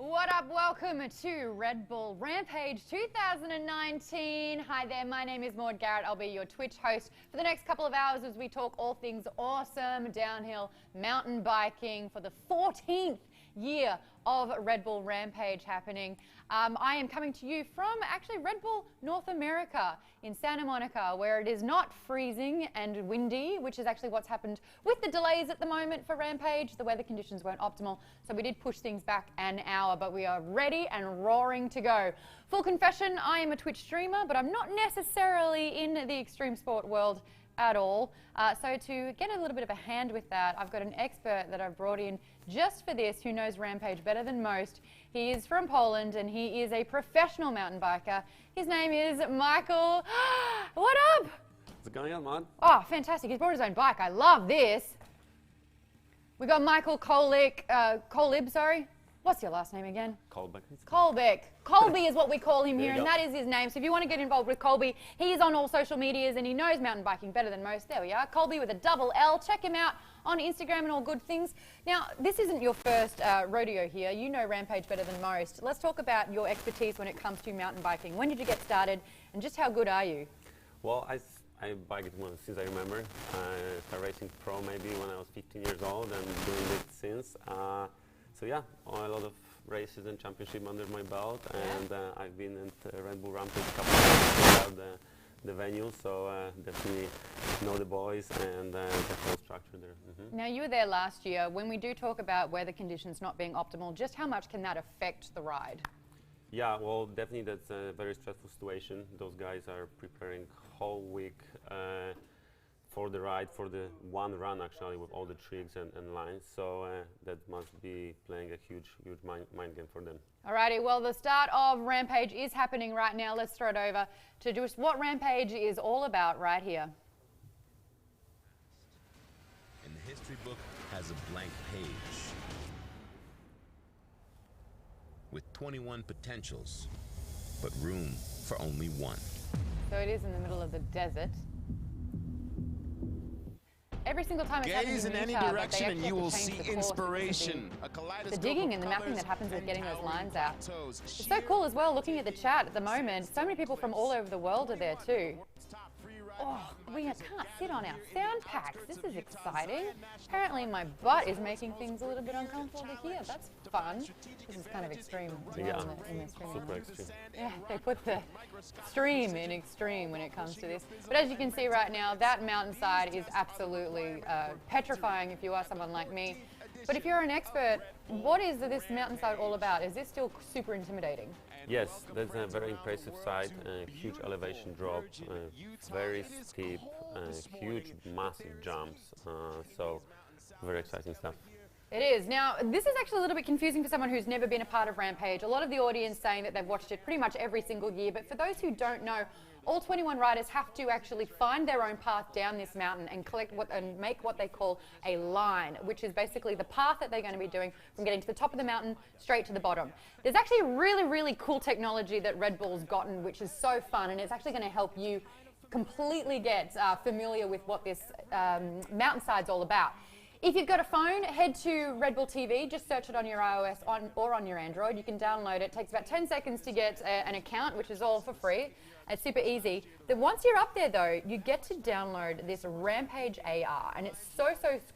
What up? Welcome to Red Bull Rampage 2019. Hi there, my name is Maud Garrett. I'll be your Twitch host for the next couple of hours as we talk all things awesome downhill mountain biking for the 14th year of Red Bull Rampage happening. I am coming to you from actually Red Bull North America in Santa Monica, where it is not freezing and windy, which is actually what's happened with the delays at the moment for Rampage. The weather conditions weren't optimal, so we did push things back an hour, but we are ready and roaring to go. Full confession, I am a Twitch streamer, but I'm not necessarily in the extreme sport world at all. So to get a little bit of a hand with that, I've got an expert that I've brought in just for this who knows Rampage better than most. He is from Poland and he is a professional mountain biker. His name is Michael. What up? What's going on, man? Oh, fantastic. He's brought his own bike. I love this. We got Michael Kolib, sorry. What's your last name again? Kolbeck. Kolbeck. Colby is what we call him here, and go. that is his name. So if you want to get involved with Colby, he is on all social medias and he knows mountain biking better than most. There we are. Colby with a double L. Check him out on Instagram and all good things. Now, this isn't your first rodeo here. You know Rampage better than most. Let's talk about your expertise when it comes to mountain biking. When did you get started, and just how good are you? Well, I biked since I remember. I started racing pro maybe when I was 15 years old and doing it since. So yeah, a lot of races and championship under my belt, and I've been at Red Bull Rampage a couple of times throughout the venue, so definitely know the boys and the whole structure there. Now, you were there last year. When we do talk about weather conditions not being optimal, just how much can that affect the ride? Yeah, well, definitely that's a very stressful situation. Those guys are preparing whole week for the ride, for the one run actually, with all the tricks and lines. So that must be playing a huge mind game for them. Alrighty, well, the start of Rampage is happening right now. Let's throw it over to just what Rampage is all about right here. And the history book has a blank page with 21 potentials, but room for only one. So it is in the middle of the desert. Every single time it's happening Gaze in any direction and you will see inspiration. The digging and the mapping that happens with getting those lines out. It's so cool as well looking at the chat at the moment. So many people from all over the world are there too. Oh, we can't sit on our sound packs. This is exciting. Apparently my butt is making things a little bit uncomfortable to hear. That's fun. This is kind of extreme as well in the stream. Super extreme. Yeah, they put the stream in extreme when it comes to this. But as you can see right now, that mountainside is absolutely petrifying if you are someone like me. But if you're an expert, what is this mountainside all about? Is this still super intimidating? Yes, that's a very impressive side, huge elevation drop, very steep, huge, massive jumps, so very exciting stuff. It is. Now, this is actually a little bit confusing for someone who's never been a part of Rampage. A lot of the audience saying that they've watched it pretty much every single year, but for those who don't know, all 21 riders have to actually find their own path down this mountain and make what they call a line, which is basically the path that they're going to be doing from getting to the top of the mountain straight to the bottom. There's actually really, really cool technology that Red Bull's gotten, which is so fun, and it's actually going to help you completely get familiar with what this mountainside's all about. If you've got a phone, head to Red Bull TV, just search it on your iOS or on your Android. You can download it. It takes about 10 seconds to get an account, which is all for free. It's super easy. Then once you're up there though, you get to download this Rampage AR, and it's so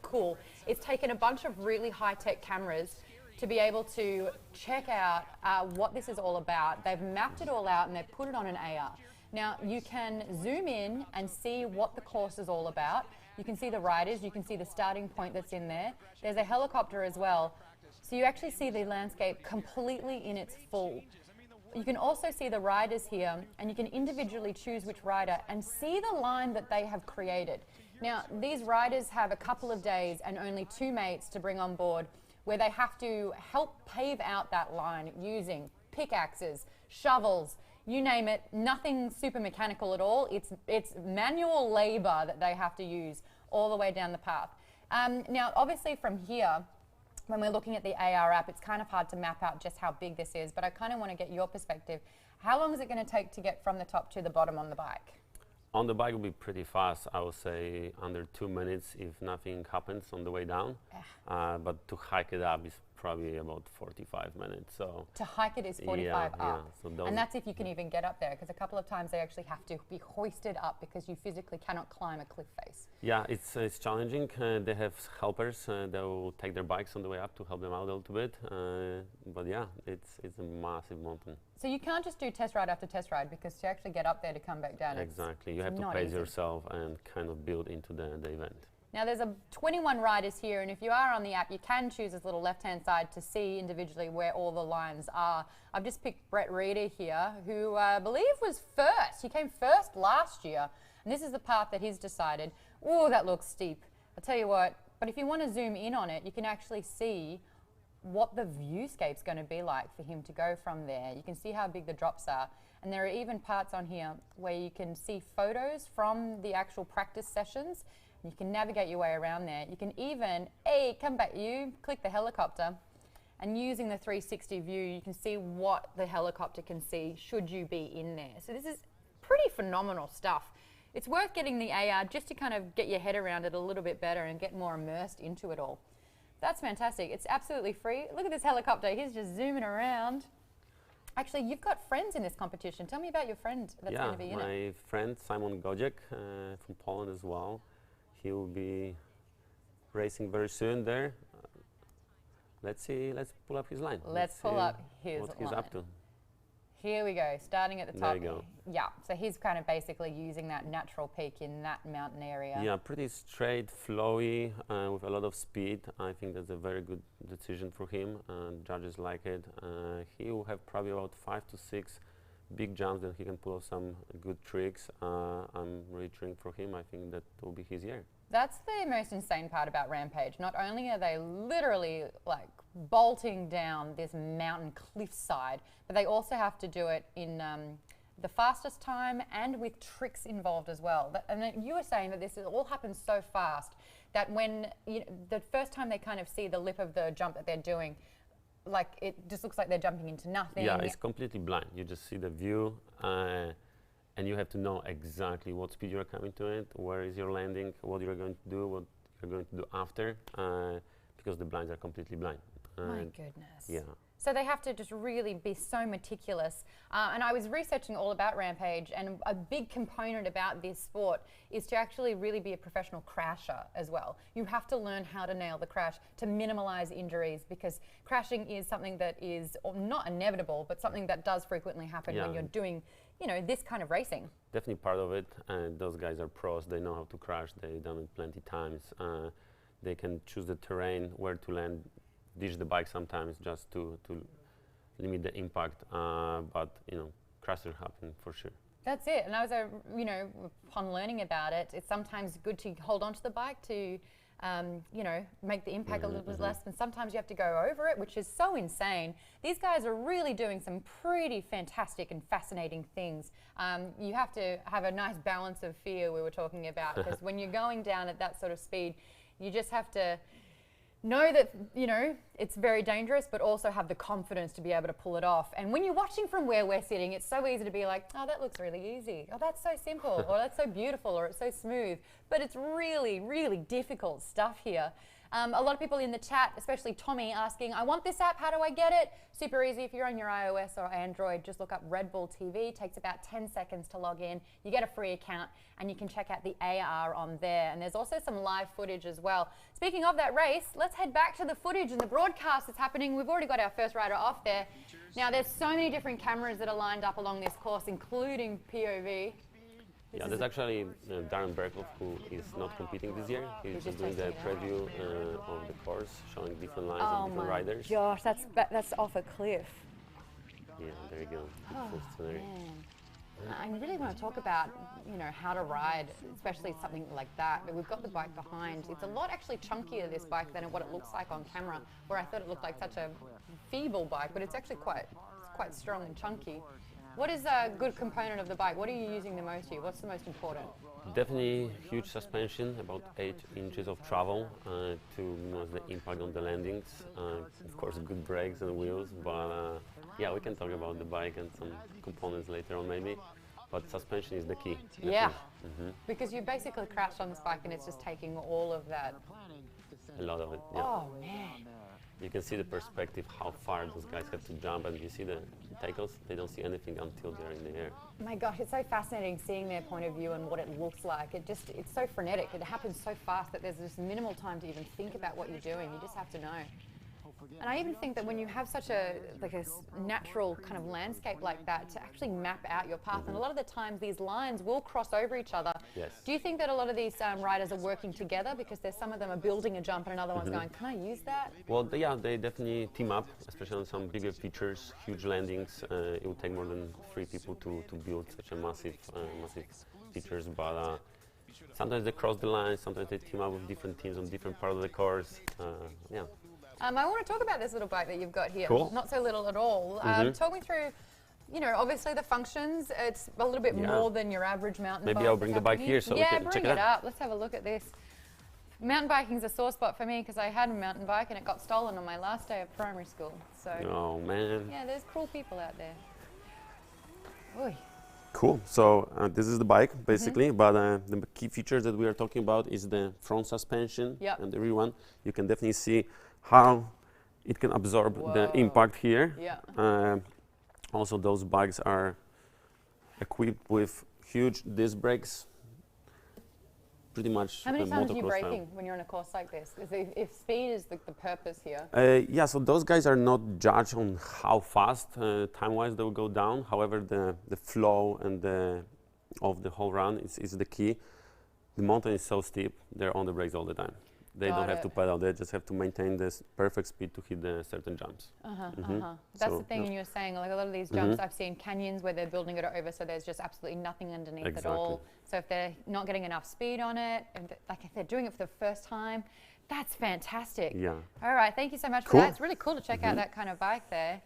cool. It's taken a bunch of really high-tech cameras to be able to check out what this is all about. They've mapped it all out and they've put it on an AR. Now you can zoom in and see what the course is all about. You can see the riders, you can see the starting point that's in there. There's a helicopter as well. So you actually see the landscape completely in its full. You can also see the riders here, and you can individually choose which rider and see the line that they have created. Now, these riders have a couple of days and only 2 mates to bring on board, where they have to help pave out that line using pickaxes, shovels, you name it, nothing super mechanical at all. It's manual labor that they have to use all the way down the path. Now, obviously from here, when we're looking at the AR app, it's kind of hard to map out just how big this is, but I kind of want to get your perspective. How long is it going to take to get from the top to the bottom on the bike? On the bike will be pretty fast, I would say under 2 minutes if nothing happens on the way down. But to hike it up is probably about 45 minutes. So To hike it is 45 yeah, up. yeah. So those And that's if you can even get up there, because a couple of times they actually have to be hoisted up because you physically cannot climb a cliff face. yeah, it's challenging. They have helpers that will take their bikes on the way up to help them out a little bit. But yeah, it's a massive mountain. So you can't just do test ride after test ride, because to actually get up there to come back down, Exactly. You it's have to not pace easy. yourself and kind of build into the event. Now there's 21 riders here, and if you are on the app, you can choose this little left-hand side to see individually where all the lines are. I've just picked Brett Reeder here, who I believe was first. He came first last year, and this is the path that he's decided. Oh, that looks steep. I'll tell you what, but if you want to zoom in on it, you can actually see what the viewscape's going to be like for him to go from there. You can see how big the drops are. And there are even parts on here where you can see photos from the actual practice sessions. You can navigate your way around there. You can even, hey, come back, you click the helicopter, and using the 360 view, you can see what the helicopter can see should you be in there. So this is pretty phenomenal stuff. It's worth getting the AR just to kind of get your head around it a little bit better and get more immersed into it all. That's fantastic. It's absolutely free. Look at this helicopter. He's just zooming around. Actually, you've got friends in this competition. Tell me about your friend that's going to be in it. My friend Simon Gojek from Poland as well. He will be racing very soon there. Let's see, let's pull up his line. Let's pull see up his what he's line. up to. Here we go, starting at the There top. you go. Yeah, so he's kind of basically using that natural peak in that mountain area. Yeah, pretty straight, flowy, with a lot of speed. I think that's a very good decision for him, and judges like it. He will have probably about 5 to 6 big jumps that he can pull off some good tricks. I'm really cheering for him. I think that will be his year. That's the most insane part about Rampage. Not only are they literally like bolting down this mountain cliffside, but they also have to do it in the fastest time and with tricks involved as well. And then you were saying that this all happens so fast that when the first time they kind of see the lip of the jump that they're doing, like it just looks like they're jumping into nothing. Yeah, it's completely blind. You just see the view, and you have to know exactly what speed you're coming to it, where is your landing, what you're going to do, what you're going to do after, because the blinds are completely blind. My goodness. Yeah. So they have to just really be so meticulous. And I was researching all about Rampage, and a big component about this sport is to actually really be a professional crasher as well. You have to learn how to nail the crash to minimize injuries, because crashing is something that is not inevitable, but something that does frequently happen when you're doing, this kind of racing. Definitely part of it, and those guys are pros. They know how to crash. They've done it plenty times. They can choose the terrain, where to land, ditch the bike sometimes just to limit the impact, but crashes happen for sure. That's it. And I was, upon learning about it, it's sometimes good to hold onto the bike to, make the impact a little bit less. And sometimes you have to go over it, which is so insane. These guys are really doing some pretty fantastic and fascinating things. You have to have a nice balance of fear we were talking about, because when you're going down at that sort of speed, you just have to know that, it's very dangerous, but also have the confidence to be able to pull it off. And when you're watching from where we're sitting, it's so easy to be like, oh, that looks really easy. Oh, that's so simple. Or that's so beautiful. Or it's so smooth. But it's really, really difficult stuff here. A lot of people in the chat, especially Tommy, asking, I want this app, how do I get it? Super easy. If you're on your iOS or Android, just look up Red Bull TV. It takes about 10 seconds to log in. You get a free account, and you can check out the AR on there. And there's also some live footage as well. Speaking of that race, let's head back to the footage and the broadcast that's happening. We've already got our first rider off there. Now, there's so many different cameras that are lined up along this course, including POV. Yeah, there's actually Darren Berkhoff, who is not competing this year. He's just doing the preview of the course, showing different lines of different riders. Oh my gosh, that's off a cliff. Yeah, there you go. Beautiful scenery. I really want to talk about, how to ride, especially something like that. But we've got the bike behind. It's a lot actually chunkier, this bike, than what it looks like on camera, where I thought it looked like such a feeble bike, but it's actually quite strong and chunky. What is a good component of the bike? What are you using the most here? What's the most important? Definitely huge suspension, about 8 inches of travel to minimize the impact on the landings. Of course, good brakes and wheels, but yeah, we can talk about the bike and some components later on maybe. But suspension is the key. Definitely. Yeah, because you basically crashed on this bike and it's just taking all of that. A lot of it, yeah. Oh man. you can see the perspective, how far those guys have to jump, and you see the tackles, they don't see anything until they're in the air. My gosh, it's so fascinating seeing their point of view and what it looks like. It's so frenetic. It happens so fast that there's just minimal time to even think about what you're doing. You just have to know. And I even think that when you have such a natural kind of landscape like that, to actually map out your path, and a lot of the times these lines will cross over each other. Yes. Do you think that a lot of these riders are working together because there's some of them are building a jump and another one's going, can I use that? Well, they definitely team up, especially on some bigger features, huge landings. It would take more than 3 people to build such a massive features, but sometimes they cross the line, sometimes they team up with different teams on different part of the course. Yeah. I want to talk about this little bike that you've got here. Cool. Not so little at all. Talk me through, obviously the functions. It's a little bit more than your average mountain bike. Maybe I'll bring the bike here so we can check it out. Yeah, bring it up. Let's have a look at this. Mountain biking's a sore spot for me because I had a mountain bike and it got stolen on my last day of primary school. So. Oh man. Yeah, there's cruel people out there. Oy. Cool. So this is the bike basically, but the key features that we are talking about is the front suspension and the rear one. You can definitely see how it can absorb the impact here. Yeah. Also, those bikes are equipped with huge disc brakes. Pretty much. How many times are you braking when you're on a course like this? If speed is the purpose here. Yeah, so those guys are not judged on how fast time-wise they will go down. However, the flow and of the whole run is the key. The mountain is so steep; they're on the brakes all the time. They don't have to pedal, they just have to maintain this perfect speed to hit the certain jumps. That's the thing, and you were saying, like a lot of these jumps, I've seen canyons where they're building it over so there's just absolutely nothing underneath at all. So if they're not getting enough speed on it, and like if they're doing it for the first time, that's fantastic. Yeah. All right, thank you so much for that. It's really cool to check out that kind of bike there.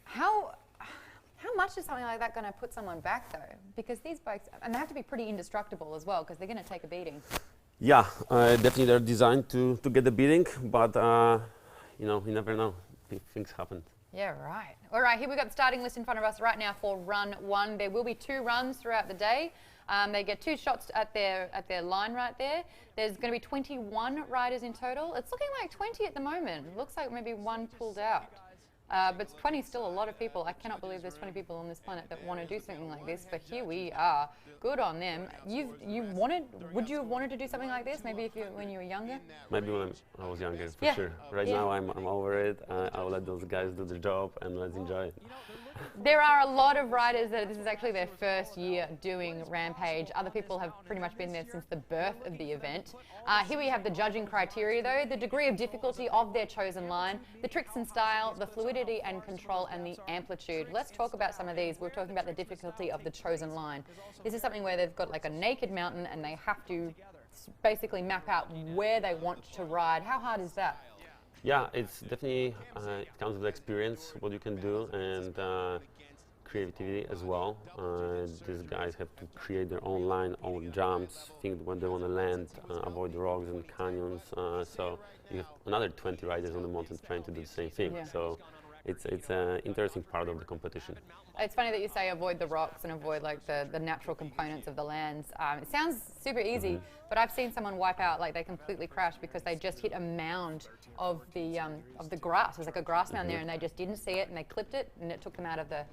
How much is something like that going to put someone back though? Because these bikes, and they have to be pretty indestructible as well, because they're going to take a beating. Yeah, definitely they're designed to get the beating, but you never know. Things happen. Yeah, right. All right, here we've got the starting list in front of us right now for run 1. There will be 2 runs throughout the day. They get 2 shots at their line right there. There's going to be 21 riders in total. It's looking like 20 at the moment. It looks like maybe 1 pulled out. But 20 is still a lot of people. I cannot believe there's 20 people on this planet that want to do something like this, but here we are. Good on them. Would you have wanted to do something like this, maybe when you were younger? Maybe when I was younger, for sure. Right now I'm over it. I'll let those guys do their job and let's enjoy it. There are a lot of riders that this is actually their first year doing Rampage. Other people have pretty much been there since the birth of the event. Here we have the judging criteria though, the degree of difficulty of their chosen line, the tricks and style, the fluidity and control, and the amplitude. Let's talk about some of these. We're talking about the difficulty of the chosen line. This is something where they've got like a naked mountain and they have to basically map out where they want to ride. How hard is that? Yeah, it's definitely, it comes with experience, what you can do, and creativity as well. These guys have to create their own line, own jumps, think when they want to land, avoid the rocks and canyons. So you have another 20 riders on the mountain trying to do the same thing. Yeah. So it's an interesting part of the competition. It's funny that you say avoid the rocks and avoid like the natural components of the lands. It sounds super easy, but I've seen someone wipe out, like they completely crashed because they just hit a mound of the grass. There's like a grass mound there, and they just didn't see it, and they clipped it, and it took them out of the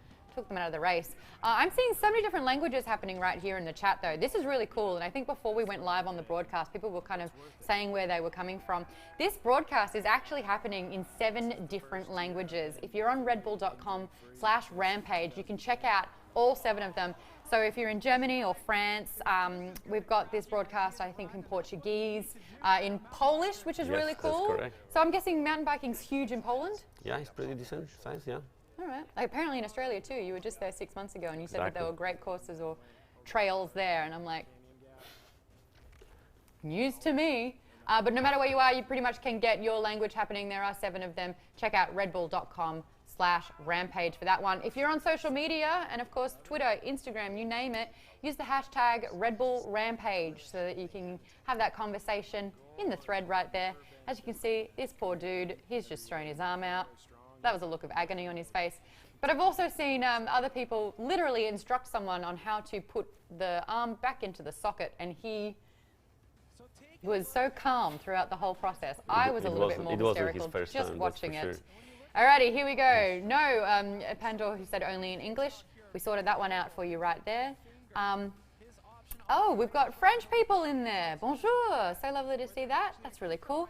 race. I'm seeing so many different languages happening right here in the chat though. This is really cool, and I think before we went live on the broadcast, people were kind of saying where they were coming from. This broadcast is actually happening in 7 different languages. If you're on redbull.com/rampage, you can check out all 7 of them. So if you're in Germany or France, we've got this broadcast, I think, in Portuguese, in Polish, which is really cool. That's correct. So I'm guessing mountain biking's huge in Poland? Yeah, it's pretty decent size, yeah. All right. Like, apparently in Australia too. You were just there 6 months ago, and you said that there were great courses or trails there, and I'm like, news to me. But no matter where you are, you pretty much can get your language happening. There are 7 of them. Check out redbull.com/rampage for that one. If you're on social media, and of course Twitter, Instagram, you name it, use the hashtag RedbullRampage so that you can have that conversation in the thread right there. As you can see, this poor dude, he's just thrown his arm out. That was a look of agony on his face. But I've also seen other people literally instruct someone on how to put the arm back into the socket, and he was so calm throughout the whole process. I was a little bit more It wasn't his hysterical first just time, watching that's for it. sure. Alrighty, here we go. No, Pandora, who said only in English. We sorted that one out for you right there. Oh, we've got French people in there. Bonjour. So lovely to see that. That's really cool.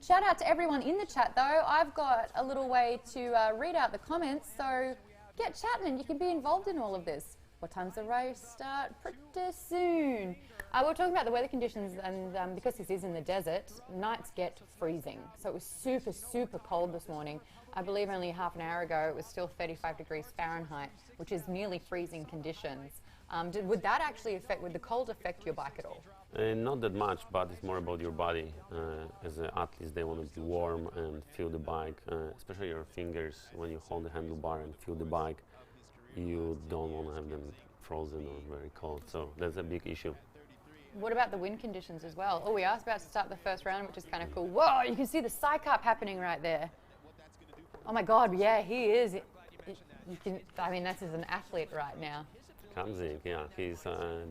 Shout out to everyone in the chat, though. I've got a little way to read out the comments, so get chatting and you can be involved in all of this. What time's the race start? Pretty soon. We're talking about the weather conditions, and because this is in the desert, nights get freezing. So it was super, super cold this morning. I believe only half an hour ago it was still 35 degrees Fahrenheit, which is nearly freezing conditions. Would that actually affect, would the cold affect your bike at all? Not that much, but it's more about your body. As athletes, they want to be warm and feel the bike, especially your fingers. When you hold the handlebar and feel the bike, you don't want to have them frozen or very cold. So that's a big issue. What about the wind conditions as well? Oh, we are about to start the first round, which is kind of cool. Whoa, you can see the Cycap happening right there. Oh my God, yeah, he is. You can, I mean, this is an athlete right now. Kamzik, yeah, he's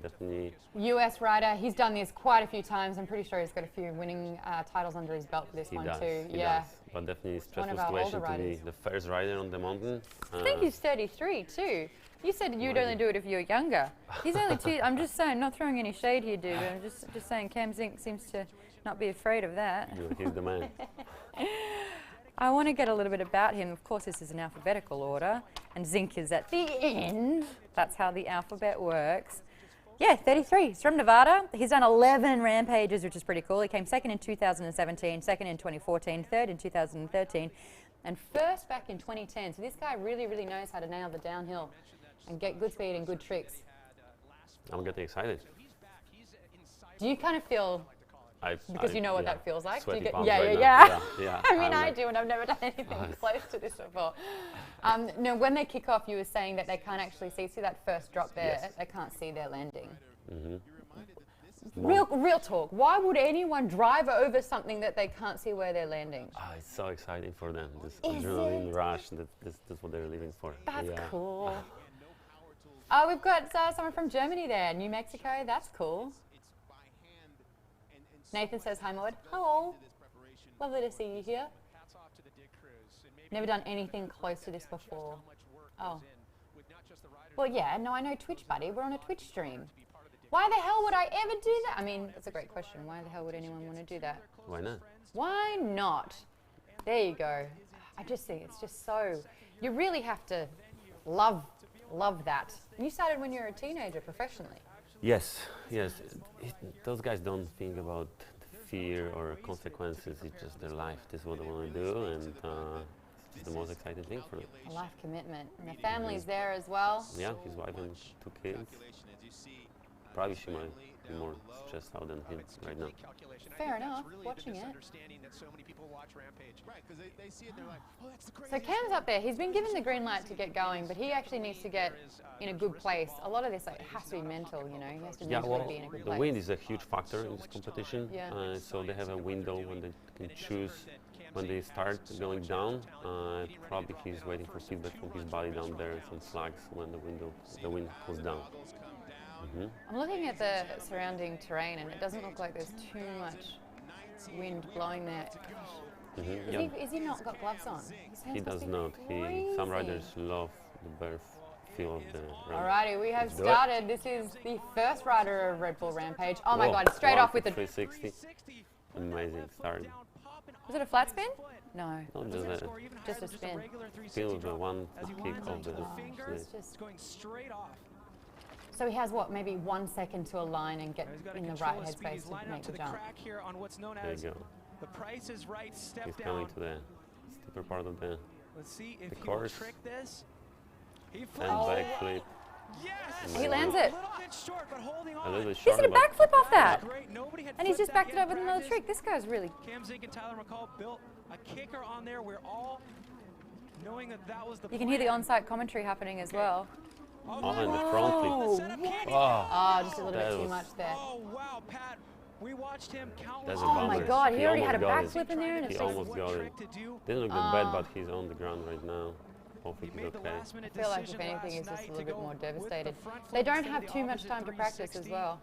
definitely... US rider, he's done this quite a few times. I'm pretty sure he's got a few winning titles under his belt for this one too. He does. But definitely a stressful situation to be the first rider on the mountain. I think he's 33 too. You said you'd only do it if you were younger. He's only 2. I'm just saying, not throwing any shade here, dude. I'm just saying Cam Zink seems to not be afraid of that. Yeah, he's the man. I want to get a little bit about him. Of course, this is in alphabetical order, and Zink is at the end. That's how the alphabet works. Yeah, 33. He's from Nevada. He's done 11 Rampages, which is pretty cool. He came second in 2017, second in 2014, third in 2013, and first back in 2010. So this guy really, really knows how to nail the downhill and get good speed and good tricks. I'm getting excited. Do you kind of feel... Because you know what that feels like. Do you get, yeah. I mean, I do, and I've never done anything close to this before. No, when they kick off, you were saying that they can't actually see that first drop there. Yes. They can't see their landing. Real talk. Why would anyone drive over something that they can't see where they're landing? Oh, it's so exciting for them. This adrenaline rush. That's what they're living for. That's cool. We've got someone from Germany there, New Mexico. That's cool. Nathan says, hi, Maud. Hello. Lovely to see you here. Never done anything close to this before. Oh. Well, yeah, no, I know Twitch, buddy. We're on a Twitch stream. Why the hell would I ever do that? I mean, that's a great question. Why the hell would anyone want to do that? Why not? Why not? There you go. I just think it's just so... You really have to love that. You started when you were a teenager professionally. Yes. Those guys don't think about fear or consequences. It's just their life. This is what they want to do, and it's the most exciting thing for them. A life commitment. And the family's there as well. Yeah, his wife and 2 kids. Probably she might be more stressed out than him right now. Fair enough, watching it. So Cam's up there. He's been given the green light to get going, but he actually needs to get in a good place. A lot of this has to be mental, you know. He has to mentally be in a good place. The wind is a huge factor in this competition. Yeah. So they have a window when they can choose when they start going down. Probably he's waiting for feedback from his body down there and some flags when the wind goes down. I'm looking at the surrounding terrain, and it doesn't look like there's too much wind blowing there. Is he not got gloves on? He does not. Some riders love the bare feel of the run. Alrighty, we have started. This is the first rider of Red Bull Rampage. Oh my God, straight off with the 360. Amazing start. Was it a flat spin? No. Not just a spin. Spin with the one kick of the going straight off. So he has what, maybe 1 second to align and get in the right headspace to make the jump. Here on what's known there as you go. The Price is Right step He's down. coming to the steeper part of the Let's see if he course. will trick this. He And flips. backflip. Yes! He lands it. A little bit short, but holding on. A little bit He's short. did a backflip off that. Great. Nobody had And he's flipped just that backed it yet. up with another trick. This guy's really... Cam Zink and Tyler McCall built a kicker on there. We're all knowing that was the You can hear the on-site commentary happening as well. Oh, and the front flip. Oh, just a little bit too much there. Oh, wow, Pat. We watched him count. That's a Oh my bummer. God, he already had a almost got backflip in there, and He it's almost got it. Didn't look that bad, but he's on the ground right now. Hopefully he's okay. I feel like if anything, he's just a little bit more devastated. They don't have too much time to practice as well.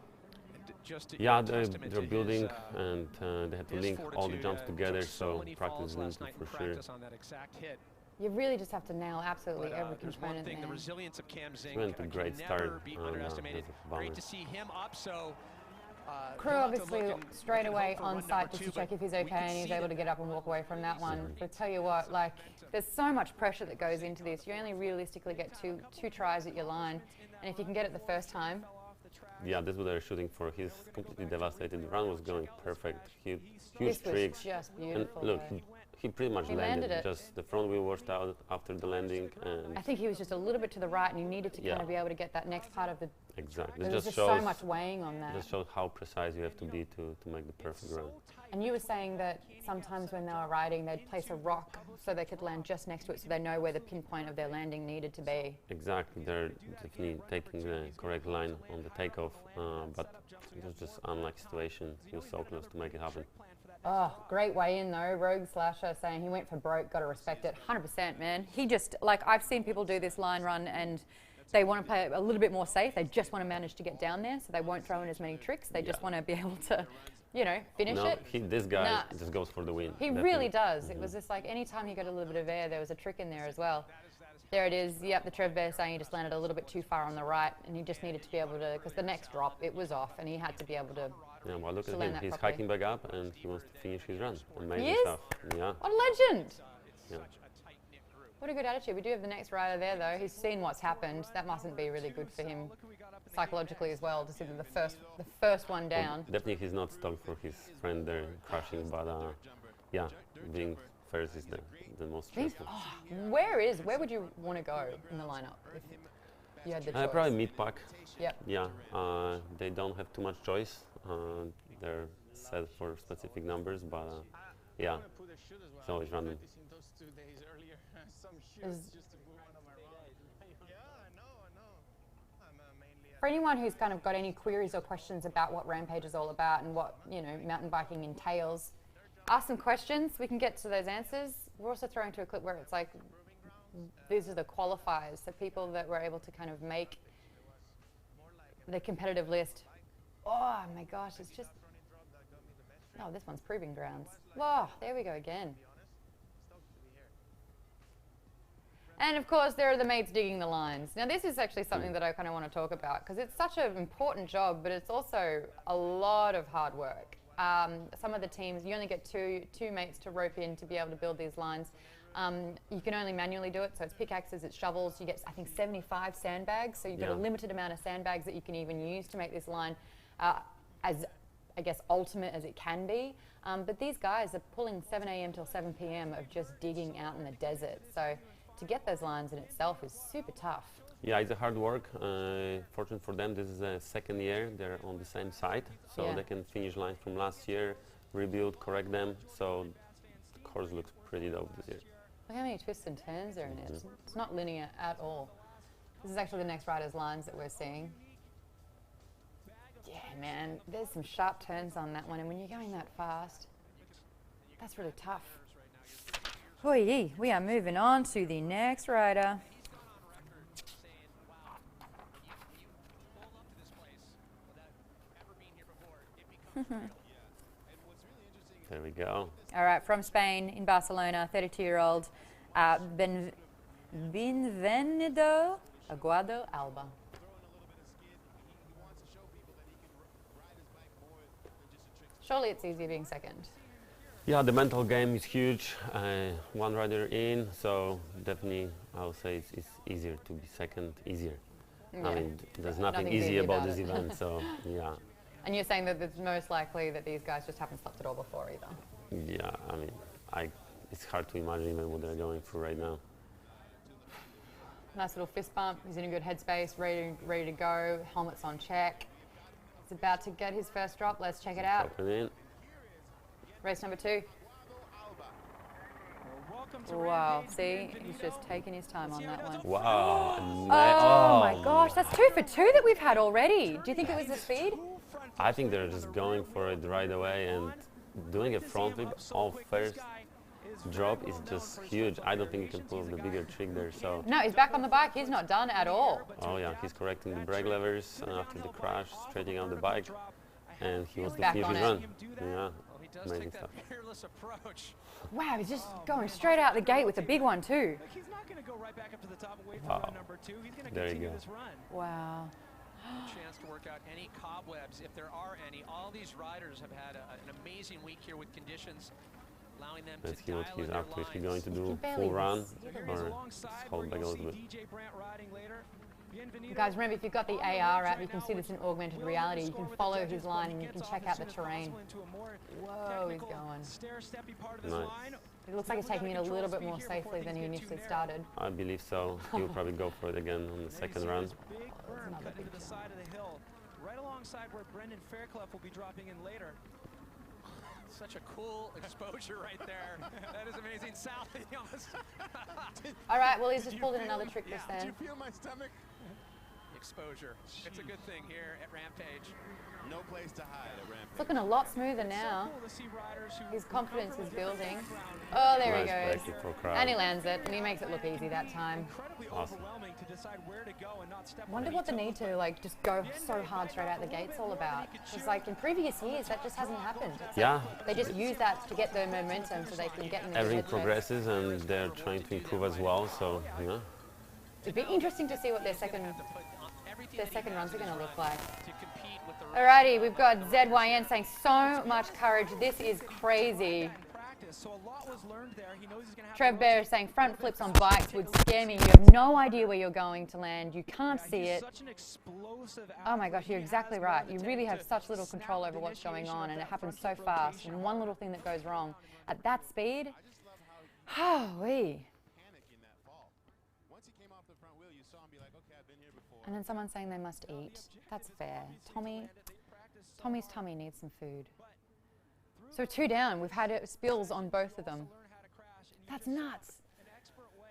Yeah, they're building, and they had to link all the jumps together, so practice is needed for sure. You really just have to nail absolutely every component The there. resilience of Cam Zink Went a great can never start, be and, underestimated. that's a Great bonus. to see him up. So Crew obviously straight away on site just to check if he's okay, and he's able to get up and walk away from that one. But tell you what, like, there's so much pressure that goes into this. You only realistically get two tries at your line, and if you can get it the first time. Yeah, that's what they're shooting for. He's completely devastated. The run was going perfect. Huge This was tricks. just And beautiful. look, though. he pretty much He landed. landed it. Just the front wheel washed out after the landing, and I think he was just a little bit to the right, and he needed to kind Yeah. of be able to get that next part of the. exactly. There It was just just shows so much weighing on that. just shows how precise you have to be to make the perfect run. And you were saying that sometimes when they were riding, they'd place a rock so they could land just next to it, so they know where the pinpoint of their landing needed to be. Exactly, they're definitely taking the correct line on the takeoff, but it was just unlike situation. He was so close to make it happen. Oh, great way in though. Rogue Slasher saying he went for broke, got to respect it. 100%, man. He just, like, I've seen people do this line run and they want to play a little bit more safe. They just want to manage to get down there, so they won't throw in as many tricks. They just Yeah. want to be able to, you know, finish No, it. this guy Nah. just goes for the win. He definitely. really does. It was just like anytime he got a little bit of air, there was a trick in there as well. There it is. Yep, the Trev Bear saying he just landed a little bit too far on the right, and he just needed to be able to, because the next drop, it was off, and he had to be able to. Yeah, well, look to at land him. that He's properly. hiking back up, and he wants to finish his run. Amazing He is? stuff. Yeah. What a legend! Yeah. What a good attitude. We do have the next rider there, though. He's seen what's happened. That mustn't be really good for him psychologically as well, to see that the first one down. Well, definitely he's not stuck for his friend there crashing, but yeah, being first is the most stressful. Where would you want to go in the lineup if you had the choice? Probably mid-pack. Yep. Yeah, they don't have too much choice. They're set for specific numbers, but yeah, it's always random. For anyone who's kind of got any queries or questions about what Rampage is all about and what, you know, mountain biking entails, ask some questions. We can get to those answers. We're also throwing to a clip where it's like, these are the qualifiers, the people that were able to kind of make the competitive list. Oh my gosh, it's just, oh, this one's proving grounds. Whoa, there we go again. And of course, there are the mates digging the lines. Now, this is actually something that I kind of want to talk about because it's such an important job, but it's also a lot of hard work. Some of the teams, you only get two mates to rope in to be able to build these lines. You can only manually do it, so it's pickaxes, it's shovels. You get, I think, 75 sandbags, so you've got a limited amount of sandbags that you can even use to make this line as, I guess, ultimate as it can be. But these guys are pulling 7 a.m. till 7 p.m. of just digging out in the desert. So to get those lines in itself is super tough. Yeah, it's a hard work. Fortunate for them, this is the second year they're on the same site, so they can finish lines from last year, rebuild, correct them. So the course looks pretty dope this year. Look how many twists and turns are in it. It's not linear at all. This is actually the next rider's lines that we're seeing. Yeah, man, there's some sharp turns on that one, and when you're going that fast, that's really tough. Oy, we are moving on to the next rider. There we go. All right, from Spain, in Barcelona, 32-year-old Benvenido Aguado Alba. Surely it's easier being second. Yeah, the mental game is huge. One rider in, so definitely I would say it's easier to be second, easier. Yeah. I mean, there's nothing Nothing easy easy about about this it. event, so yeah. And you're saying that it's most likely that these guys just haven't slept at all before either. Yeah, I mean, it's hard to imagine even what they're going through right now. Nice little fist bump. He's in a good headspace, ready to go. Helmet's on check. He's about to get his first drop. Let's check it out. Dropping in. Race number 2. Wow, see, he's just taking his time on that one. Wow. Oh my gosh, that's 2 for 2 that we've had already. Do you think it was the speed? I think they're just going for it right away and doing a front flip off first drop is just huge. I don't think he can pull the bigger trick there. So No, he's back on the bike. He's not done at all. oh yeah, he's correcting the brake levers after the crash, straightening out the bike. and he wants to Back finish on his it. run. him do that? Yeah, Well, he does amazing take stuff. that fearless approach. Wow, he's just going straight out the gate with a big one too. Look, he's not going to go right back up to the top away from Wow. run number 2. He's going to There you continue go. this run. Wow. Chance to work out any cobwebs, if there are any. All these riders have had an amazing week here with conditions, allowing them Let's to see what dial he's in their up to. Is he lines. going to do barely full run see So it. here he's or alongside just where hold back a you'll little see bit? DJ Brandt riding later. Bienvenido Guys, remember, if you've got the on the AR ridge app, right you can now, see this in which augmented will reality. You score can with the follow judges, his but line he and you gets can off check as out soon the as terrain. possible into a more Whoa, he's technical, going. stair-steppy part of his Nice. line. It looks like he's taking it a little bit more safely than he initially started. I believe so. He'll probably go for it again on the second run. Big berm another cut big into the side of the hill, right alongside where Brendan Fairclough will be dropping in later. Such a cool exposure right there. That is amazing. Sal, he almost All right, well, he's just pulled in another trick just Did then. you feel my stomach? exposure. It's a good thing here at Rampage. No place to hide at It's Rampage. looking a lot smoother now. So cool to see riders who His come confidence from a is different building. background. Oh, there he Nice goes. break for crowd. And he lands it, and he makes it look easy that time. Incredibly Awesome. overwhelming to decide where to go and not step on Wonder any what the toes, need but to like just go so hard straight out the gate's all about. Because like in previous years, that just hasn't happened. It's Yeah, like they just use that to get the momentum so they can get in the everything head check. progresses and they're trying to improve as well. So, you know, It'd be interesting to see what their second everything their that he second has runs are in going to his look right like. to compete with the Alrighty, we've got ZYN saying so much courage. This is crazy. in practice. So a lot was learned there. He knows he's going to have Trev to Bear rotate. is saying front flips on bikes would scare me. You have no idea where you're going to land. You can't see He's it. such an explosive Oh my athlete. gosh, you're He exactly has more right. of You the really tech have to such little control snap over the what's going initiation on, of and it that happens so front foot fast. rotation. And one little thing that goes wrong at that speed, holy. Panic in that fall. Once he came off the front wheel, you saw him be like, okay, I've been here before. And then someone's saying they must eat. That's fair. Tommy's tummy needs some food. So 2 down. We've had spills on both of them. Learn how to crash, and he That's just nuts. an expert way,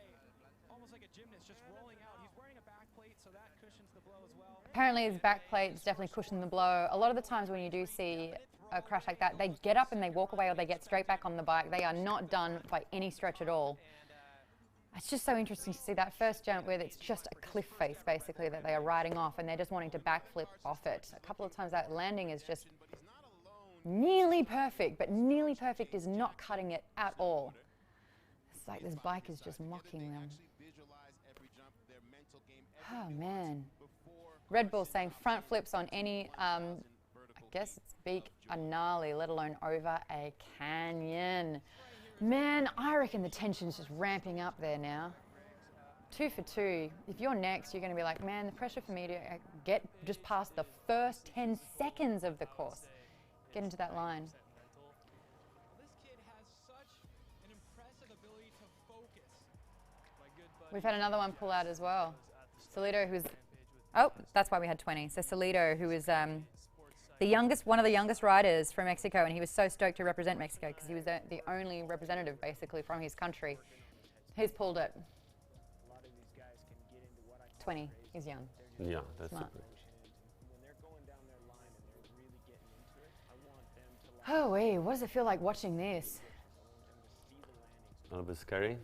almost like a gymnast, just rolling out. He's wearing a back plate, so that cushions the blow as well. Apparently his back plate's definitely cushioned the blow. A lot of the times when you do see a crash like that, they get up and they walk away or they get straight back on the bike. They are not done by any stretch at all. It's just so interesting to see that first jump where it's just a cliff face basically that they are riding off and they're just wanting to backflip off it. A couple of times that landing is just nearly perfect, but nearly perfect is not cutting it at all. It's like this bike is just mocking them. Oh man. Red Bull saying front flips on any, I guess it's beak are gnarly, let alone over a canyon. Man, I reckon the tension's just ramping up there now. 2 for 2. If you're next, you're going to be like, man, the pressure for me to get just past the first 10 seconds of the course. Get into that line. This kid has such an impressive ability to focus. My good buddy. We've had another one pull out as well. Solito, who's, oh, that's why we had 20. So Solito, who is the youngest, one of the youngest riders from Mexico, and he was so stoked to represent Mexico because he was the only representative basically from his country. He's pulled it. 20. He's young. yeah, that's Smart. it. Oh, wait, what does it feel like watching this? A little bit scary.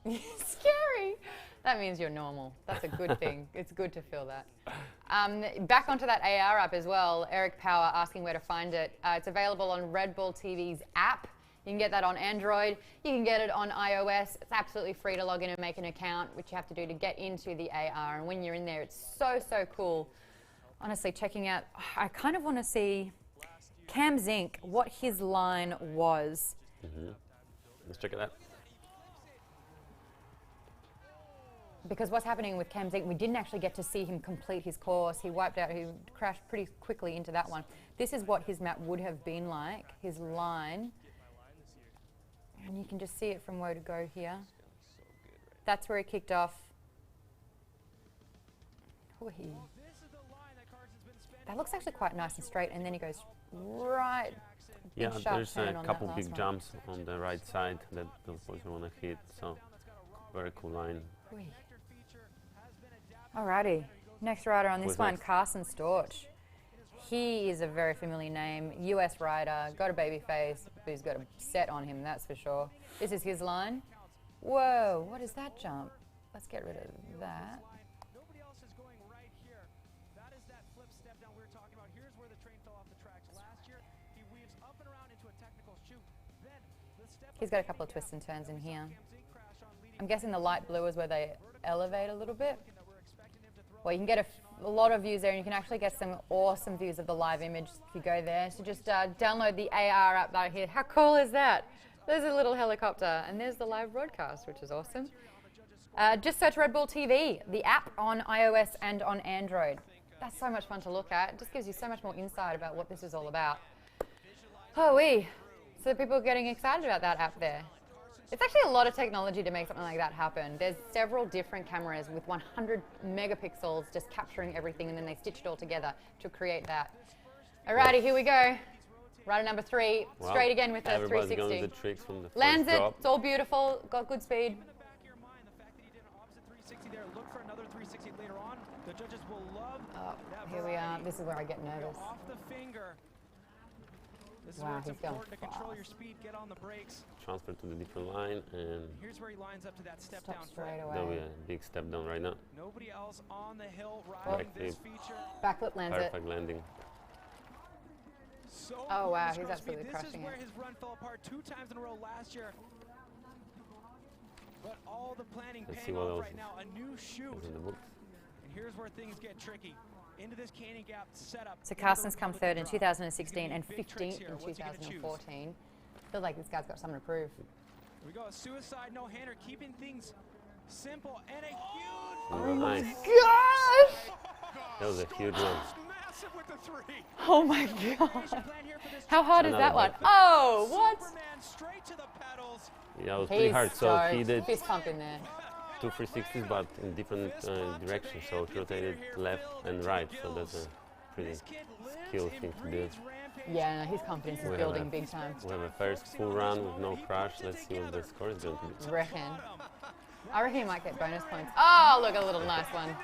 Scary. That means you're normal. That's a good thing. It's good to feel that. Back onto that AR app as well. Eric Power asking where to find it. It's available on Red Bull TV's app. You can get that on Android. You can get it on iOS. It's absolutely free to log in and make an account, which you have to do to get into the AR. And when you're in there, it's so, so cool. Honestly, checking out, I kind of want to see Cam Zink, what his line was. Let's check it out. Because what's happening with Cam Zink, we didn't actually get to see him complete his course. He wiped out, he crashed pretty quickly into that one. This is what his map would have been like, his line. And you can just see it from where to go here. That's where he kicked off. Whee. That looks actually quite nice and straight, and then he goes right. Yeah, big sharp there's turn a on that couple last big one. jumps on the right side that those boys want to hit. So, very cool line. Whee. Alrighty, next rider on this Who's one, next? Carson Storch. He is a very familiar name, US rider, got a baby face, but he's got a set on him, that's for sure. This is his line. Whoa, what is that jump? Let's get rid of that. Nobody else is going right here. That is that flip step down we were talking about. Here's where the train fell off the tracks last He's got a couple of twists and turns in here. I'm guessing the light blue is where they elevate a little bit. Well, you can get a lot of views there, and you can actually get some awesome views of the live image if you go there. So just download the AR app right here. How cool is that? There's a little helicopter, and there's the live broadcast, which is awesome. Just search Red Bull TV, the app on iOS and on Android. That's so much fun to look at. It just gives you so much more insight about what this is all about. So people are getting excited about that app there. It's actually a lot of technology to make something like that happen. There's several different cameras with 100 megapixels just capturing everything, and then they stitch it all together to create that. Alrighty, here we go. Rider number 3, straight again with the 360. Going with the tricks from the first Lands it, drop. it's all beautiful, got good speed. Look for another 360 later on. The judges will love that. Here we are. This is where I get nervous. Off the finger. This is Wow, where it's he's going important to control your speed, get on the brakes. Transfer to the different line, and Here's where he lines up to that step Stop down straight front. there'll be away. a big step down right now. Nobody else on the hill riding this feature. Backflip lands it. Perfect landing. So Oh, wow, this he's ground absolutely speed. crushing This is where it. his run fell apart 2 times in a row last year. But all the planning Let's see paying what off else right now. A new shoot. is in the books. And here's where things get tricky. Into this canyon gap setup. So Carsten's come third in 2016 and 15th in 2014. Feel like this guy's got something to prove. Here we go. A suicide no-hander, keeping things simple and a huge. Oh, nice. Gosh! That was a huge one. Massive with the 3. Oh my god. Plan here for this How hard is Another that one? backflip. Oh, what? Superman straight to the pedals. Yeah, it was pretty He's hard. So he stoked. did Fist pump in there. 2 360s, but in different directions. So he rotated left and right. So that's a pretty This kid skill lives thing and to do. breathes Rampage. Yeah, no, his confidence is We have building a- big time. We have a first full run with no crash. Let's see what the score is going to be. Reckon. I reckon he might get bonus points. Oh, look, a little nice one.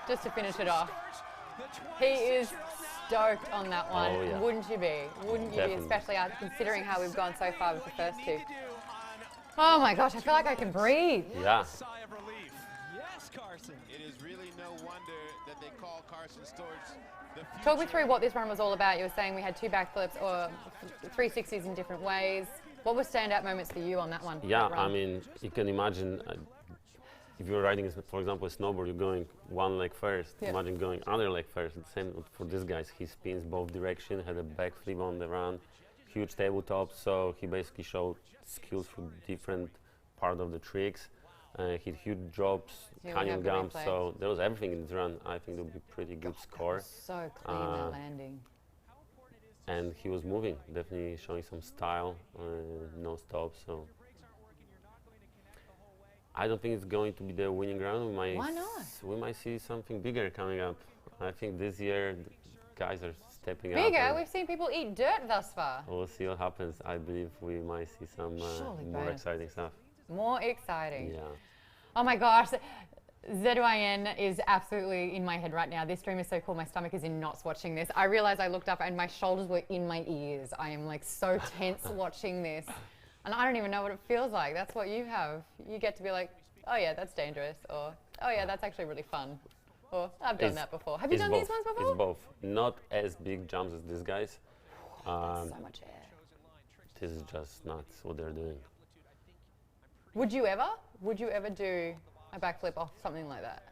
Just to finish it off. He is stoked on that one. Oh, yeah. Wouldn't you be? Wouldn't you Definitely. be? Especially after considering how we've gone so far with the first 2. Oh my gosh, I feel like I can breathe. Yeah. Sigh of relief. Yes, Carson. It is really no wonder that they call Carson Storch the future. Talk me through what this run was all about. You were saying we had 2 backflips or 360s in different ways. What were standout moments for you on that one? Yeah, that run? I mean, you can imagine if you're riding, for example, a snowboard, you're going one leg first. Yeah. Imagine going other leg first. The same for this guy. He spins both directions, had a backflip on the run, huge tabletop. So he basically showed skills for different part of the tricks. Hit huge drops, Here we canyon have the jumps. replay. So there was everything in this run. I think it would be pretty good score. So clean that landing. And he was moving, definitely showing some style, no stop. So I don't think it's going to be the winning round. We might Why not? We might see something bigger coming up. I think this year the guys are stepping up. Bigger? and We've seen people eat dirt thus far. We'll see what happens. I believe we might see some Surely more bonus. exciting stuff. More exciting. Yeah. Oh my gosh. ZYN is absolutely in my head right now. This stream is so cool. My stomach is in knots watching this. I realized I looked up and my shoulders were in my ears. I am like so tense watching this. And I don't even know what it feels like. That's what you have. You get to be like, oh yeah, that's dangerous. Or, oh yeah, that's actually really fun. Or, I've done It's- that before. Have you it's done both. these ones before? It's both. Not as big jumps as these guys. That's so much air. This is just nuts what they're doing. Would you ever do a backflip off something like that?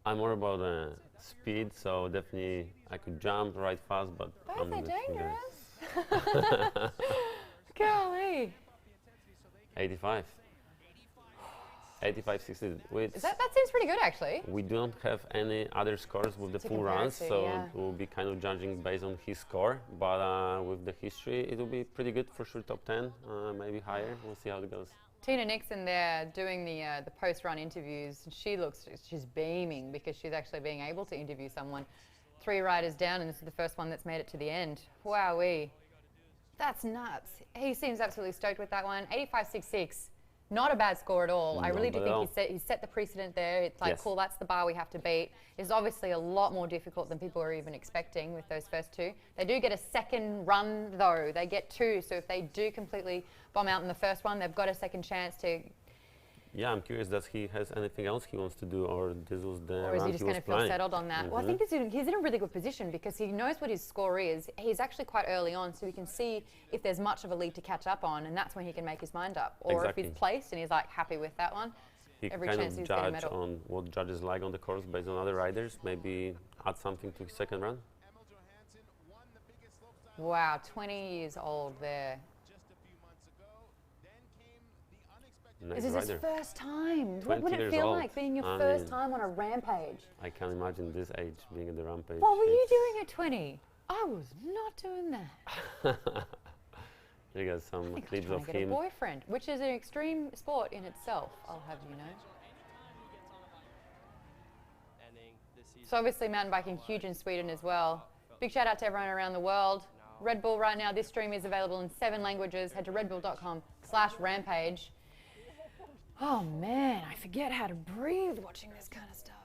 I'm more about speed, so definitely I could jump right fast, but Both I'm are not the dangerous. Golly. 85. 85, 60. That seems pretty good actually. We don't have any other scores with the To full compare runs, to, so yeah. we'll be kind of judging based on his score. But with the history, it will be pretty good for sure. Top 10, maybe higher. We'll see how it goes. Tina Nixon there doing the post-run interviews. She's beaming because she's actually being able to interview someone. 3 riders down, and this is the first one that's made it to the end. Wowee. That's nuts. He seems absolutely stoked with that one. 85.66. Not a bad score at all. I Not really do bad at think he set the precedent there. It's like, Yes. cool, that's the bar we have to beat. It's obviously a lot more difficult than people were even expecting with those first 2. They do get a second run though. They get 2, so if they do completely bomb out in the first one, they've got a second chance to Yeah, I'm curious, does he has anything else he wants to do, or this was the Or is run he just was going to feel planning? settled on that? Well, I think he's in a really good position because he knows what his score is. He's actually quite early on, so he can see if there's much of a lead to catch up on, and that's when he can make his mind up. Or Exactly. if he's placed and he's like happy with that one, He every kind chance of he's getting a judge medal. on what judges like on the course based on other riders, maybe add something to his second run. Wow, 20 years old there. Nice This is his rider. first time. What 20 would it years feel old. like being your I first mean- time on a Rampage? I can't imagine this age being in the Rampage. What were you It's- doing at 20? I was not doing that. You got some I think I was clips trying of to get a him. boyfriend, which is an extreme sport in itself, I'll have you know. So obviously mountain biking huge in Sweden as well. Big shout out to everyone around the world. Red Bull right now, this stream is available in 7 languages. Head to redbull.com/rampage. Oh man, I forget how to breathe watching this kind of stuff.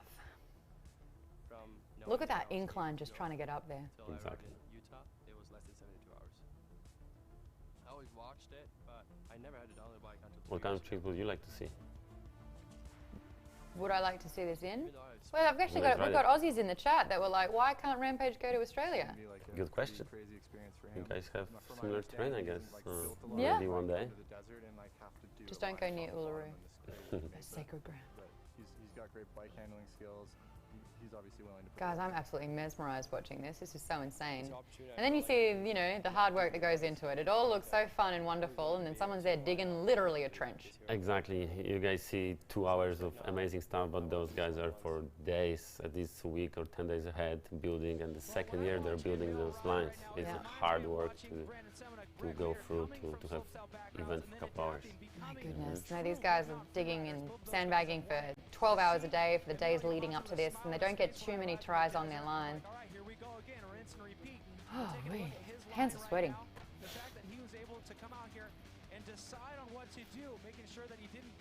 Look at that incline just trying to get up there. Exactly. Utah, it was less than 72 hours. I always watched it, but I never had to download the bike until 2 What kind years of tricks would you like to see? Would I like to see this in? ago. Well, I've actually Nice got, we've rider. got Aussies in the chat that were like, why can't Rampage go to Australia? Be like a Good question. Crazy experience for You him. guys have For my similar terrain, I understanding, guess. he's, like, built a lot Yeah. Maybe one day. into the desert and, like, have to do Just a don't go near waterfall Uluru. on this coast. Sacred ground. But he's got great bike handling skills. He's obviously willing to put Guys, work I'm absolutely mesmerized watching this. This is so insane. It's an opportunity. And then you see, you know, the hard work that goes into it. It all looks so fun and wonderful, and then someone's there digging literally a trench. Exactly. You guys see 2 hours of amazing stuff, but those guys are for days, at least a week or 10 days ahead, building. And the second year they're building those lines. It's Yeah. hard work to go through to have even a couple hours. My goodness. No, these guys are digging and sandbagging for 12 hours a day for the days leading up to this, and they don't get too many tries on their line. All right, here we go again. Rinse and repeat. Oh, Take a look wee. at his Hands are line. sweating. The fact that he was able to come out here and decide on what to do, making sure that he didn't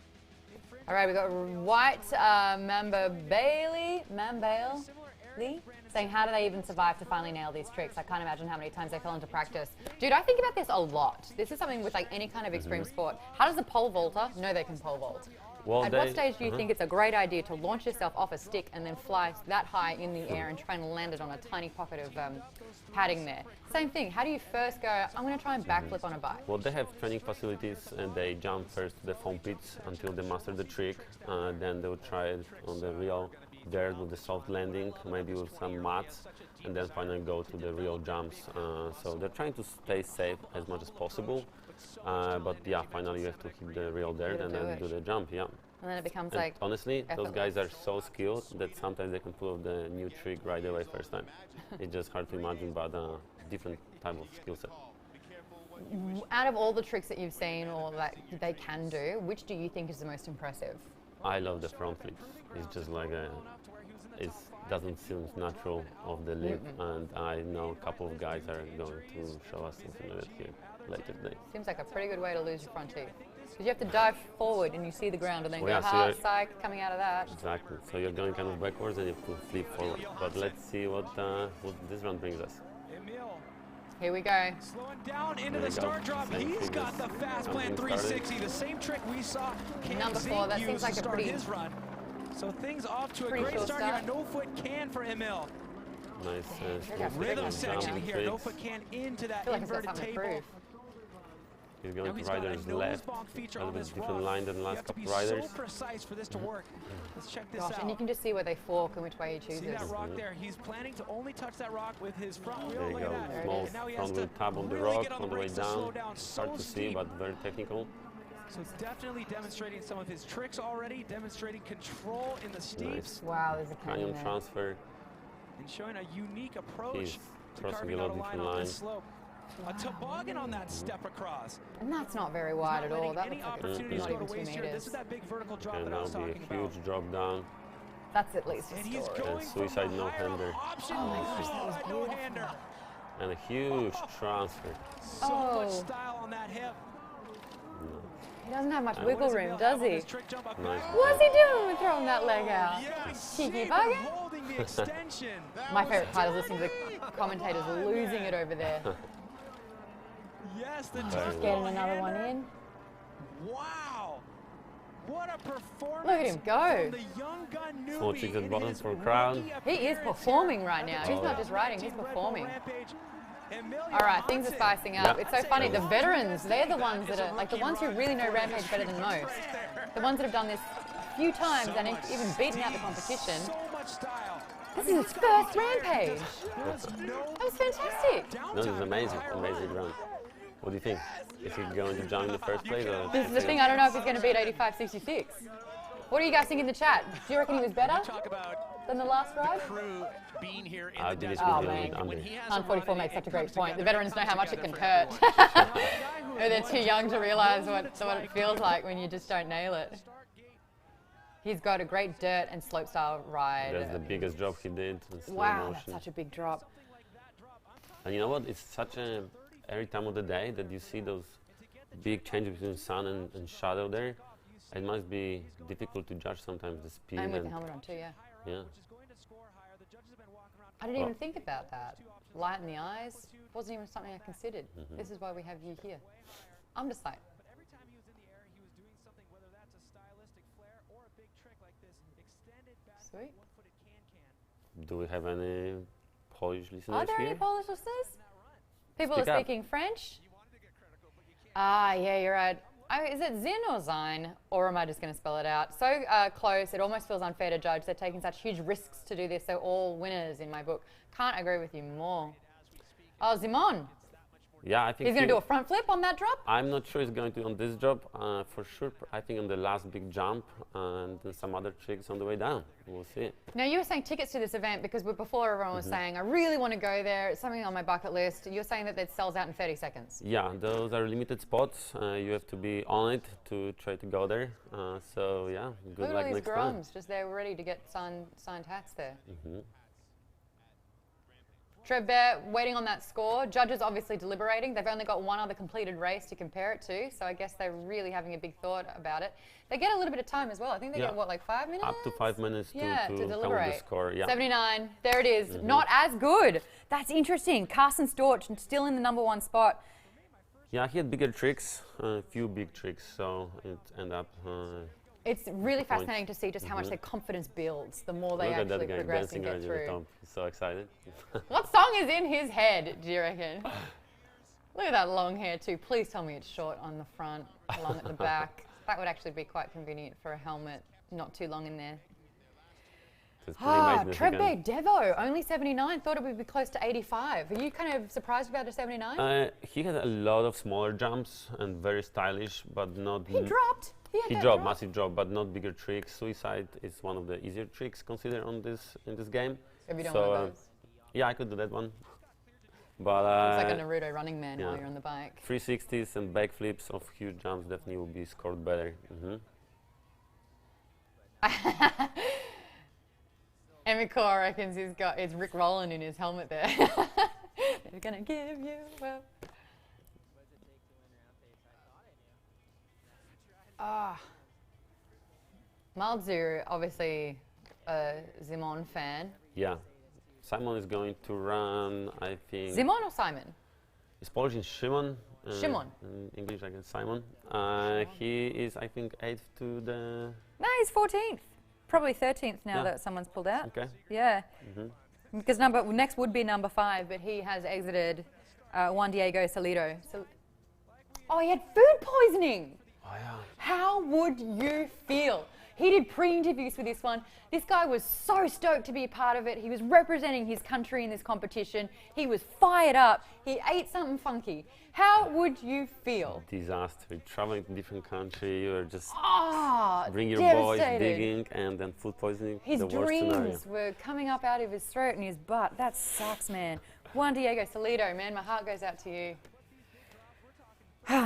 infringe. All right, we've got White Mamba Bailey, Mambale Lee, saying, how do they even survive to finally nail these tricks? I can't imagine how many times they fell into practice. Dude, I think about this a lot. This is something with like any kind of extreme sport. How does a pole vaulter know they can pole vault? Well, At what stage do you think it's a great idea to launch yourself off a stick and then fly that high in the air and try and land it on a tiny pocket of padding there? Same thing. How do you first go, I'm going to try and backflip on a bike? Well, they have training facilities, and they jump first to the foam pits until they master the trick. Then they'll try it on the real dirt with the soft landing, maybe with some mats, and then finally go to the real jumps. So they're trying to stay safe as much as possible. But yeah, finally you have to hit the real dirt Gotta and do then it. do the jump. Yeah. And then it becomes And like, honestly, those guys are effortless. so skilled that sometimes they can pull off the new trick right away first time. It's just hard to imagine, but different type of skill set. out of all the tricks that you've seen or that they can do, which do you think is the most impressive? I love the front flips. It's just like it doesn't seem natural off the lip, and I know a couple of guys are going to show us something like that here later today. Seems like a pretty good way to lose your front teeth. Because you have to dive forward and you see the ground and then Oh, go, yeah, so ha, you're- psych, coming out of that. Exactly. So you're going kind of backwards and you have to flip forward. But let's see what this round brings us. Emil Here we go. slowing down into There the you go. start drop. Same He's thing got as the fast plan something 360, the same trick we saw Cam Number Zink 4, that use seems like to a start pretty- his run. So things off to a pretty great cool start here. start. A no-foot can for Emil. Nice got Rhythm jump section here. tricks. No-foot can into I that feel like he's got inverted something to table. prove. He's Now going he's to got a riders nose left. bonk feature A on little bit this different rock. line than the You last have to couple be riders. so precise for this to work. Let's check this Gosh, out. and you can just see where they fork and which way he chooses. See that rock there? He's planning to only touch that rock with his front wheel. There you Look go. at that. Small And now he has front to wheel tab on the really rock get on the way brakes to slow down. down. It's hard So to see, steep. but very technical. So definitely demonstrating some of his tricks already, demonstrating control in the steeps, Nice. Wow, there's a canyon Canyon there. transfer. and showing a unique approach He's to crossing carving a out lot a of line different on this lines. slope. A toboggan on that step across. And that's not very wide Not at all. letting That any looks like it's opportunities not go even to 2 waste here. This meters. is that big vertical drop Can that I now was be a talking huge about. drop down. That's at least a And he's story. going from suicide the no higher hander. option. Oh my gosh, that was no hander. And a huge transfer. So Oh. much style on that hip. He doesn't have much What wiggle does room, Emil does have on he? this trick jump up Nice. back? What's he doing with throwing that leg out? Yeah, Cheeky Saban bugger. holding the extension. My favorite part is listening to the commentators losing it over there. Yes, the Very tough well. Getting another one hander. in. Wow. What a performance! Look at him go. From the young gun newbie Small chicks at in bottom his for crowd. rookie He is appearance performing here right now. at the He's not just riding, he's 2019 Red Bull performing. Rampage. Emilio All right, things are Hansen. spicing up. Yeah. It's so funny. The veterans, they're the ones that are, like the ones who really know Rampage better than most. The ones that have done this a few times and even beaten out the competition. So much style. This is his first Rampage. That was fantastic. No, this is amazing, amazing run. What do you think? Is he going to jump in the first place? Or This is the thing, I don't know if he's going to beat 85.66. What do you guys think in the chat? Do you reckon he was better Talk about than the last ride? crew being here in I the think it's desert. Oh, going to man. be under. When he has a Han 44 run, makes it such a great comes point. The together- veterans know how much it can together hurt. for everyone. They're too young to realize what it feels like when you just don't nail it. He's got a great dirt and slopestyle ride. That's the biggest drop he did in slow Wow, motion. that's such a big drop. And you know what? It's such a every time of the day that you see those big changes between sun and shadow there. It must be difficult to judge sometimes the speed. And with the helmet on too, yeah. Yeah. I didn't Well- even think about that. Light in the eyes wasn't even something I considered. This is why we have you here. I'm just like, But every time he was in the air, he was doing something, whether that's a stylistic flair or a big trick like this, extended back Sweet. one-footed can-can. Do we have any Polish listeners are there here? any Polish listeners? People Speak are up. speaking French? Ah, yeah, you're right. Is it Zin or Zine? Or am I just going to spell it out? So close, it almost feels unfair to judge. They're taking such huge risks to do this. They're all winners in my book. Can't agree with you more. Oh, Zimon. Yeah, I think He's going to do a front flip on that drop? I'm not sure he's going to on this drop for sure. I think on the last big jump and then some other tricks on the way down. We'll see. Now, you were saying tickets to this event because before everyone was saying, I really want to go there. It's something on my bucket list. You're saying that it sells out in 30 seconds. Yeah, those are limited spots. You have to be on it to try to go there. So yeah, good Look at luck all these next time. Groms just there ready to get signed hats there. Trev Bear waiting on that score. Judges obviously deliberating. They've only got one other completed race to compare it to, so I guess they're really having a big thought about it. They get a little bit of time as well. I think they Yeah. get, what, like 5 minutes? Up to 5 minutes Yeah, to to come with deliberate. the score. Yeah. 79. There it is. Not as good. That's interesting. Carson Storch still in the #1 spot. Yeah, he had bigger tricks, a few big tricks, so it ended up. It's really Point. fascinating to see just how much their confidence builds the more they Look at that actually guy progress dancing and get around the through. top. He's so excited. What song is in his head, do you reckon? Look at that long hair too. Please tell me it's short on the front, long at the back. That would actually be quite convenient for a helmet, not too long in there. It's pretty Ah, amazing if he Trebbe can- Devo, only 79. Thought it would be close to 85. Are you kind of surprised about the 79? He had a lot of smaller jumps and very stylish, but not. He dropped. He had He that dropped, drop. massive drop, but not bigger tricks. Suicide is one of the easier tricks considered on this in this game. Have you done So, one of those? Yeah, I could do that one. But It's like a Naruto running man while yeah. you're on the bike. 360s and backflips of huge jumps definitely will be scored better. Emmett Core reckons it's Rick Rowland in his helmet there. They're gonna give you up. Ah. Malzu, obviously a Zimon fan. Yeah. Simon is going to run, I think. Zimon or Simon? It's Polish in Szymon. Szymon. In English, I guess Simon. He is, I think, 8th to the. No, he's 14th. Probably 13th now Yeah. that someone's pulled out. Okay. Yeah. Because next would be number 5, but he has exited Juan Diego Salido. Oh, he had food poisoning. Oh, yeah. How would you feel? He did pre-interviews for this one. This guy was so stoked to be a part of it. He was representing his country in this competition. He was fired up. He ate something funky. How would you feel? Disaster. Traveling to different country, you're just Ah, bring your boys devastated. digging and then food poisoning. His the worst scenario. dreams were coming up out of his throat and his butt. That sucks, man. Juan Diego Salido, man, my heart goes out to you.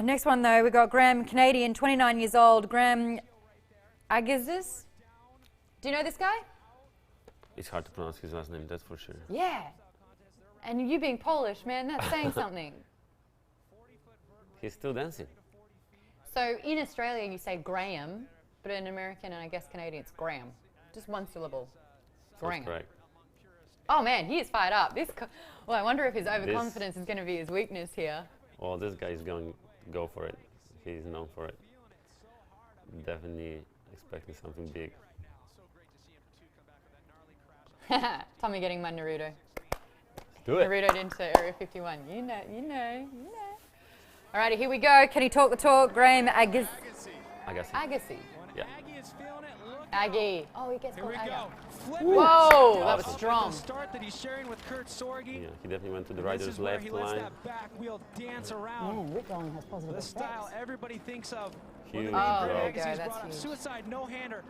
Next one, though, we got Graham, Canadian, 29 years old. Graham Agizis. Do you know this guy? It's hard to pronounce his last name, that's for sure. Yeah. And you being Polish, man, that's saying something. He's still dancing. So in Australia, you say Graham, but in American and I guess Canadian, it's Graham. Just one syllable. Graham. That's correct. Oh, man, he is fired up. Well, I wonder if his overconfidence is going to be his weakness here. Well, this guy is going to go for it. He's known for it. definitely expecting something big. Tommy getting my Naruto. Do it. Naruto'd into Area 51. You know. Alrighty, here we go. Can he talk the talk? Graham Agassi. Agassi. Yeah. Aggie is feeling it. Look. Aggie. Oh, he gets Here called we Aggie. go. Whoa, that was Awesome. strong. The start that he's sharing with Kurt Sorgi. Yeah, he definitely went to the And this rider's is where left he lets line. that back wheel dance around. Man, Rick Darling has positive The effects. style everybody thinks of. Huge Oh, there drop. you go. Agassi's That's brought up huge. suicide no-hander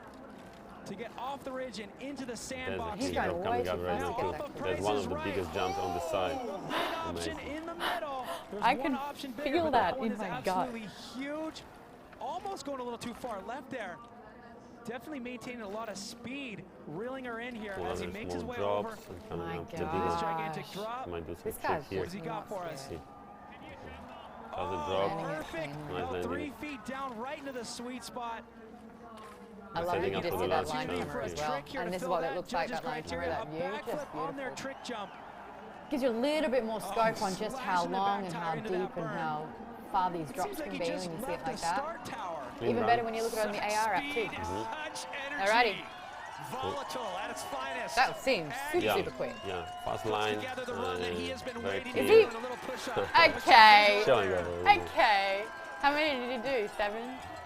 to get off the ridge and into the There's a sandbox. He's huge going drop way coming too out right fast now to too. get back. There's one of the biggest jumps on the side. Big option Amazing. in the middle. There's I one can option bigger, feel but that one in is my gut. absolutely huge. Almost going a little too far left there. Definitely maintaining a lot of speed, reeling her in here One as he other makes his small way over. drops and coming My up the This big one. gigantic drop. He might do some This trick guy's here. What does he got for us? See. Does a Oh, drop. perfect. Nice About landing. 3 feet down right into the sweet spot. I love Setting that you up just for see the that last line jump. camera as Yeah. well. Trick here And to this is fill what that it looks like, judge's that line camera, criteria. that view. A Just backflip on their beautiful. trick jump. Gives you a little bit more scope on just how slashing the long back and tire how into deep that and burn. how far these drops Seems like can he be just when you see it left the like that. start tower. Clean Even run. better when you look at it on the AR app too. Speed, such energy. Alrighty. Volatile at its finest. That seems super, Yeah, super quick. yeah, fast line. Together the run that he has been very waiting clean. to Is do. he- A little push-up. Okay. Showing that already. Okay. How many did he do? 7?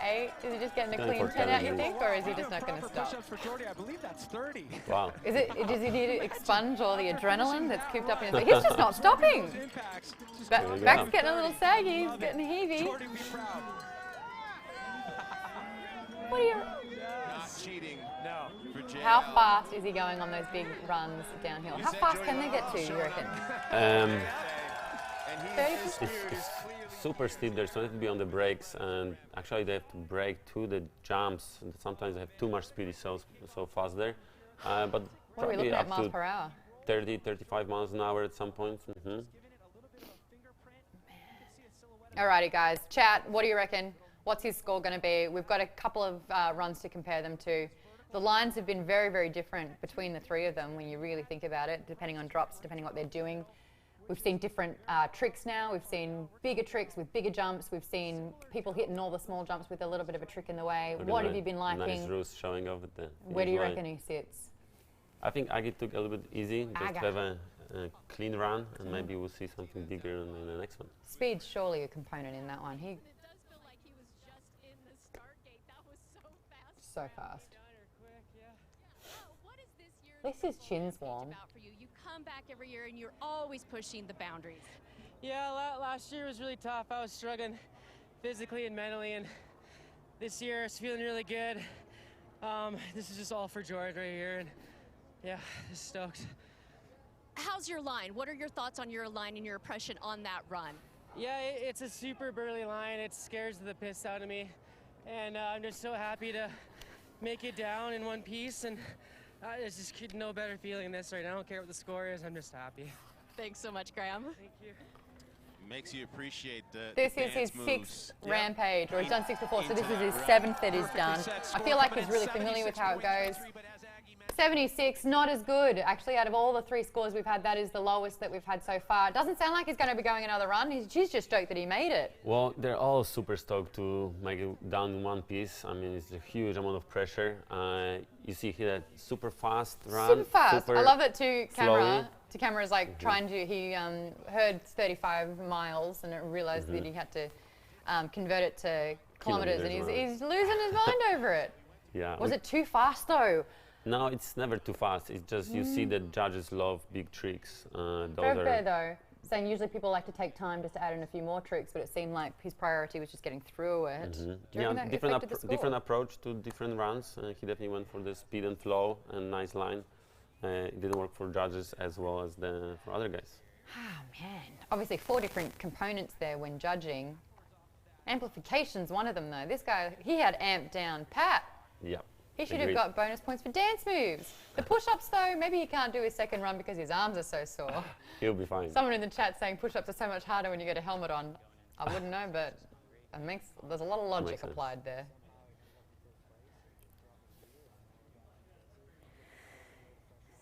8? Is he just getting a Going clean for 10 out, you 7. think? Or is he just not going to Proper stop? push-ups for Jordy. I believe that's 30. Wow. Is it? Does he need to expunge all the adrenaline that's cooped up in his? He's just not stopping. Impacts. Just There you Back's go. getting a little saggy. He's getting heavy. Jordy be proud. What are you? Not cheating No. for JL. How fast is he going on those big runs downhill? How fast can they get to, you reckon? And he, 30? his It's, spirit is it's clearly super steep. There's no need to be on the brakes, and actually they have to brake to the jumps. And sometimes they have too much speed, it's so fast there. But What are we probably looking at up miles to per hour? 30, 35 miles an hour at some point. Alrighty, guys. Chat, what do you reckon? What's his score going to be? We've got a couple of runs to compare them to. The lines have been very, very different between the three of them when you really think about it, depending on drops, depending on what they're doing. We've seen different tricks now. We've seen bigger tricks with bigger jumps. We've seen people hitting all the small jumps with a little bit of a trick in the way. Look at What have that you been Nice liking? roost showing off at the Where do you finish reckon line. he sits? I think Agi took a little bit easy, just Aga. to have a clean run, and maybe we'll see something bigger in the next one. Speed's surely a component in that one. He It does feel like he was just in the start gate. That was so fast. so fast. What is this year? At least his chin's warm. About for you? You come back every year and you're always pushing the boundaries. Yeah, last year was really tough. I was struggling physically and mentally, and this year it's feeling really good. This is just all for George right here, and yeah, just stoked. How's your line? What are your thoughts on your line and your impression on that run? Yeah, it's a super burly line. It scares the piss out of me, and I'm just so happy to make it down in one piece, and there's just no better feeling than this right now. I don't care what the score is, I'm just happy. Thanks so much, Graham. Thank you. makes you appreciate the This is his dance moves. sixth Rampage, or he's done 6 before, so this is his 7th that he's done. I feel like he's really familiar with how it goes. 76, not as good. Actually, out of all the 3 scores we've had, that is the lowest that we've had so far. It doesn't sound like he's going to be going another run. She's just stoked that he made it. Well, they're all super stoked to make it down in one piece. I mean, it's a huge amount of pressure. You see here that super fast run. Super fast. super I love it to camera. flowy. To camera is like trying to, he heard 35 miles and realized that he had to convert it to kilometers, and Kilometers, he's losing his mind over it. Yeah. Was it too fast though? No, it's never too fast. It's just you see that judges love big tricks. Those Very are fair though. Saying usually people like to take time just to add in a few more tricks, but it seemed like his priority was just getting through it. Do you yeah, reckon that different, affected the score? different approach to different runs. He definitely went for the speed and flow and nice line. It didn't work for judges as well as for other guys. Oh man, obviously 4 different components there when judging. Amplification's one of them though. This guy, he had amped down Pat. Yeah. He should have agreed. got bonus points for dance moves. The push-ups though, maybe he can't do his second run because his arms are so sore. He'll be fine. Someone in the chat saying push-ups are so much harder when you get a helmet on. I wouldn't know, but there's a lot of logic Makes sense. applied there.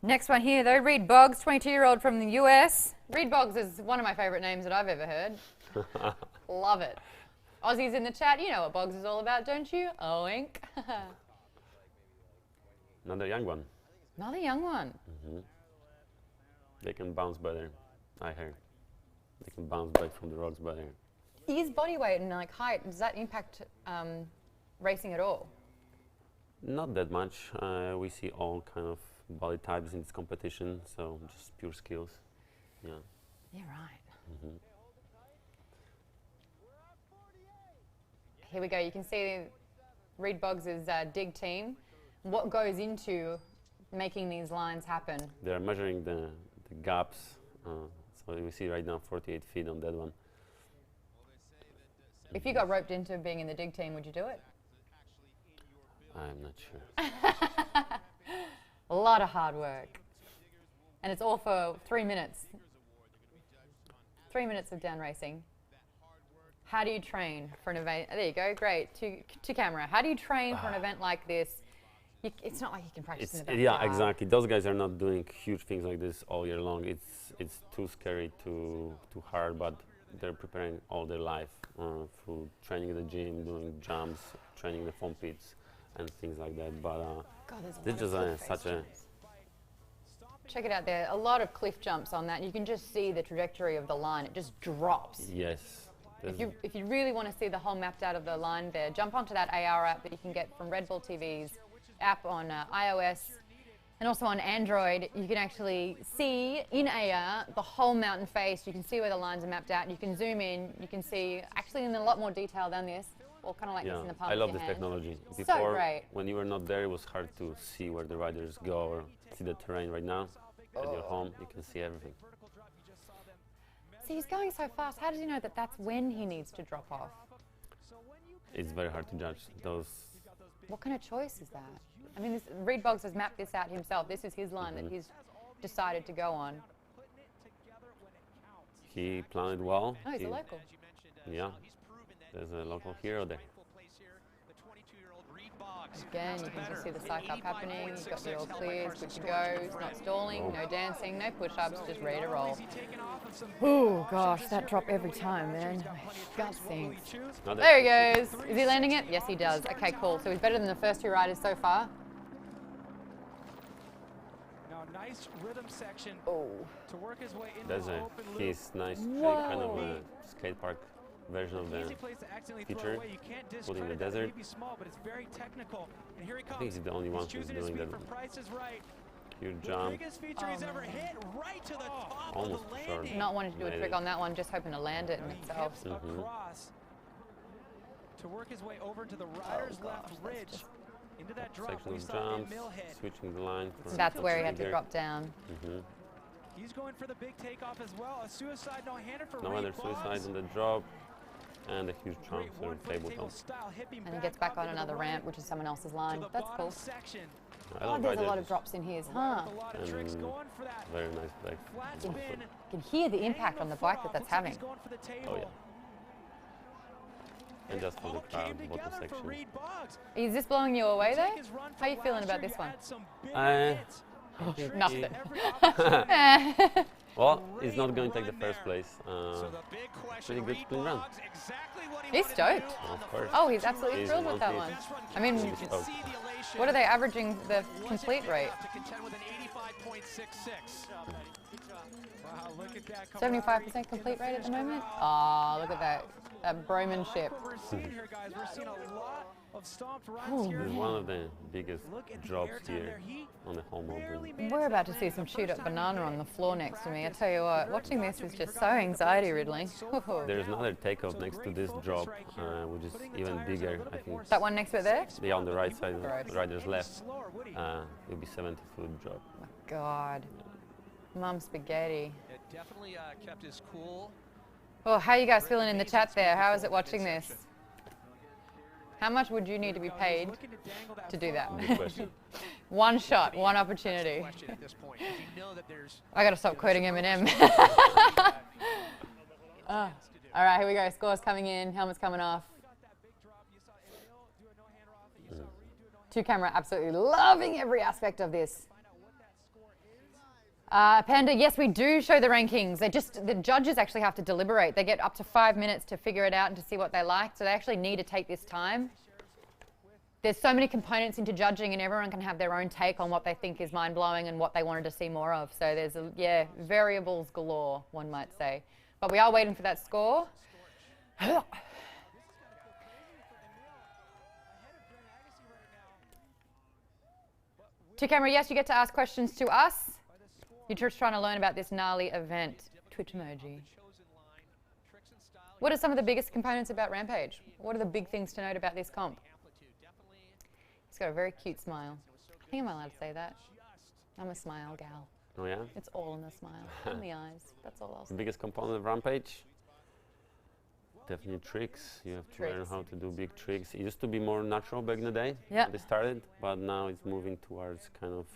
Next one here though, Reed Boggs, 22-year-old from the US. Reed Boggs is one of my favorite names that I've ever heard. Love it. Aussies in the chat, you know what Boggs is all about, don't you? Oink. Another young one. Another young one. They can bounce better, I heard. They can bounce back from the rocks better. Is body weight and like height, does that impact racing at all? Not that much. We see all kind of body types in this competition, so just pure skills. Yeah. Yeah, right. Here we go. You can see Reid Boggs' dig team. What goes into making these lines happen? They're measuring the gaps. So we see right now 48 feet on that one. If you got roped into being in the dig team, would you do it? I'm not sure. A lot of hard work. And it's all for 3 minutes. 3 minutes of down racing. How do you train for an event? There you go, great. To camera. How do you train for an event like this? It's not like you can practice in the backyard. Yeah, exactly. Those guys are not doing huge things like this all year long. It's too scary, too hard, but they're preparing all their life through training in the gym, doing jumps, training the foam pits, and things like that. But this is such a... Check it out there. A lot of cliff jumps on that. You can just see the trajectory of the line. It just drops. Yes. If you really want to see the whole mapped out of the line there, jump onto that AR app that you can get from Red Bull TV's app on iOS and also on Android. You can actually see in AR the whole mountain face. You can see where the lines are mapped out. You can zoom in. You can see actually in a lot more detail than this, or kind of like this in the palm I of love your this hand. technology. So Before, great. when you were not there, it was hard to see where the riders go or see the terrain. Right now, at your home, you can see everything. See, he's going so fast. How does he know that that's when he needs to drop off? It's very hard to judge those. What kind of choice is that? I mean, Reid Boggs has mapped this out himself. This is his line that he's decided to go on. He planned well. Oh, he's a local. Yeah, there's a local hero there. Again, you can just see the psych up happening. He's got the all clears, good to go. He's not stalling, no dancing, no push-ups, just ready to roll. Oh gosh, that drop every time, man. My gut sinks. There he goes. Is he landing it? Yes, he does. Okay, cool. So he's better than the first two riders so far. Now, nice rhythm section to work his way into There's his nice kind of a skate park version of the feature, put in the desert. I think he's the only one who's doing that. Huge jump. Almost short. Not wanting to do a trick on that one, just hoping to land it in itself. To work his way over to the rider's left ridge. Into that drop, Section we of saw jumps, a mill hit. switching the line. That's where he had to drop down. He's going for the big takeoff as well. A suicide no-hander for No other suicide on the drop. And a huge chunk for table top. And he gets back on another ramp, which is someone else's line. That's cool. Oh, there's a lot of drops in his, huh? And very nice back. You can hear the impact on the bike that's having. Oh yeah. And just for the crowd, bottom section. Is this blowing you away though? How are you feeling about this one? Nothing. Well, he's not going to take the first place. Pretty good sprint run. He's stoked. Of course. Oh, he's absolutely thrilled with that one. I mean, what are they averaging the complete rate? 75% complete rate at the moment? Oh, look at that. That bromanship. It's one of the biggest drops here on the home open. We're about to see some chewed up banana on the floor next to me. I tell you what, watching this is just so anxiety riddling. There's another takeoff next to this drop, which is even bigger. I think. That one next to it there? Yeah, on the right side, the rider's left. It'll be 70-foot drop. Oh my God. Mum spaghetti. It definitely kept his cool. Oh, how are you guys feeling in the chat there? How is it watching this? How much would you need to be paid to do that? Good question. One shot, one opportunity. I gotta stop quoting Eminem. All right, here we go. Scores coming in, helmets coming off. Two camera absolutely loving every aspect of this. Panda, yes, we do show the rankings. The judges actually have to deliberate. They get up to 5 minutes to figure it out and to see what they like. So they actually need to take this time. There's so many components into judging, and everyone can have their own take on what they think is mind-blowing and what they wanted to see more of. So there's, variables galore, one might say. But we are waiting for that score. To camera, yes, you get to ask questions to us. You're just trying to learn about this gnarly event. Twitch emoji. What are some of the biggest components about Rampage? What are the big things to note about this comp? He's got a very cute smile. I think I'm allowed to say that. I'm a smile gal. Oh yeah? It's all in the smile, in the eyes. That's all I'll say. The biggest component of Rampage? Definitely tricks. You have to learn how to do big tricks. It used to be more natural back in the day when they started, but now it's moving towards kind of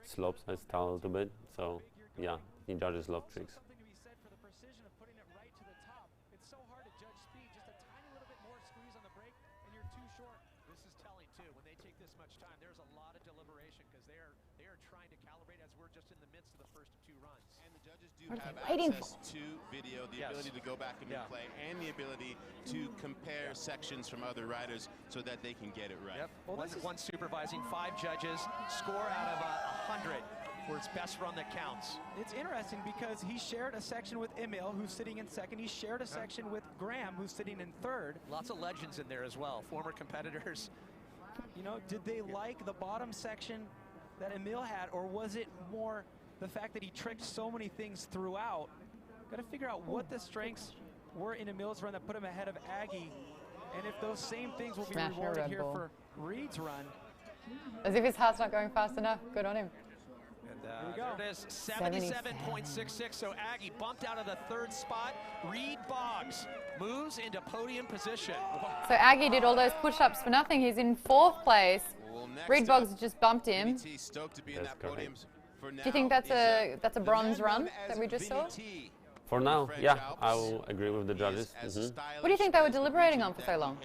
slopes and style a little bit. So yeah, the judges love tricks. What are they waiting for? To video, the ability to go back and replay, and the ability to compare sections from other riders so that they can get it right. Yep. Well, one supervising, 5 judges, score out of 100 for its best run that counts. It's interesting because he shared a section with Emil, who's sitting in second. He shared a section with Graham, who's sitting in third. Lots of legends in there as well, former competitors. You know, did they like the bottom section that Emil had, or was it more the fact that he tricked so many things throughout? Got to figure out what the strengths were in Emil's run that put him ahead of Aggie, and if those same things will be rewarded here for Reed's run. As if his heart's not going fast enough. Good on him. And there it is, 77.66. So Aggie bumped out of the 3rd spot. Reed Boggs moves into podium position. So Aggie did all those push-ups for nothing. He's in 4th place. Reed Boggs just bumped him. Do you think that's a bronze run that we just saw? For now, yeah, I will agree with the judges. What do you think they were deliberating on for so long?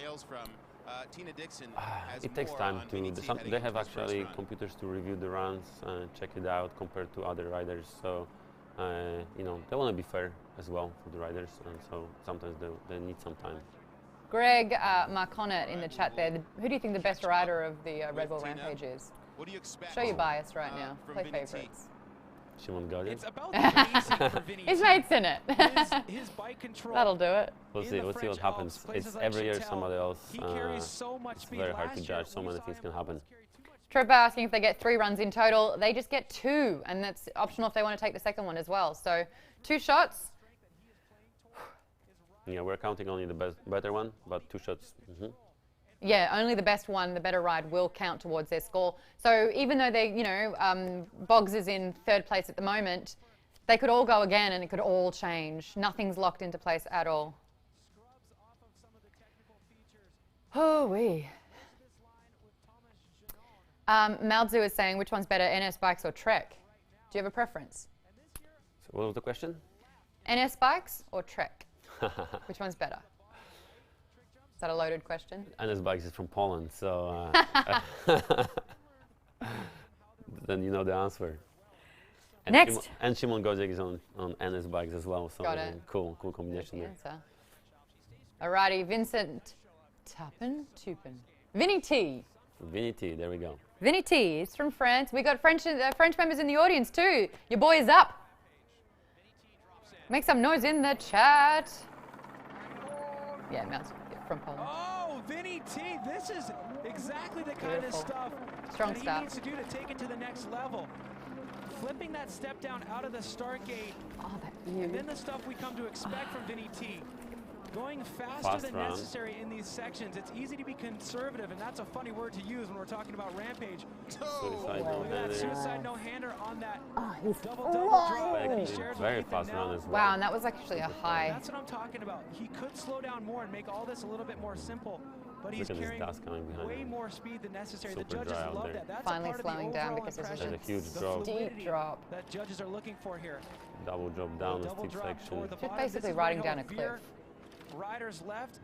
It takes time to. They have actually computers to review the runs and check it out compared to other riders. So, you know, they want to be fair as well for the riders, and so sometimes they need some time. Greg Marconnet in the chat there. Who do you think the best rider of the Red Bull Rampage is? What do you expect? Show your bias right now. Play favorites. Shimon got it. It's about the basic for Vinny. His mate's in it. His bike control. That'll do it. We'll see what happens. It's every year somebody else. It's very hard to judge. So many things can happen. Trevor asking if they get 3 runs in total. They just get 2, and that's optional if they want to take the second one as well. So 2 shots. Yeah, we're counting only the better one, but 2 shots. Yeah, only the best one, the better ride, will count towards their score. So even though they, Boggs is in 3rd place at the moment, they could all go again and it could all change. Nothing's locked into place at all. Oh, wee. Malzu is saying, which one's better, NS bikes or Trek? Do you have a preference? So what was the question? NS bikes or Trek? Which one's better? Is that a loaded question? NS Bikes is from Poland, so then you know the answer. And Next. Shimon Godziak is on NS Bikes as well, so Got it. cool combination there. Answer. Alrighty, Vincent Tupin. Vinny T. Vinny T, there we go. Vinny T is from France. We got French members in the audience too. Your boy is up. Make some noise in the chat. Yeah, Mouse from Poland. Oh, Vinny T, this is exactly the kind of stuff that he needs to do to take it to the next level. Flipping that step down out of the start gate, and then the stuff we come to expect from Vinny T. Going faster than necessary in these sections. It's easy to be conservative, and that's a funny word to use when we're talking about Rampage. Suicide Look at that suicide no-hander on that double drop. Very fast run as well. Wow, and that was actually a high. That's what I'm talking about. He could slow down more and make all this a little bit more simple, but he's carrying way more speed than necessary. The judges love that. That's finally a part slowing of the down overall because impression, there's a huge drop. Deep drop. That judges are looking for here. Double drop down a steep section. Just basically riding down a cliff. Riders left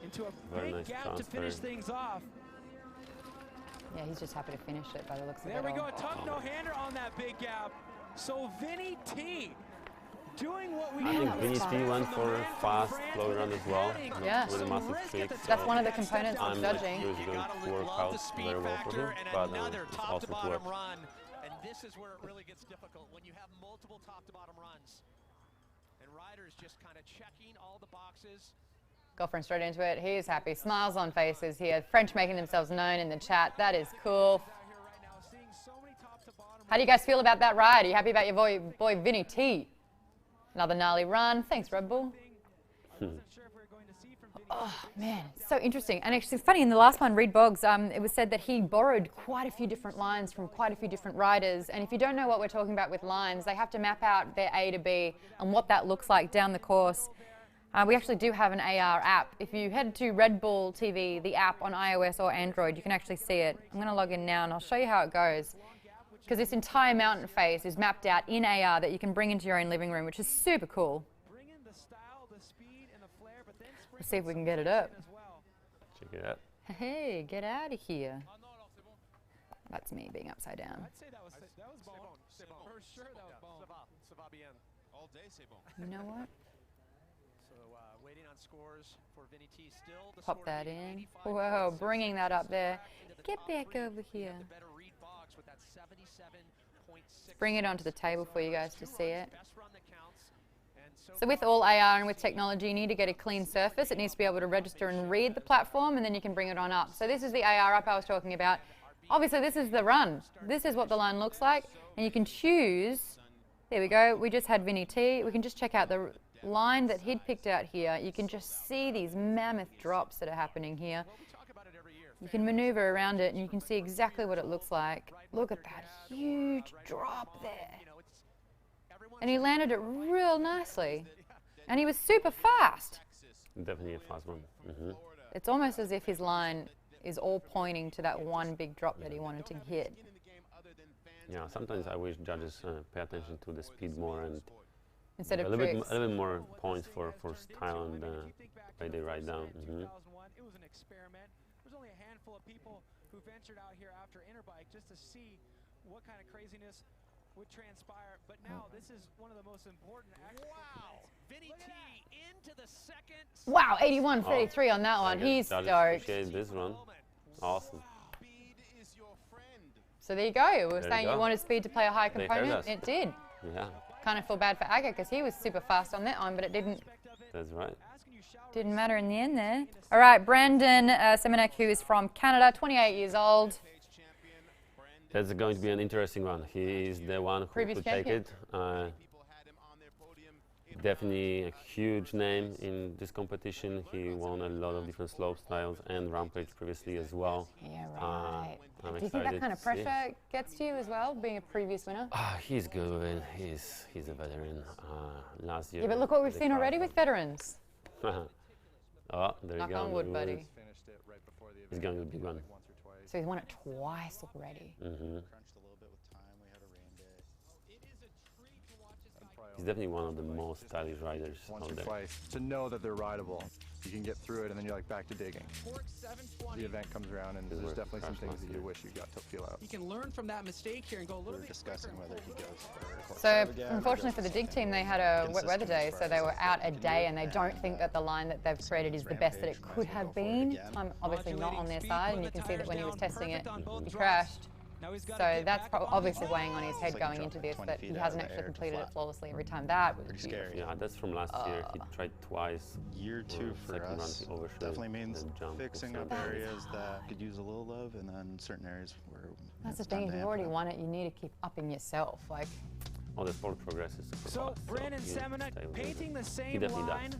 into a Very big nice gap transfer. to finish things off. Yeah, he's just happy to finish it by the looks of it. There we all. go, a tough no-hander on that big gap. So Vinny T doing what we I think Vinny T went for a fast flow run as well. Yeah. With a massive kick. That's one of the components of I'm judging. Not sure it's going to work out very well for him, but it's awesome to watch. Run. And this is where it really gets difficult when you have multiple top-to-bottom runs. And riders just kind of checking all the boxes. Girlfriend straight into it. He is happy. Smiles on faces here. French making themselves known in the chat. That is cool. How do you guys feel about that ride? Are you happy about your boy Vinny T? Another gnarly run. Thanks, Red Bull. Oh, man, so interesting. And actually, it's funny, in the last one, Reed Boggs, it was said that he borrowed quite a few different lines from quite a few different riders. And if you don't know what we're talking about with lines, they have to map out their A to B and what that looks like down the course. We actually do have an AR app. If you head to Red Bull TV, the app on iOS or Android, you can actually see it. I'm going to log in now and I'll show you how it goes. Because this entire mountain face is mapped out in AR that you can bring into your own living room, which is super cool. Let's see if we can get it up. Check it out. Hey, get out of here. That's me being upside down. I'd say that was bone. For sure that was bone. All day, c'est bon. You know what? So waiting on scores for Vinny T still. Pop that in. Whoa, bringing that up there. Get back over here. Bring it onto the table for you guys to see it. So with all AR and with technology, you need to get a clean surface. It needs to be able to register and read the platform, and then you can bring it on up. So this is the AR up I was talking about. Obviously, this is the run. This is what the line looks like, and you can choose. There we go. We just had Vinny T. We can just check out the line that he'd picked out here. You can just see these mammoth drops that are happening here. You can maneuver around it, and you can see exactly what it looks like. Look at that huge drop there. And he landed it real nicely. And he was super fast. Definitely a fast one. It's almost as if his line is all pointing to that one big drop that he wanted to hit. Yeah, sometimes I wish judges pay attention to the speed more and instead of a little bit more points for style and the way they ride down. It was an experiment. There's only a handful of people who ventured out here after Interbike just to see what kind of craziness would transpire, but now this is one of the most important actions. Wow, Vinny T into the second. Wow, 81.33 on that one. He's stoked. Appreciate this run. Awesome. So there you go. We were saying you wanted speed to play a high component. It did. Yeah. Kind of feel bad for Aga because he was super fast on that one, but it didn't. That's right. Didn't matter in the end there. All right, Brandon Semenek, who is from Canada, 28 years old. That's going to be an interesting one. He is the one who could take it. Definitely a huge name in this competition. He won a lot of different slope styles and Rampage previously as well. Yeah, right. I'm Do you think that kind of pressure gets to you as well, being a previous winner? He's good. He's a veteran. Last year. Yeah, but look what we've seen already with veterans. Oh, there you go. Knock on wood, buddy. He's going to be one. So he's won it twice already. He's definitely one of the most stylish riders once out or there. twice to know that they're rideable. You can get through it, and then you're like back to digging. The event comes around, and there's definitely some things that you wish you got to feel out. He can learn from that mistake here and go a little bit discussing whether he goes for So unfortunately for the dig team, they had a wet weather day, so they were out a day, and they don't think that the line that they've created is the best that it could have been. I'm obviously not on their side, and you can see that when he was testing it, he crashed. So that's obviously weighing on his head going into this, but he hasn't actually completed it flawlessly every time. That was beautiful. Yeah, that's from last year. He tried twice. Year two for us definitely means fixing up areas that could use a little love, and then certain areas where that's the thing. If you've already won it, you need to keep upping yourself. Like. Oh, the sport progresses super so fast. Brandon Semenek painting the same line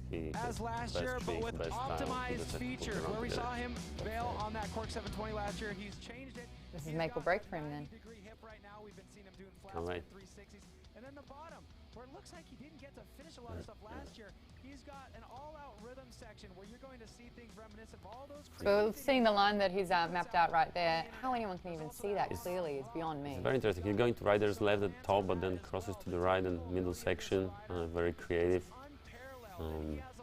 as last year, but with optimized features. Where we saw him bail on that Cork 720 last year, he's changed it. This is make or break for him then. All right. And then the bottom, where it looks like he didn't get to finish a lot of stuff last year, he's got an all-out rhythm section where you're going to see things reminiscent of all those. So seeing the line that he's mapped out right there, how anyone can even see that clearly is beyond me. It's very interesting. He's going to riders left at the top, but then crosses to the right and middle section. Very creative.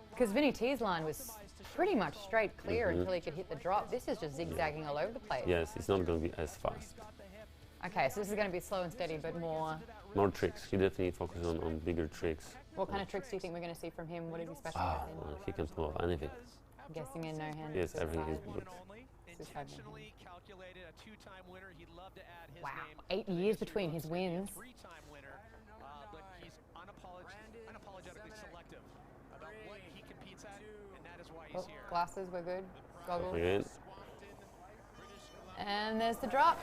Because Vinny T's line was pretty much straight clear until he could hit the drop. This is just zigzagging all over the place. Yes, it's not going to be as fast. Okay, so this is going to be slow and steady, but more tricks. He definitely focuses on bigger tricks. What kind of tricks do you think we're going to see from him? What is he specialized in? Well, he can pull off anything. I'm guessing in no hand. Yes, everything is good. Intentionally calculated, a two-time winner. He'd love to add his name. 8 years between his wins. Three-time winner, but he's unapologetically selective about what he competes at, and that is why he's here. Glasses, we're good. Goggles. Again. And there's the drop.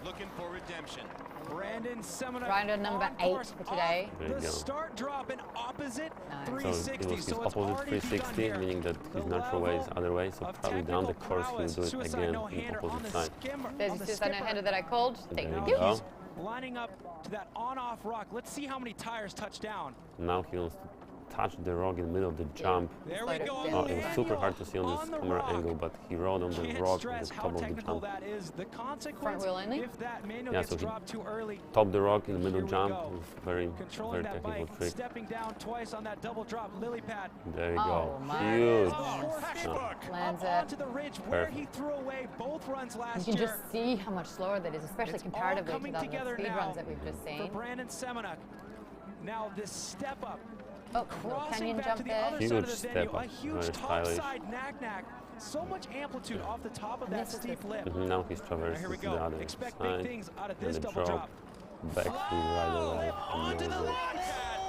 Looking for redemption. Brandon Semenuk. Rider number 8 for today. The start drop in opposite Nice. 360. So it was his opposite 360, meaning that his natural way is other way. So probably down the course he'll do it again in opposite side. There's the suicide no-hander that I called. Thank There you. you go. Lining up to that on-off rock. Let's see how many tires touch down. Now he wants to touch the rock in the middle of the jump. There we go. It was super hard to see on this camera angle, but he rode on the rock at the top of the jump. That is the consequence front wheel only? if that manual Yeah, gets so he dropped too early. topped the rock in the middle jump. It was very Controlling that technical bike, trick. stepping down twice on that double drop lily pad. There you Oh, go. my Huge. Textbook. Lands Up it. onto the ridge where Perfect. he threw away both runs last You can year. just see how much slower that is, especially It's all comparatively to coming the together speed now runs that we've just for seen. Brandon Semenuk. Now this step up. Oh, little Crossing canyon back jump to the there. other Huge side of the step venue, up, a huge very top stylish. side knack. So much amplitude off the top of that steep lip. Now he's traversing Here we to go. the other Expect big side. things out of And this the double drop. Back to right away. Onto the Amazing. launch pad.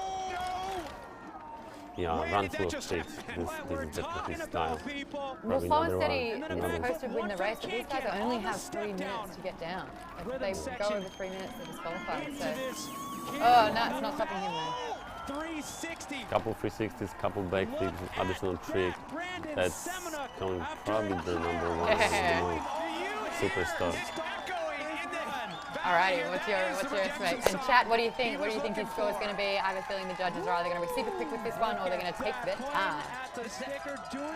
Yeah, Where run did full that of just tricks. happen? This What we're is definitely talking his style. about, people. Well, Probably slow and number steady one. is Amazing. supposed to win the race, but these guys only On the have 3 step minutes down. to get down. If Rhythm they go section. over 3 minutes, they're disqualified. Into So. this. Oh, no, it's not stopping him though. 360. Couple 360s, couple backflips, additional trick. Brandon That's Semenuk, going after probably the number one superstar. Start going in the Alrighty, what's your estimate? And chat, what do you think? What do you think his score is going to be? I have a feeling the judges are either going to be super quick with this one or they're going to take their time.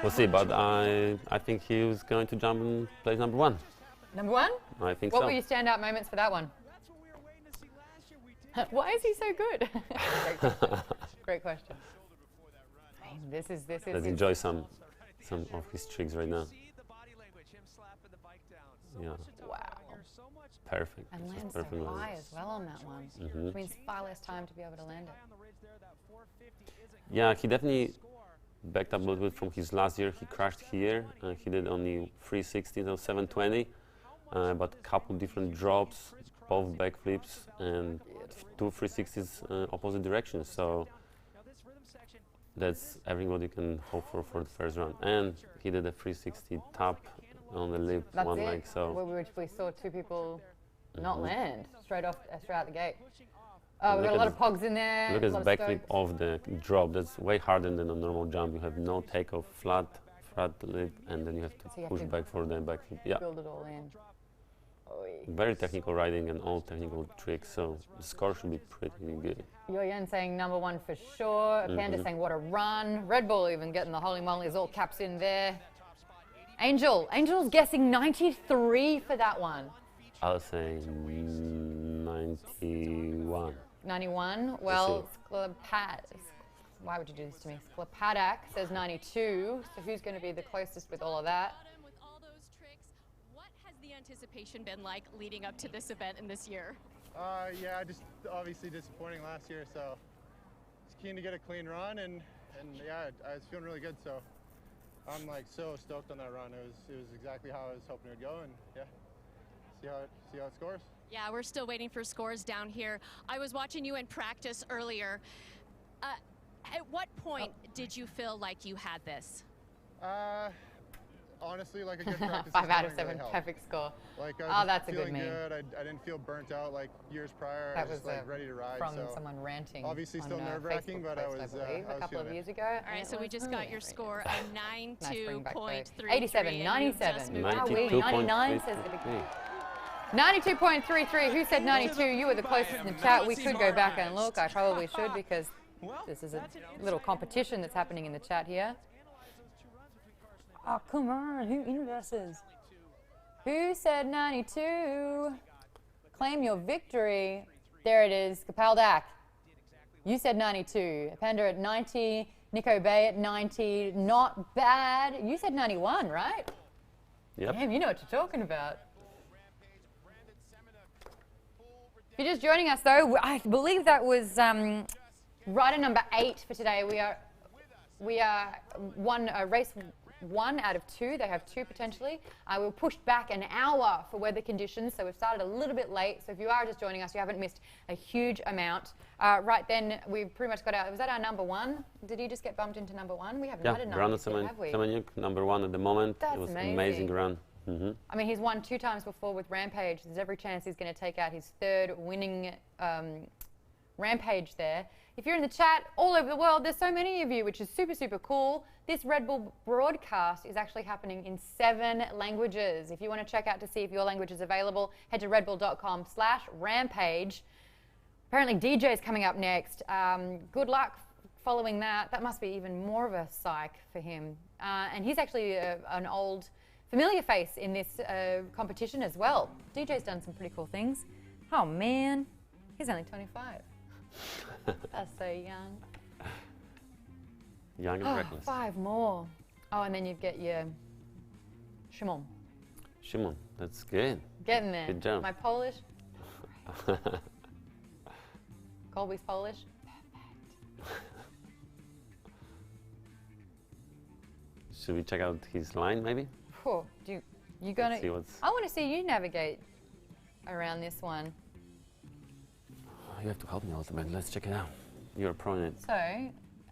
We'll see, but I think he was going to jump in place number 1. Number 1? I think What so. were your standout moments for that one? Why is he so good? Great question. Great question. I mean, this is. Let's enjoy some of his tricks right now. Yeah. Wow. Perfect. And Just lands so perfect high lands. as well on that one. Which means far less time to be able to land it. Yeah, he definitely backed up a little bit from his last year. He crashed here. He did only 360s or 720, but a couple different drops, both backflips, and 2 360s opposite directions. So that's everything what you can hope for the first round. And he did a 360 tap on the lip, That's one it. leg. So We saw 2 people not land straight out the gate. Oh, we've got Look a at lot of pogs in there. look a at the lot backflip of of the drop. That's way harder than a normal jump. You have no takeoff, flat lip, and then you have to So you have push to back for the backflip. Yeah, build it all in. Oy. very technical riding and all technical tricks. So the score should be pretty good. Yoyen saying number 1 for sure. Panda saying what a run. Red Bull even getting the holy moly, all caps in there. Angel's guessing 93 for that one. I'll say 91. 91. Well, why would you do this to me? Sklepadak says 92. So who's going to be the closest with all of that? With all those tricks, what has the anticipation been like leading up to this event and this year? Yeah, just obviously disappointing last year, so just keen to get a clean run, and yeah, I was feeling really good, so I'm like so stoked on that run. It was exactly how I was hoping it would go, and yeah, see how it scores. Yeah, we're still waiting for scores down here. I was watching you in practice earlier. At what point did you feel like you had this? Honestly, like a good practice. 5 out of 7, really perfect score. Like I was that's a good feeling meme. good. I didn't feel burnt out like years prior. That I was was like ready to ride. from so someone ranting. obviously on still nerve-wracking, Facebook but I post, was believe, a couple of feeling years it. ago. All right, so we just got your score of 92.33. 87, 97. Wow, 92.33. says the big 92.33. Who said 92? You were the closest in the chat. We could go back and look. I probably should because this is a little competition that's happening in the chat here. Oh, come on. Who invests? Who said 92? Claim your victory. There it is. Kapaldak. You said 92. Panda at 90. Nico Bay at 90. Not bad. You said 91, right? Yep. Damn, you know what you're talking about. If you're just joining us, though, I believe that was rider number 8 for today. We are race 1 out of 2. They have 2 potentially. We were pushed back an hour for weather conditions, so we've started a little bit late. So if you are just joining us, you haven't missed a huge amount. Right then, we've pretty much got our. Was that our number 1? Did he just get bumped into number 1? We haven't had a number 1 yet, have we? Semeniuk, number 1 at the moment. That's it was amazing. Amazing run. I mean, he's won 2 times before with Rampage. There's every chance he's going to take out his 3rd winning Rampage there. If you're in the chat all over the world, there's so many of you, which is super, super cool. This Red Bull broadcast is actually happening in 7 languages. If you want to check out to see if your language is available, head to redbull.com/rampage. Apparently DJ is coming up next. Good luck following that. That must be even more of a psych for him. And he's actually an old familiar face in this competition as well. DJ's done some pretty cool things. Oh man, he's only 25. That's so young. Young and reckless. 5 more. Oh, and then you get your Szymon. Szymon, that's good. Getting there. Good job. My Polish. Colby's Polish. Should we check out his line, maybe? Cool. You gonna? I want to see you navigate around this one. You have to help me a little bit. Let's check it out. You're a pro in it. So,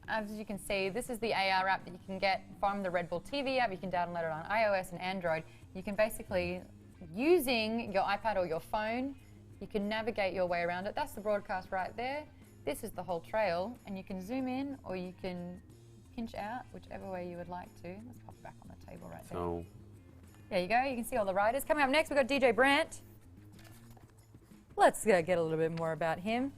as you can see, this is the AR app that you can get from the Red Bull TV app. You can download it on iOS and Android. You can basically, using your iPad or your phone, you can navigate your way around it. That's the broadcast right there. This is the whole trail, and you can zoom in or you can pinch out, whichever way you would like to. Let's pop it back on the table right there. There you go. You can see all the riders. Coming up next, we've got DJ Brandt. Let's get a little bit more about him.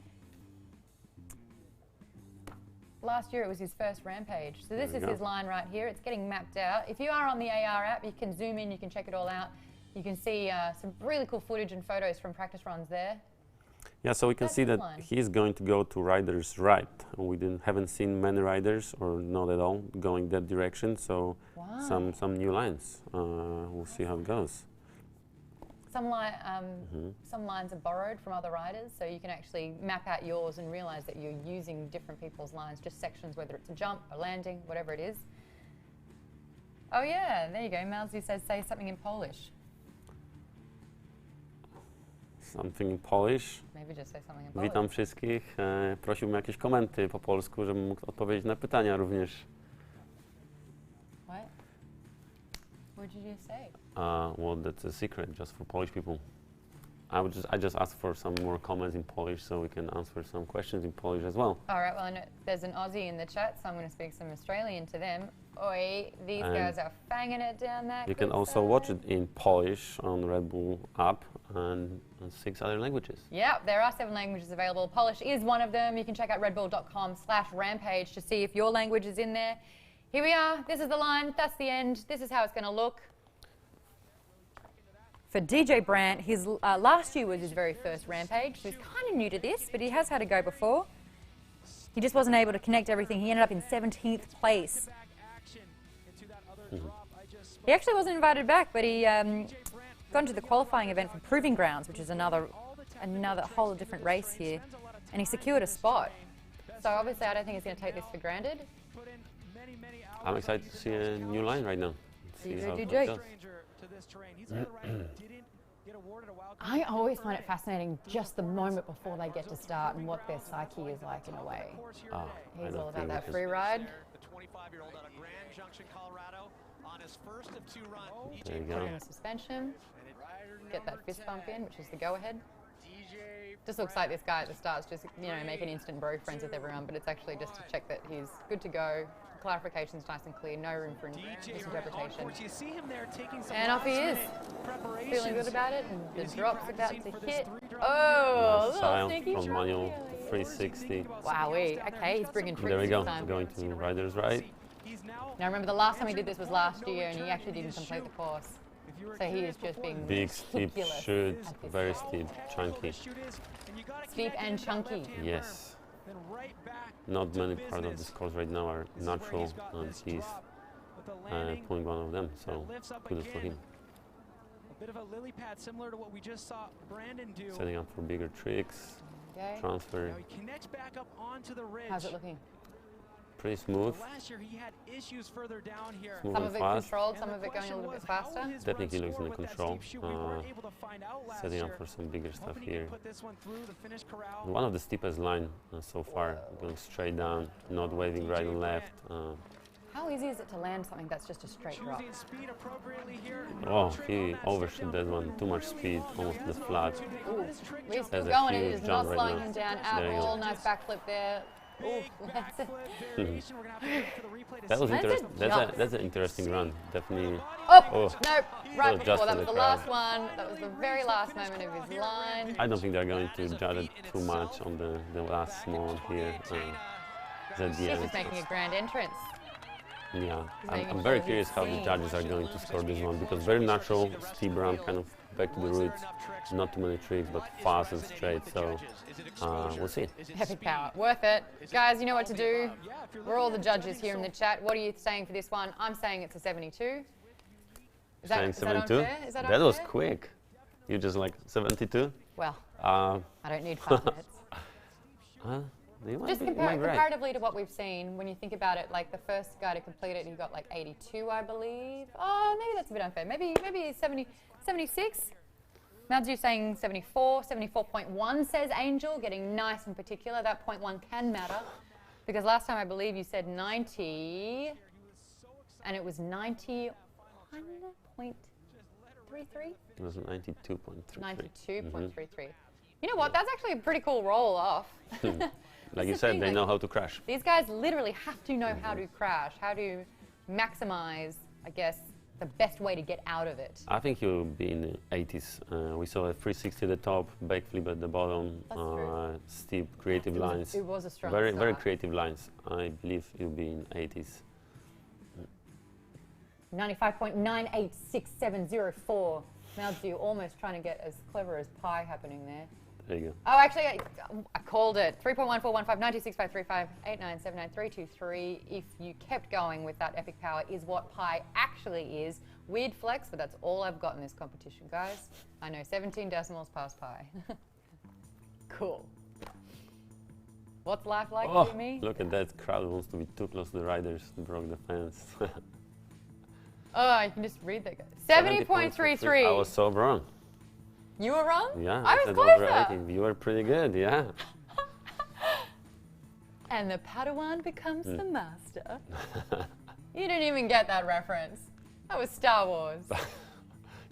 Last year it was his first Rampage. So this is his line right here. It's getting mapped out. If you are on the AR app, you can zoom in, you can check it all out. You can see some really cool footage and photos from practice runs there. Yeah, so we can see that he's going to go to riders right. We haven't seen many riders, or not at all, going that direction. So some new lines. We'll see how it goes. Some lines are borrowed from other riders, so you can actually map out yours and realize that you're using different people's lines, just sections, whether it's a jump, a landing, whatever it is. Oh yeah, there you go. Malzy says, say something in Polish. Something in Polish. Maybe just say something in Polish. Witam wszystkich. Prosiłbym jakieś komenty po polsku, żebym mógł odpowiedzieć na pytania również. What? What did you say? Well, that's a secret, just for Polish people. I just asked for some more comments in Polish, so we can answer some questions in Polish as well. All right. Well, I know there's an Aussie in the chat, so I'm going to speak some Australian to them. Oi, these guys are fanging it down there. You can also watch it in Polish on the Red Bull app and 6 other languages. Yeah, there are 7 languages available. Polish is one of them. You can check out redbull.com/rampage to see if your language is in there. Here we are. This is the line. That's the end. This is how it's going to look. For DJ Brandt, his last year was his very first Rampage, so he's kind of new to this, but he has had a go before. He just wasn't able to connect everything. He ended up in 17th place. He actually wasn't invited back, but he got into the qualifying event for Proving Grounds, which is another whole different race here, and he secured a spot. So obviously I don't think he's going to take this for granted. I'm excited to see a new line right now. I always find it fascinating just the moment before they get to start and what their psyche is like in a way. He's all about that free ride. The 25-year-old out of Grand Junction, Colorado, on his first of 2 runs. There you go. Put in a suspension, get that fist bump in, which is the go-ahead. Just looks like this guy at the start's just, making instant bro friends with everyone, but it's actually just to check that he's good to go. Clarification's nice and clear, no room for misinterpretation. And off he is. Feeling good about it, and the drop's about to hit. Oh, little sneaky from manual 360. Wowee. Okay, he's bringing tricks. There we go. Time. Going to riders right. Now remember, the last time he did this was last year, and he actually didn't complete the course. So he is just being big, steep shoot, very steep, chunky. Steep and chunky. Yes. Not many parts of this course right now are natural, and he's pulling one of them, so kudos for him. Bit of a lily pad similar to what we just saw Brandon do. Setting up for bigger tricks. Okay. Transfer. Now he connects back up onto the ridge. How's it looking? Pretty smooth. Last year he had issues further down here. Smooth Some and of it fast. controlled, some of it going a little bit faster. Definitely looks in the control. Setting up for some bigger stuff here. One of the steepest line so far, going straight down, not waving right and left. How easy is it to land something that's just a straight drop? Oh, he overshot that one. Too much speed, almost the flat. Ooh, we're still There's a going. It huge is not jump right slowing now. him down There at you all. go. Nice backflip there. Ooh, That was interesting. That's an interesting run. Definitely. Oh, nope. Right before. just That for was the the last crowd. one. That was the very last moment of his line. I don't think they're going to judge it too much on the last small one here. At the He's end. just making a grand entrance. Yeah, making I'm sure very he's curious how the seen. judges are going to score this one, because very natural, steep run, kind of back to the roots, not too many tricks, but fast and straight, so we'll see. Epic power. Worth it. Guys, you know what to do. We're all the judges here in the chat. What are you saying for this one? I'm saying it's a 72. Is that Saying 72? unfair? Is that That was unfair? quick. You just like 72? Well, I don't need 5 minutes. You might Just be, you might be right. comparatively to what we've seen, when you think about it, like the first guy to complete it, he got like 82, I believe. Oh, maybe that's a bit unfair. Maybe 70, 76? Madzu saying 74, 74.1 says Angel, getting nice in particular. That 0.1 can matter, because last time I believe you said 90, and it was 91.33? It was 92.33. 92.33. You know what? That's actually a pretty cool roll off. Like you said, they know how to crash. These guys literally have to know how to crash, how to maximize, I guess, the best way to get out of it. I think he'll be in the 80s. We saw a 360 at the top, backflip at the bottom, steep, creative lines. It was a strong very start. creative lines. I believe he'll be in 80s. 95.986704. Madzu almost trying to get as clever as pie happening there. There you go. Oh, actually, I called it. 3.1415965358979323. If you kept going with that epic power, is what pi actually is. Weird flex, but that's all I've got in this competition, guys. I know 17 decimals past pi. Cool. What's life like for me? Look at that crowd wants to be too close to the riders. Broke the fence. Oh, you can just read that, guys. 70.33. I was so wrong. You were wrong? Yeah, I was said closer. over 18. You were pretty good, yeah. And the Padawan becomes the master. You didn't even get that reference. That was Star Wars.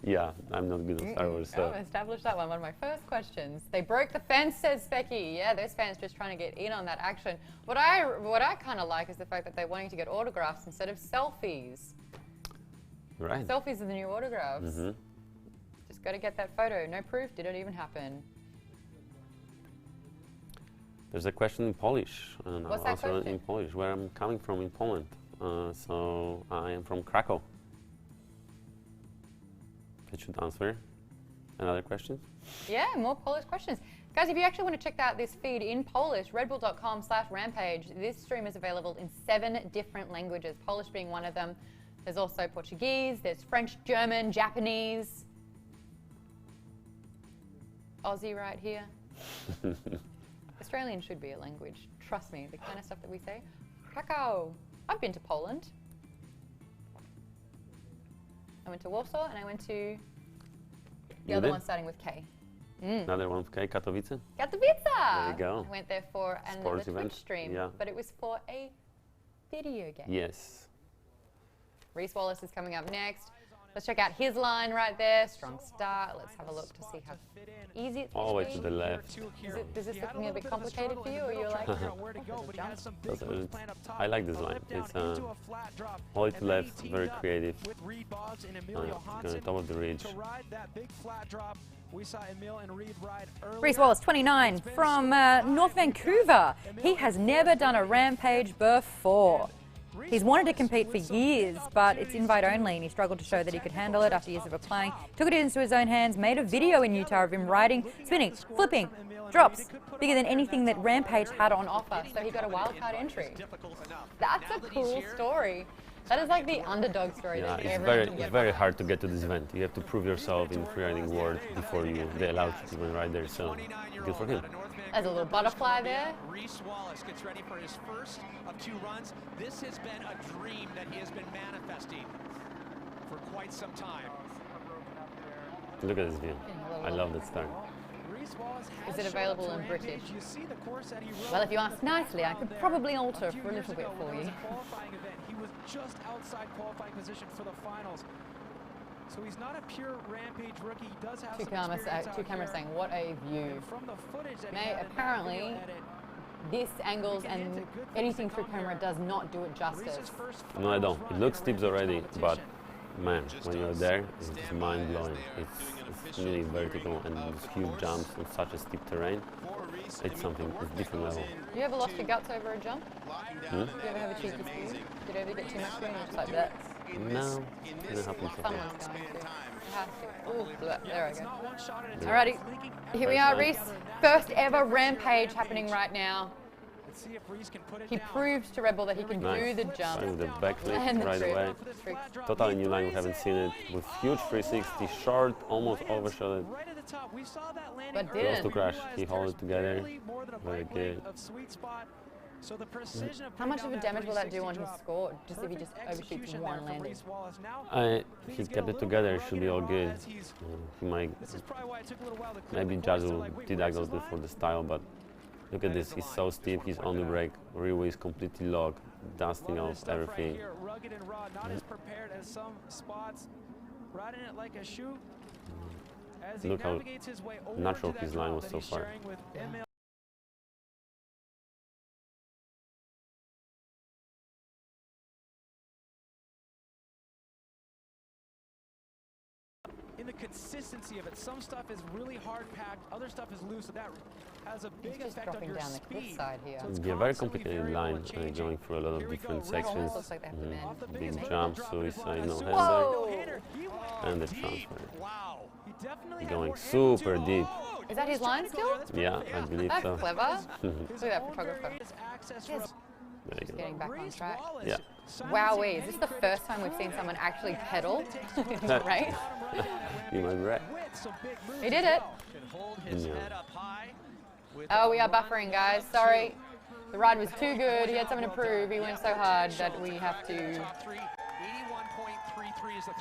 Yeah, I'm not good at Star Wars, so. I established that one of my first questions. They broke the fence, says Specky. Yeah, those fans just trying to get in on that action. What I kind of like is the fact that they're wanting to get autographs instead of selfies. Right. Selfies are the new autographs. Just got to get that photo. No proof, did it even happen? There's a question in Polish, and What's I'll that answer question? in Polish, where I'm coming from in Poland. So I am from Krakow. That should answer. Another question? Yeah, more Polish questions. Guys, if you actually want to check out this feed in Polish, redbull.com/rampage, this stream is available in 7 different languages, Polish being one of them. There's also Portuguese, there's French, German, Japanese. Aussie right here. Australian should be a language. Trust me, the kind of stuff that we say. Krakow. I've been to Poland. I went to Warsaw and I went to the other one starting with K. Another one, okay, Katowice. Katowice! There you go. I went there for another Twitch stream, yeah. but it was for a video game. Yes. Reese Wallace is coming up next. Let's check out his line right there. Strong start. Let's have a look to see how easy it's All the way to the left. Is this looking a bit complicated for you, or you're like, I like this line. It's all the way to the left, very creative. Top of the ridge. Reese Wallace, 29, from North Vancouver. He has never done a Rampage before. He's wanted to compete for years, but it's invite only, and he struggled to show that he could handle it after years of applying. Took it into his own hands, made a video in Utah of him riding, spinning, flipping, drops, bigger than anything that Rampage had on offer, so he got a wildcard entry. That's a cool story. That is like the underdog story. Yeah, that it's very hard to get to this event. You have to prove yourself in the freeriding world before they allow you to even ride there. So good for him. There's a little butterfly there. Reese Wallace gets ready for his first of 2 runs. This has been a dream that he has been manifesting for quite some time. Look at this view. I love that start. Is it available in British? Well, if you ask nicely, I could probably alter for a little bit for you. He was just outside qualifying position for the finals. So he's not a pure Rampage rookie. He does have two cameras saying, what a view. And from the footage that Mate, apparently, this angles and anything through camera does not do it justice. No, I don't. It looks steep already, but man, when you're there, it's just mind-blowing. It's really vertical and these huge jumps on such a steep terrain. It's something, it's a different level. You ever lost your guts over a jump? Hmm? Did you ever have a cheeky spoon? Did you ever get too much spoon or just like that? No, it didn't happen so far. Someone's going to. It has to. Ooh, there we go. Alrighty, here we are, Reese. First ever Rampage happening right now. He proves to Red Bull that he can do the jump. With the backflip right away. Totally new line, we haven't seen it. With huge 360, short, almost overshot it. But Close to crash, he held it together. Very good. How much of a damage will that do on his score, just if he just overshoots one landing? He kept it together, it should be all good. He might, maybe judge will deduct it for the style, but look at this, he's so steep, he's on the brake, rear wheel is completely locked, dusting off everything. Rugged and raw, not as prepared as some spots, riding it like a shoe. Look how natural his line was so far. In the consistency of it, some stuff is really hard packed, other stuff is loose, so that has a big effect on your down the cliff side here. It's a very complicated line, going through a lot of different sections. Big jumps, suicide, no hander, and the transfer. Going super deep. Is that his line still? Yeah, I believe so. That's clever. Look at that photographer. There you go. Getting back on track. Yeah. Wowee, is this the first time we've seen someone actually pedal in the race? You might be right. He did it. Yeah. Oh, we are buffering, guys. Sorry. The ride was too good. He had something to prove. He went so hard that we have to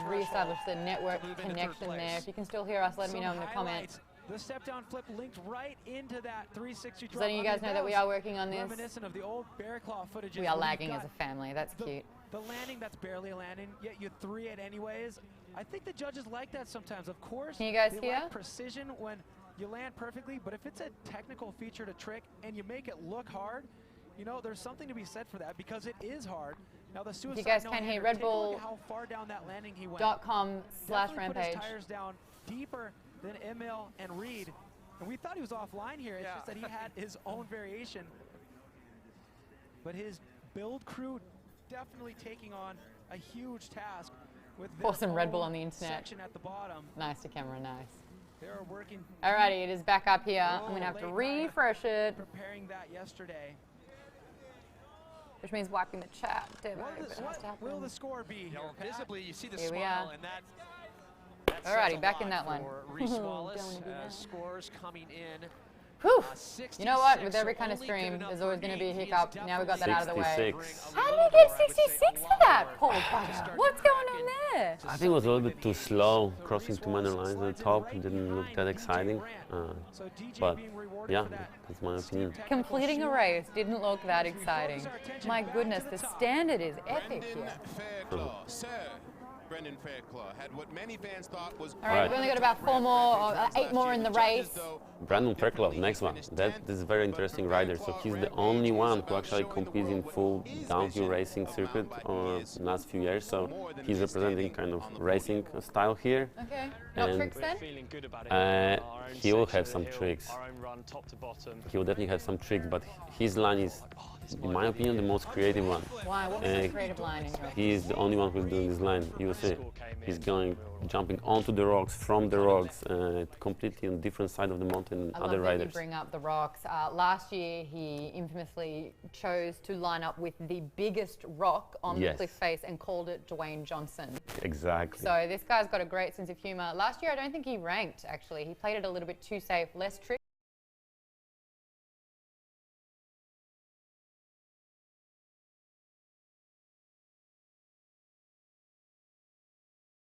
re-establish the network connection there. If you can still hear us, let me know in the comments. The step down flip linked right into that 360 drop. Letting you guys know that we are working on this. Reminiscent of the old bear claw footage. We are lagging as a family. That's cute. The landing, that's barely a landing, yet you 3 it anyways. I think the judges like that sometimes. Of course, can you guys they hear? Like precision when you land perfectly, but if it's a technical feature to trick and you make it look hard, you know, there's something to be said for that because it is hard. Now the suicide, you guys can hear Red Bull how far down that landing he went. .com/Rampage. Put his tires down deeper than Emil and Reed, and we thought he was offline here. It's just that he had his own variation, but his build crew definitely taking on a huge task with awesome Red Bull on the internet. Section at the bottom. Nice to camera, nice. They're working. Alrighty, it is back up here. I'm gonna have to refresh it. Preparing that yesterday. Which means wiping the chat. What will the score be? Visibly, you see the here smile, and that alrighty, back in that one. Reese Wallace, scores coming in. Whew. You know what? With every kind of stream, there's always going to be a hiccup. Now we got that out of the way. How did he get 66 for that? Poor bugger. What's going on there? I think it was a little bit too slow, crossing too many lines at the top. It didn't look that exciting. But yeah, that's my opinion. Completing a race didn't look that exciting. My goodness, the standard is epic here. Brendan Fairclough had what many fans thought was. All right, we've only got about 4 more, or 8 more in the race. Brandon Fairclough, next one. This is a very interesting rider. So he's the only one who actually competes in full downhill racing circuit in the last few years. So he's representing kind of racing style here. Okay. Not And tricks then? Feeling good about it. he will have some tricks. Our own run, top to bottom. He will definitely have some tricks, but his line is, in my opinion, the most creative one. Why? What's the creative line in your He is the only one who's doing this line. You will see. He's jumping onto the rocks, from the rocks, completely on different side of the mountain. I Other love that riders. you bring up the rocks. Last year, he infamously chose to line up with the biggest rock on the cliff face and called it Dwayne Johnson. Exactly. So this guy's got a great sense of humor. Last year, I don't think he ranked, actually. He played it a little bit too safe, less tricky.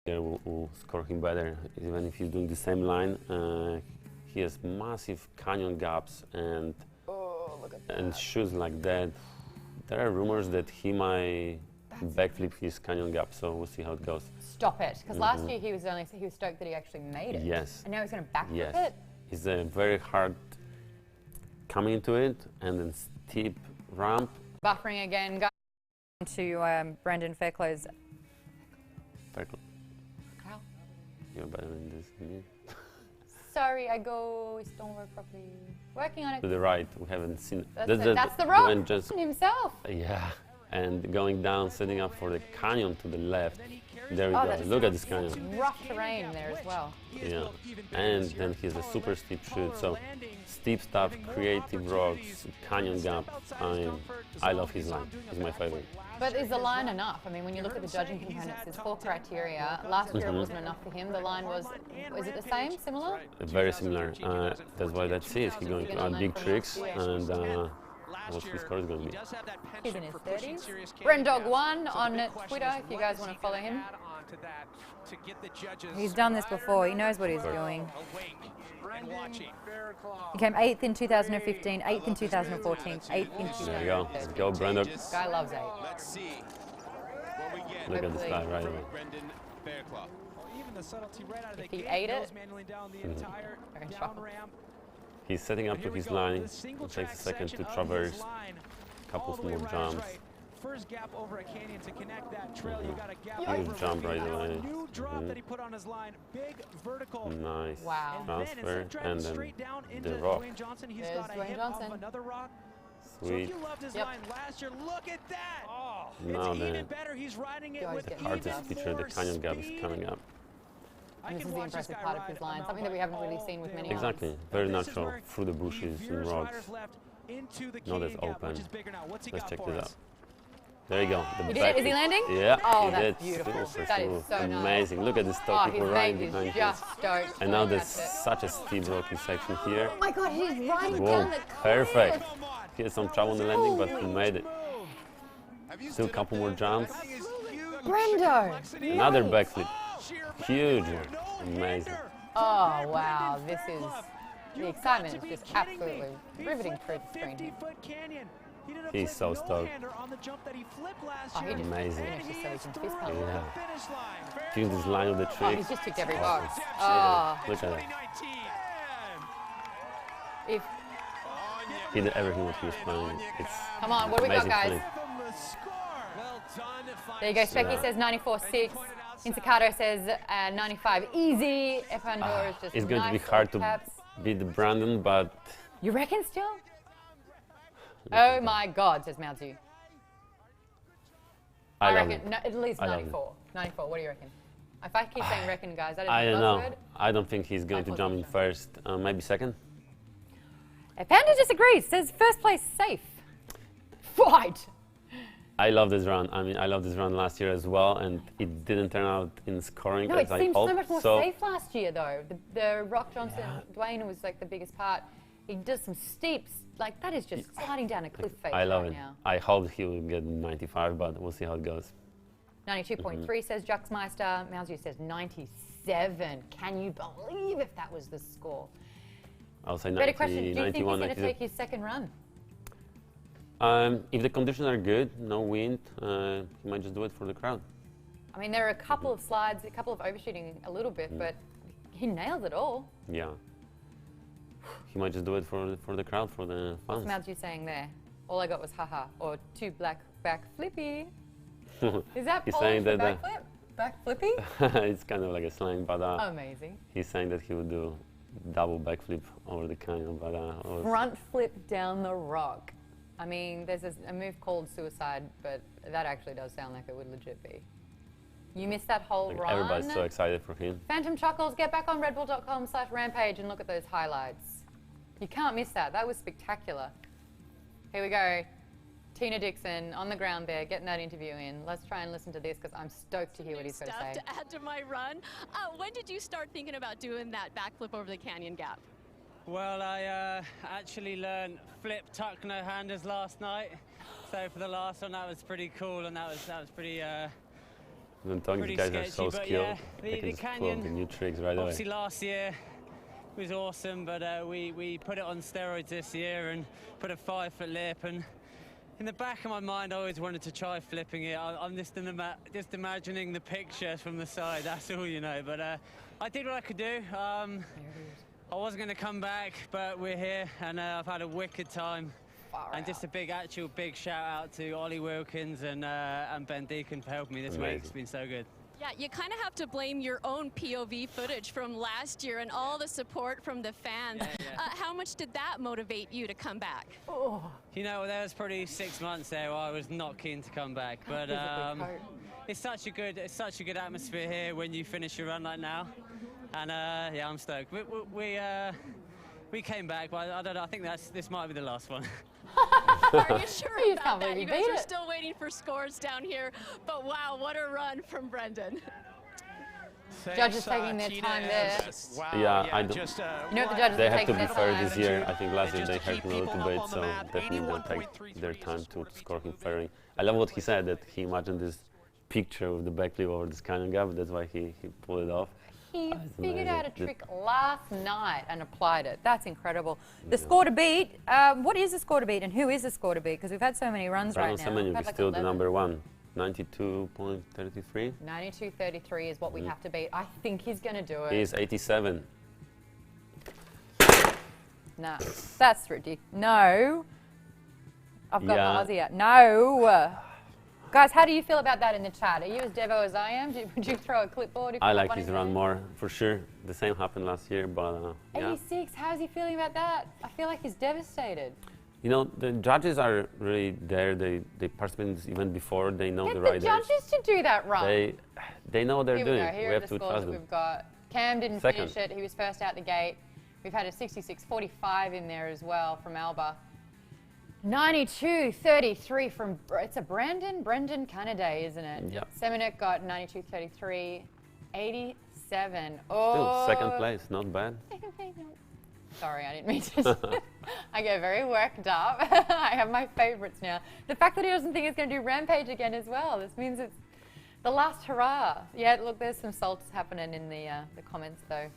Will score him better, even if he's doing the same line. He has massive canyon gaps and shoes like that. There are rumors that he might backflip his canyon gap, so we'll see how it goes. Stop it, because last year he was stoked that he actually made it. Yes. And now he's going to backflip Yes. it. It's very hard coming into it and then steep ramp. Buffering again. Going to Brendan Fairclough's. You're better than this than me. Sorry, I don't work properly. Working on it. To the right, we haven't seen. That's the rock himself. Yeah, and going down, setting up for the canyon to the left. There we go. Look at this canyon. Rough terrain there as well. Yeah, and then he has a super steep shoot. So steep stuff, creative rocks, canyon gap. I love his line. He's my favorite. But is the line enough? I mean, when you look at the judging components, there's 4 criteria. Last year it wasn't enough for him. The line was it the same, similar? Very similar. That's why let's see. Is he going to add big tricks? And what his score is going to be? He's in his 30s. Brendog1 on Twitter, if you guys want to follow him. He's done this before. He knows what he's doing. He came 8th in 2015, 8th in 2014, 8th in 2015. There you go. Let's go, Brendog. Guy loves 8. Let's see what we get. Look at this guy right away. Brendan Fairclough. Even the subtlety right out of the If he gate, ate goes it, manually down the entire down ramp. He's setting up to his line. It takes a second to traverse a couple of more jumps. First gap over a canyon to connect that trail. You got a gap Huge over. jump right away. New drop that he put on his line. Big vertical. Nice Transfer, and then straight down into the rock. Dwayne Johnson. He's There's got a Dwayne hip Johnson. of another rock. So Sweet. if you loved his line last year, look at that. Oh, Now it's the even better. He's riding it with the hardest feature, the canyon gap, is coming up. And this is the impressive part of his line, something that we haven't really seen with many Exactly. others. Very natural through the bushes and rocks. Not as open. Let's check this out. There you go. You did it? Is he landing? Yeah. Oh, he that's did. beautiful. Super That is smooth. so nice. Amazing. Look at this top people his riding mate behind is him. just stoked. And now there's such a steep rocky section here. Oh my God, he's riding Whoa, down the cliff. perfect. He had some trouble on the landing, but he made it. Still a couple more jumps. Brendo! Another backflip. Huge one. Amazing. Oh wow, this is the excitement is just absolutely riveting through the screen. He's so stoked. Oh, he just Amazing. finished just so he can fist pump. Yeah. Doing this line of the Oh, trick. he's just ticked every box. Oh. Look at it. If He did everything what he was planning. It's Come on, what do we got, amazing guys? feeling. There you go. Specky says 94.6. Insicato says 95 easy. Epandor is just It's going to be nice hard to caps. beat Brandon, but You reckon still? Oh my God, says Mao-Zhu. I love reckon it. no, at least I love 94. 94, what do you reckon? If I keep saying reckon, guys, that is I my don't know. buzzword. I don't think he's going to jump in first. Maybe second. Panda disagrees, says first place safe. Right. I love this run. I mean, I love this run last year as well, and it didn't turn out in scoring No, as it I seemed hoped. so much more safe last year, though. The Rock Johnson, Dwayne was like the biggest part. He does some steeps, like that is just sliding down a cliff face I love right it. now. I hope he will get 95, but we'll see how it goes. 92.3 says Juxmeister. Mao-Zhu says 97. Can you believe if that was the score? I'll say Better 90, question, do you think he's 91, going to 92. take his second run? If the conditions are good, no wind, he might just do it for the crowd. I mean, there are a couple of slides, a couple of overshooting a little bit, but he nails it all. Yeah. He might just do it for the crowd, for the fans. What's Mao-Zhu saying there? All I got was haha, or two black back flippy. Is that He's Polish saying for that backflip? Backflippy? It's kind of like a slang, but amazing. He's saying that he would do double backflip over the canyon, but front flip down the rock. I mean, there's a move called suicide, but that actually does sound like it would legit be. You missed that whole run. Everybody's so excited for him. Phantom Chuckles, get back on redbull.com/rampage and look at those highlights. You can't miss that. That was spectacular. Here we go. Tina Dixon on the ground there, getting that interview in. Let's try and listen to this because I'm stoked to hear what he's going to say. To add to my run, when did you start thinking about doing that backflip over the canyon gap? Well, I actually learned flip tuck no handers last night. So for the last one, that was pretty cool, and that was pretty. These guys are so skilled. Yeah, they can the just pull canyon. up the new tricks right away. Obviously, last year was awesome, but we put it on steroids this year and put a 5-foot lip. And in the back of my mind, I always wanted to try flipping it. I'm just imagining the picture from the side. That's all, you know. But I did what I could do. I wasn't going to come back, but we're here, and I've had a wicked time. And just a big shout out to Ollie Wilkins and Ben Deacon for helping me this week. It's been so good. Yeah, you kind of have to blame your own POV footage from last year and all the support from the fans. How much did that motivate you to come back? Oh. You know, there was probably 6 months there where I was not keen to come back, but it's such a good atmosphere here when you finish your run like now, and yeah, I'm stoked. We came back, but I don't know. I think this might be the last one. Are you sure about that? You guys are still waiting for scores down here, but wow, what a run from Brendan. Judges taking their time there. Wow, yeah, I don't. You know what the judges they are have to taking be their fair time. this year. I think last year they helped him a little bit, so definitely they'll take their time to score him fairly. I love what he said, that he imagined this picture of the backflip over this canyon gap. That's why he pulled it off. He figured out a trick last night and applied it. That's incredible. The score to beat, what is the score to beat and who is the score to beat? Because we've had so many runs right now. Brandon is still the number one, 92.33. 92.33 is what we have to beat. I think he's going to do it. He's 87. Nah, that's ridiculous. No. I've got Ozzy out. No. Guys, how do you feel about that in the chat? Are you as Devo as I am? Would you throw a clipboard? If I like his run more, for sure. The same happened last year, but yeah. 86, how's he feeling about that? I feel like he's devastated. You know, the judges are really there. They participate in this event before. They know the riders. Get the judges to do that run. They know what they're doing. Here we are have the to scores trust that them. we've got. Cam didn't finish it. He was first out the gate. We've had a 66.45 in there as well from Alba. 92.33 from, it's a Brendan Canaday, isn't it? Yep. Semenuk got 92.33, 87. Oh. Still second place, not bad. Second place, no. Sorry, I didn't mean to. I get very worked up. I have my favorites now. The fact that he doesn't think he's going to do Rampage again as well. This means it's the last hurrah. Yeah, look, there's some salts happening in the comments though.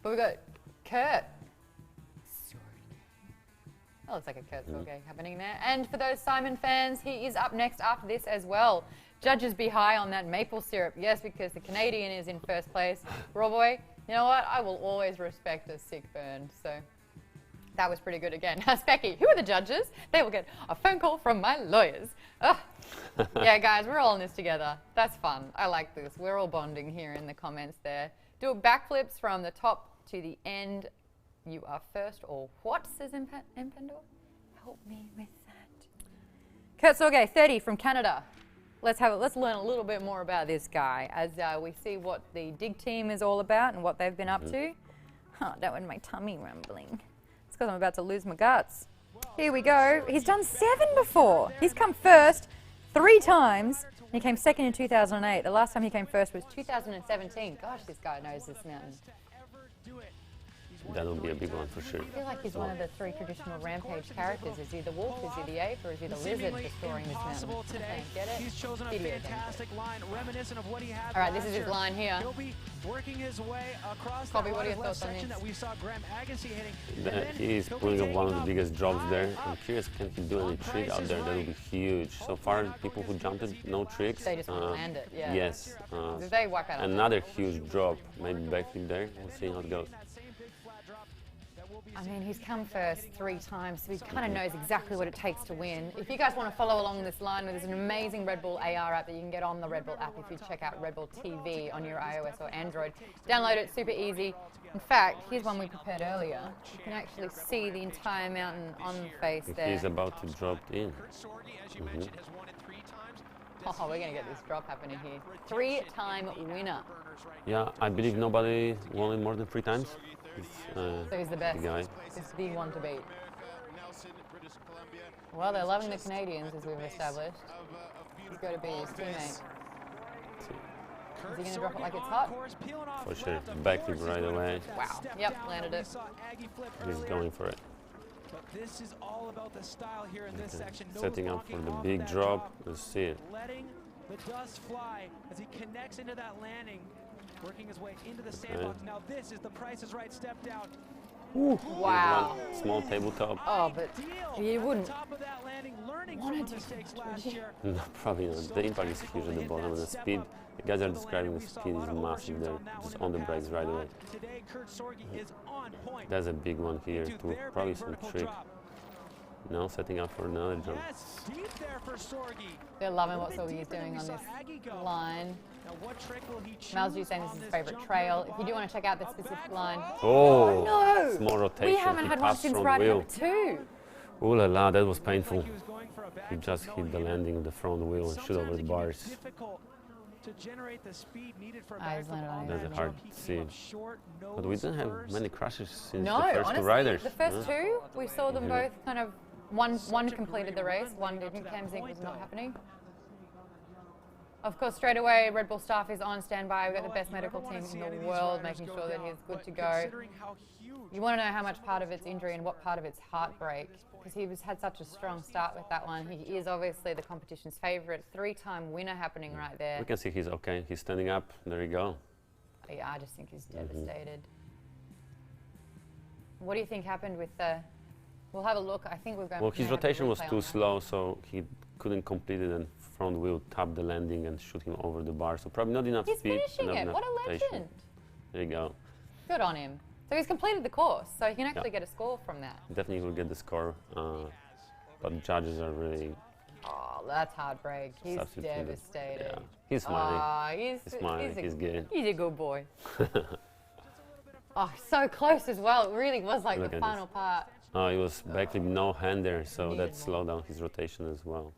But we've got Kurt. That looks like a Kurt Sorge happening there. And for those Simon fans, he is up next after this as well. Judges be high on that maple syrup. Yes, because the Canadian is in first place. Raw boy, you know what? I will always respect a sick burn. So that was pretty good again. Specky, who are the judges? They will get a phone call from my lawyers. Yeah, guys, we're all in this together. That's fun. I like this. We're all bonding here in the comments there. Do backflips from the top to the end. You are first, or what, says Empendor? Help me with that. Kurt Sorge, 30 from Canada. Let's learn a little bit more about this guy as we see what the dig team is all about and what they've been up to. Oh, that was my tummy rumbling. It's because I'm about to lose my guts. Here we go. He's done 7 before. He's come first 3 times. He came second in 2008. The last time he came first was 2017. Gosh, this guy knows this mountain. That'll be a big one for sure. I feel like he's one of the 3 traditional Rampage characters. Is he the wolf, is he the ape, or is he the lizard for scoring this mountain? Today. Get it? He's chosen a fantastic line, reminiscent of what he had. All right, this is his line here. He'll be working his way across Colby, the what are your left thoughts on section this? that we saw Graham Agassi hitting. He's pulling up one of the biggest drops there. I'm curious, can he do any trick out there? That would be huge. So far, people who jumped it, no tricks. They just want to land it, yeah. Yes. They whack out another huge drop, maybe backflip there. We'll see how it goes. I mean, he's come first 3 times, so he kind of knows exactly what it takes to win. If you guys want to follow along this line, there's an amazing Red Bull AR app that you can get on the Red Bull app if you check out Red Bull TV on your iOS or Android. Download it, super easy. In fact, here's one we prepared earlier. You can actually see the entire mountain on the face there. He's about to drop in. Oh, we're going to get this drop happening here. 3-time winner. Yeah, I believe nobody won it more than 3 times. So he's the best. Guy. He's the one to beat. Well, they're loving the Canadians, as we've established. He's got to be his teammate. Is he going to drop it like it's hot? For sure. Backflip right away. Wow. Yep, landed it. He's going for it. But this is all about the style here in this section. Setting up for the big drop. Let's see it. Letting the dust fly as he connects into that landing, working his way into the sandbox. Now this is the Price is Right step down. Ooh, wow. Small tabletop. Oh, but you wouldn't want to do that. No, probably not. The impact is huge at the bottom, and the speed. The guys are describing the speed is massive there, just on the brakes right away. That's a big one here too. Probably some trick. Now setting up for another jump. They're loving what Sorgi is doing on this line. Mal's saying this is his favourite trail. If you do want to check out the specific line. Oh, no! Small rotation. We haven't had one since ride number 2. Ooh la la, that was painful. He just hit the landing of the front wheel and shoot over the bars. To generate the speed needed for That's a hard to see. But we didn't have many crashes since no, the first honestly, 2 riders. The first 2, we saw them both kind of, one completed the race, one didn't. Cam Zink was not happening. Of course, straight away, Red Bull staff is on standby. We've got the best medical team in the world, making sure that he's good to go. You want to know how much part of it's injury and what part of it's heartbreak, because he had such a strong start with that one. He is obviously the competition's favourite. 3-time winner happening right there. We can see he's okay. He's standing up. There you go. Yeah, I just think he's devastated. What do you think happened with the... We'll have a look. I think we're going... Well, his rotation was too slow, so he couldn't complete it, and front wheel tapped the landing and shoot him over the bar. So probably not enough speed. He's finishing it. What a legend. There you go. Good on him. So he's completed the course, so he can actually get a score from that. Definitely will get the score, but the judges are really... Oh, that's heartbreak. He's devastated. Yeah. He's smiling. He's smiling. He's good. He's a good boy. Oh, so close as well. It really was like the final part. Oh, it was backflip no hander, so that slowed down his rotation as well.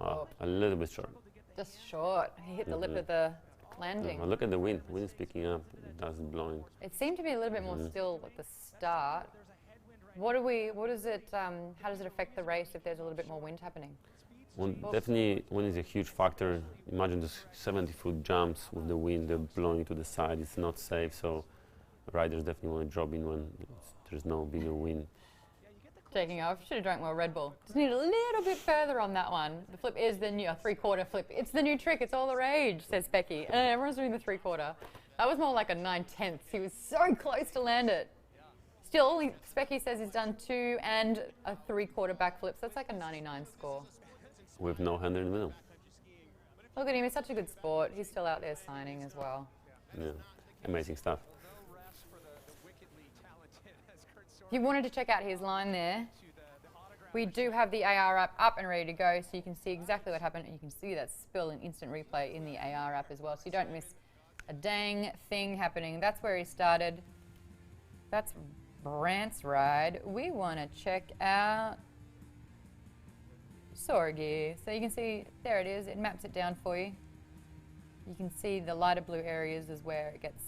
Oh, a little bit short. Just short. He hit the lip of the landing. Well, look at the wind. Wind is picking up. Dust is blowing. It seemed to be a little bit more still at the start. How does it affect the race if there's a little bit more wind happening? Well, definitely wind is a huge factor. Imagine those 70-foot jumps with the wind blowing to the side. It's not safe, so riders definitely want to drop in when there's no bigger wind. Taking off. Should have drank more Red Bull. Just need a little bit further on that one. The flip is the new 3/4 flip. It's the new trick. It's all the rage, says Becky. And everyone's doing the 3/4. That was more like a 9/10. He was so close to land it. Still, Specky says he's done 2 and a 3/4 backflip. So that's like a 99 score. With no hander in the middle. Look at him. He's such a good sport. He's still out there signing as well. Yeah, amazing stuff. If you wanted to check out his line there, we do have the AR app up and ready to go, so you can see exactly what happened. And you can see that spill in instant replay in the AR app as well, so you don't miss a dang thing happening. That's where he started. That's Brant's ride. We want to check out Sorgi. So you can see, there it is. It maps it down for you. You can see the lighter blue areas is where it gets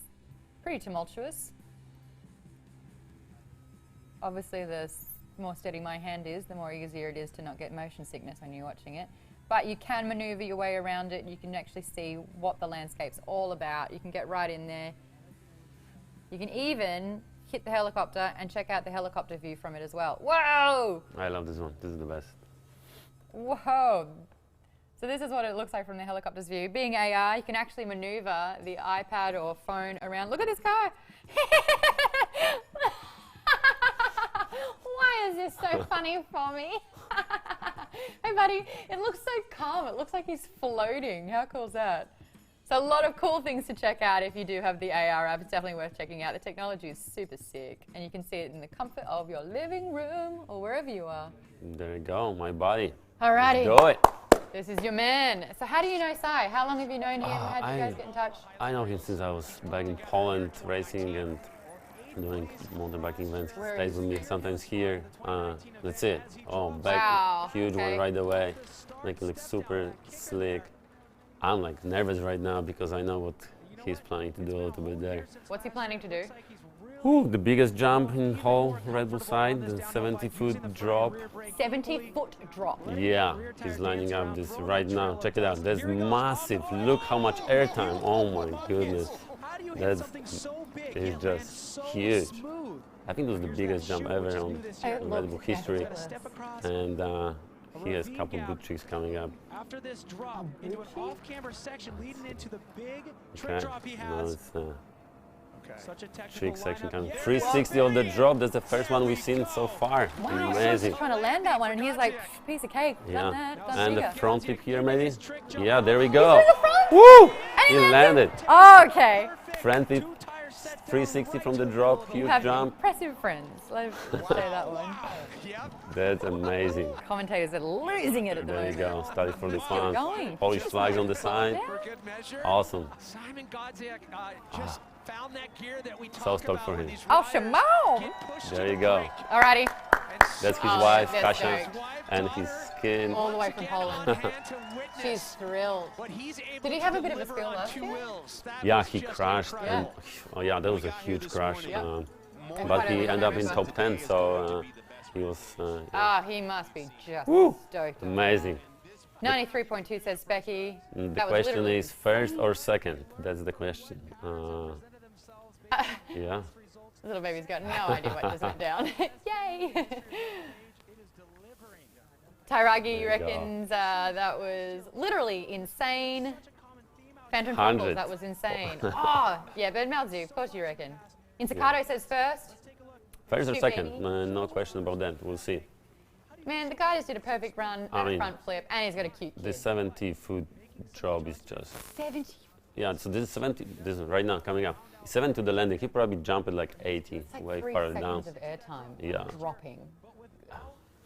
pretty tumultuous. Obviously, the more steady my hand is, the more easier it is to not get motion sickness when you're watching it. But you can maneuver your way around it. You can actually see what the landscape's all about. You can get right in there. You can even hit the helicopter and check out the helicopter view from it as well. Whoa! I love this one. This is the best. Whoa! So this is what it looks like from the helicopter's view. Being AR, you can actually maneuver the iPad or phone around. Look at this car! Why is this so funny for me? Hey buddy, it looks so calm. It looks like he's floating. How cool is that? So a lot of cool things to check out if you do have the AR app. It's definitely worth checking out. The technology is super sick, and you can see it in the comfort of your living room or wherever you are. There you go, my buddy. Alrighty. Let's do it. This is your man. So how do you know Sai? How long have you known him? How did you guys get in touch? I know him since I was back in Poland racing and doing mountain biking events. He stays with me sometimes here. That's it. Oh, back, wow. Huge one right away. Make it look super slick. I'm like nervous right now because I know what he's planning to do a little bit there. What's he planning to do? Ooh, the biggest jump in whole Red Bull side, the 70-foot drop. 70-foot drop. Yeah, he's lining up this right now. Check it out. That's massive. Look how much airtime. Oh my goodness. That is just huge. I think it was the biggest jump ever on Red Bull history. And he has a couple of good tricks coming up. After this drop into an off-camber section leading into the big trick drop he has. Such a trick section coming. 360 on the drop. That's the first one we've seen so far. Wow, amazing. He's trying to land that one, and he's like, piece of cake. Yeah. Done And bigger. the front flip here, maybe. Yeah, there we go. He's doing the front? Woo! He landed. Oh, okay. Front flip, 360 from the drop. Huge You have jump. impressive friends. Let's say that one. That's amazing. Commentators are losing it at the There you moment. go. Started for the Keep fun. going. Polish flags on the side. Awesome. Simon Godziak just found that gear that we So talked stoked about for him. Oh, Shimon! There you go. Alrighty. That's his Oh, wife, that's Kasia, stoked. and his kid. All the way from Poland. She's thrilled. Did he have a bit of a spill last year? Yeah, he crashed. And, oh yeah, that was a huge crash. But he ended up in top 10, so he was. Ah, he must be just Woo! stoked. Amazing. 93.2 says Becky. The That was question literally- is first or second? That's the question. Yeah. Little baby's got no idea what just went down. Yay! Tairagi There you reckons that was literally insane. Phantom Frontals, 100. that was insane. Oh, yeah, but Malzu, of course you reckon. Insicato says first. First or Shoot, second? baby. No question about that. We'll see. Man, the guy just did a perfect run I and a mean, front flip, and he's got a cute The kid. 70-foot drop is just. 70. Yeah, so this is 70. This is right now coming up. 70 to the landing. He probably jumped at like 80, It's like way 3 farther down. seconds of airtime Yeah. dropping.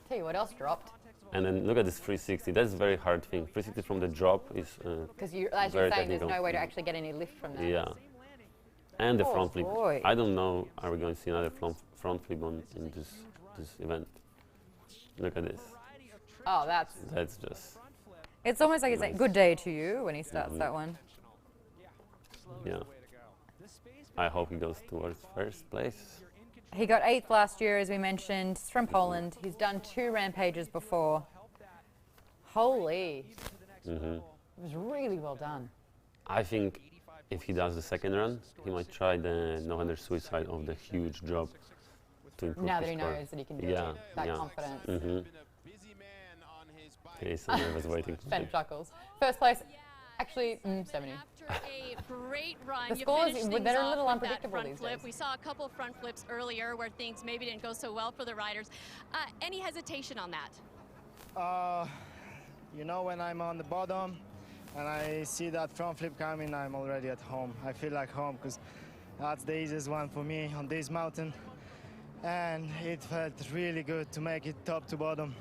Tell you what else dropped. And then look at this 360. That's a very hard thing. 360 from the drop is Because as very you're saying, technical. there's no way to actually get any lift from that. Yeah. And the Oh, front flip. boy. I don't know. Are we going to see another front flip in this event? Look at this. Oh, that's just. It's almost like it's like good day to you when he starts that one. Yeah. I hope he goes towards first place. He got 8th last year, as we mentioned. He's from Poland. He's done 2 Rampages before. holy. Mm-hmm. It was really well done. I think if he does the second run, he might try the no-hander suicide of the huge drop to improve Now his that he score. knows that he can do Yeah, it, that yeah. confidence. Mm-hmm. He's so nervous waiting to Ben see. chuckles. First place, actually, 70. After a great run, The you scores, finished they're things a off little with unpredictable that front these flip. days. We saw a couple front flips earlier where things maybe didn't go so well for the riders. Any hesitation on that? You know, when I'm on the bottom and I see that front flip coming, I'm already at home. I feel like home because that's the easiest one for me on this mountain. And it felt really good to make it top to bottom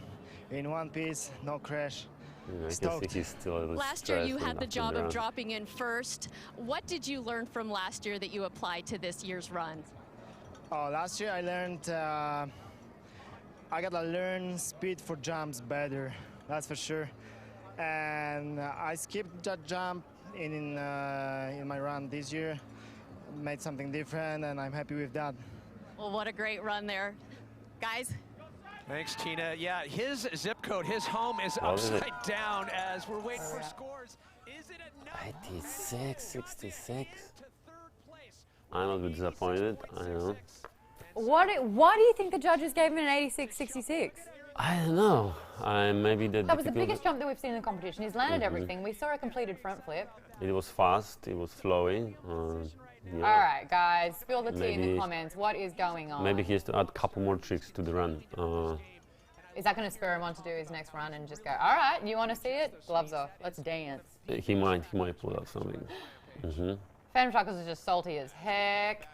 in one piece, no crash. I can Stoked. see he's still a little Last year you stressed had the after job of run. dropping in first. What did you learn from last year that you applied to this year's run? Oh, last year I learned I gotta learn speed for jumps better, that's for sure. And I skipped that jump in my run this year, made something different, and I'm happy with that. Well, what a great run there. Guys? Thanks, Tina. Yeah, his zip code, his home is What is it? upside down as we're waiting for scores. Is it enough? 86, 66. I'm a bit disappointed, I know. Why do you think the judges gave him an 86-66? I don't know. Maybe That was the biggest jump that we've seen in the competition. He's landed everything. We saw a completed front flip. It was fast, it was flowing. Yeah. All right, guys, spill the tea in the Maybe- comments. What is going on? Maybe he has to add a couple more tricks to the run. Is that going to spur him on to do his next run and just go, all right, you want to see it? Gloves off, let's dance. He might pull out something. Phantom Chuckles is just salty as heck.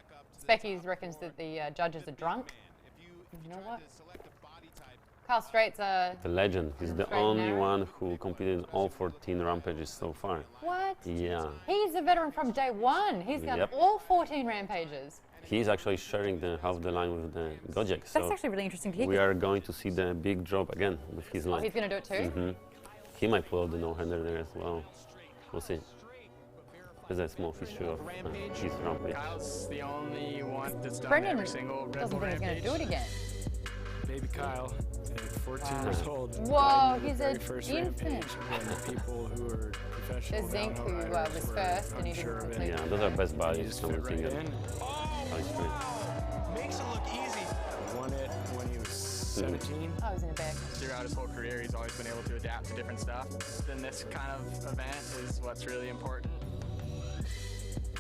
Specky reckons that the judges are drunk. You know what? Kyle Straight's the legend. He's the only one who competed in all 14 Rampages so far. What? Yeah. He's a veteran from day one. He's done all 14 Rampages. He's actually sharing half the line with the Gojek. That's actually really interesting to hear. We are going to see the big drop again with his line. Oh, he's going to do it too? He might pull out the no-hander there as well. We'll see. There's a small history of his Rampage. Kyle's the only one that's done Brendan every single Red Bull doesn't think he's going to do it again. Baby Kyle, at 14 years old. Whoa, he's an first infant. Rampage when people who are professional. There's Zink, who was first, and he didn't complete. Yeah, those are best buddies. Makes it look easy. Won it when he was 17. Oh, he was in a bag. Throughout his whole career, he's always been able to adapt to different stuff. Then this kind of event is what's really important.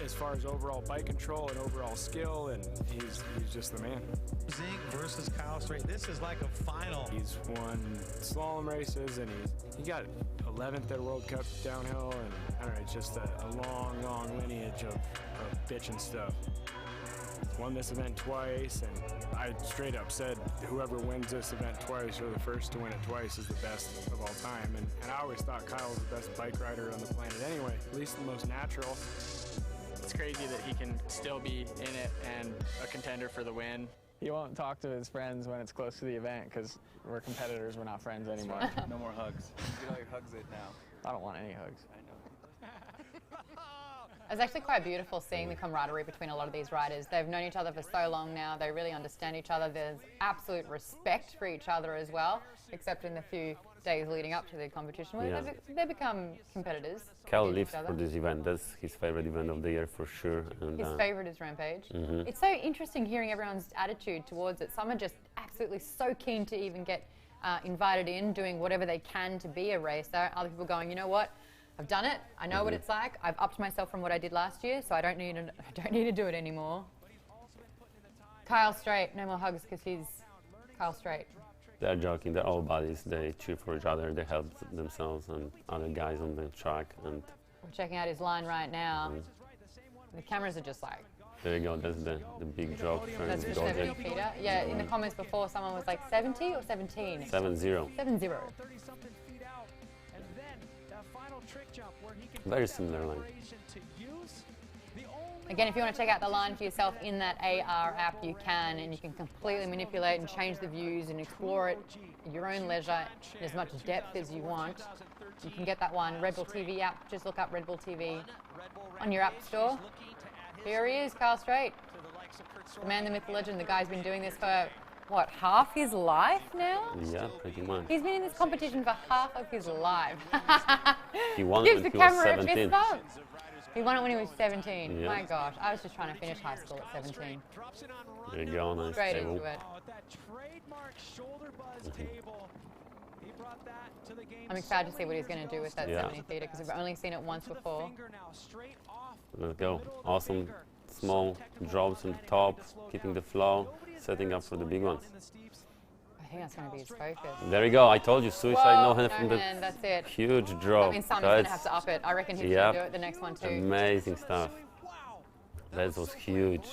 As far as overall bike control and overall skill, and he's just the man. Zink versus Kyle Strait. This is like a final. He's won slalom races, and he got 11th at World Cup downhill, and I don't know, it's just a long lineage of bitchin' stuff. Won this event twice, and I straight up said, whoever wins this event twice, or the first to win it twice, is the best of all time. And I always thought Kyle was the best bike rider on the planet anyway, at least the most natural. It's crazy that he can still be in it and a contender for the win. He won't talk to his friends when it's close to the event because we're competitors, we're not friends anymore. No more hugs. Get all your hugs in now. I don't want any hugs. I know. It's actually quite beautiful seeing the camaraderie between a lot of these riders. They've known each other for so long now. They really understand each other. There's absolute respect for each other as well, except in the few days leading up to the competition where they become competitors. Cal lives for this event. That's his favorite event of the year for sure. And his favorite is Rampage. It's so interesting hearing everyone's attitude towards it. Some are just absolutely so keen to even get invited in, doing whatever they can to be a racer. Other people going, you know what? I've done it. I know what it's like. I've upped myself from what I did last year, so I don't need to do it anymore. Kyle Strait, no more hugs because he's Kyle Strait. They're joking. They're all buddies. They cheer for each other. They help themselves and other guys on the track. And we're checking out his line right now. The cameras are just like. There you go. That's the big drop. That's for 70 feet. Yeah. In the comments before, someone was like 70 or 17. 7-0. 7-0. Very similar line. Again, if you want to check out the line for yourself in that AR app, you can, and you can completely manipulate and change the views and explore it at your own leisure in as much depth as you want. You can get that one, Red Bull TV app. Just look up Red Bull TV on your app store. Here he is, Kyle Strait. The man, the myth, the legend. The guy's been doing this for, what, half his life now? Yeah, pretty much. He's been in this competition for half of his life. He won it when he was 17. He won it when he was 17. Yeah. My gosh, I was just trying to finish high school at 17. There you go, nice Straight table. into it. I'm excited to see what he's going to do with that 70 feeder because we've only seen it once before. Let's go. Awesome small drops on the top, keeping the flow, setting up for the big ones. I think that's going to be his focus. There you go. I told you, suicide no hand from the that's it. huge drop. That means Simon's going to have to up it. I reckon he's going to do it the next one too. Amazing stuff. That was huge.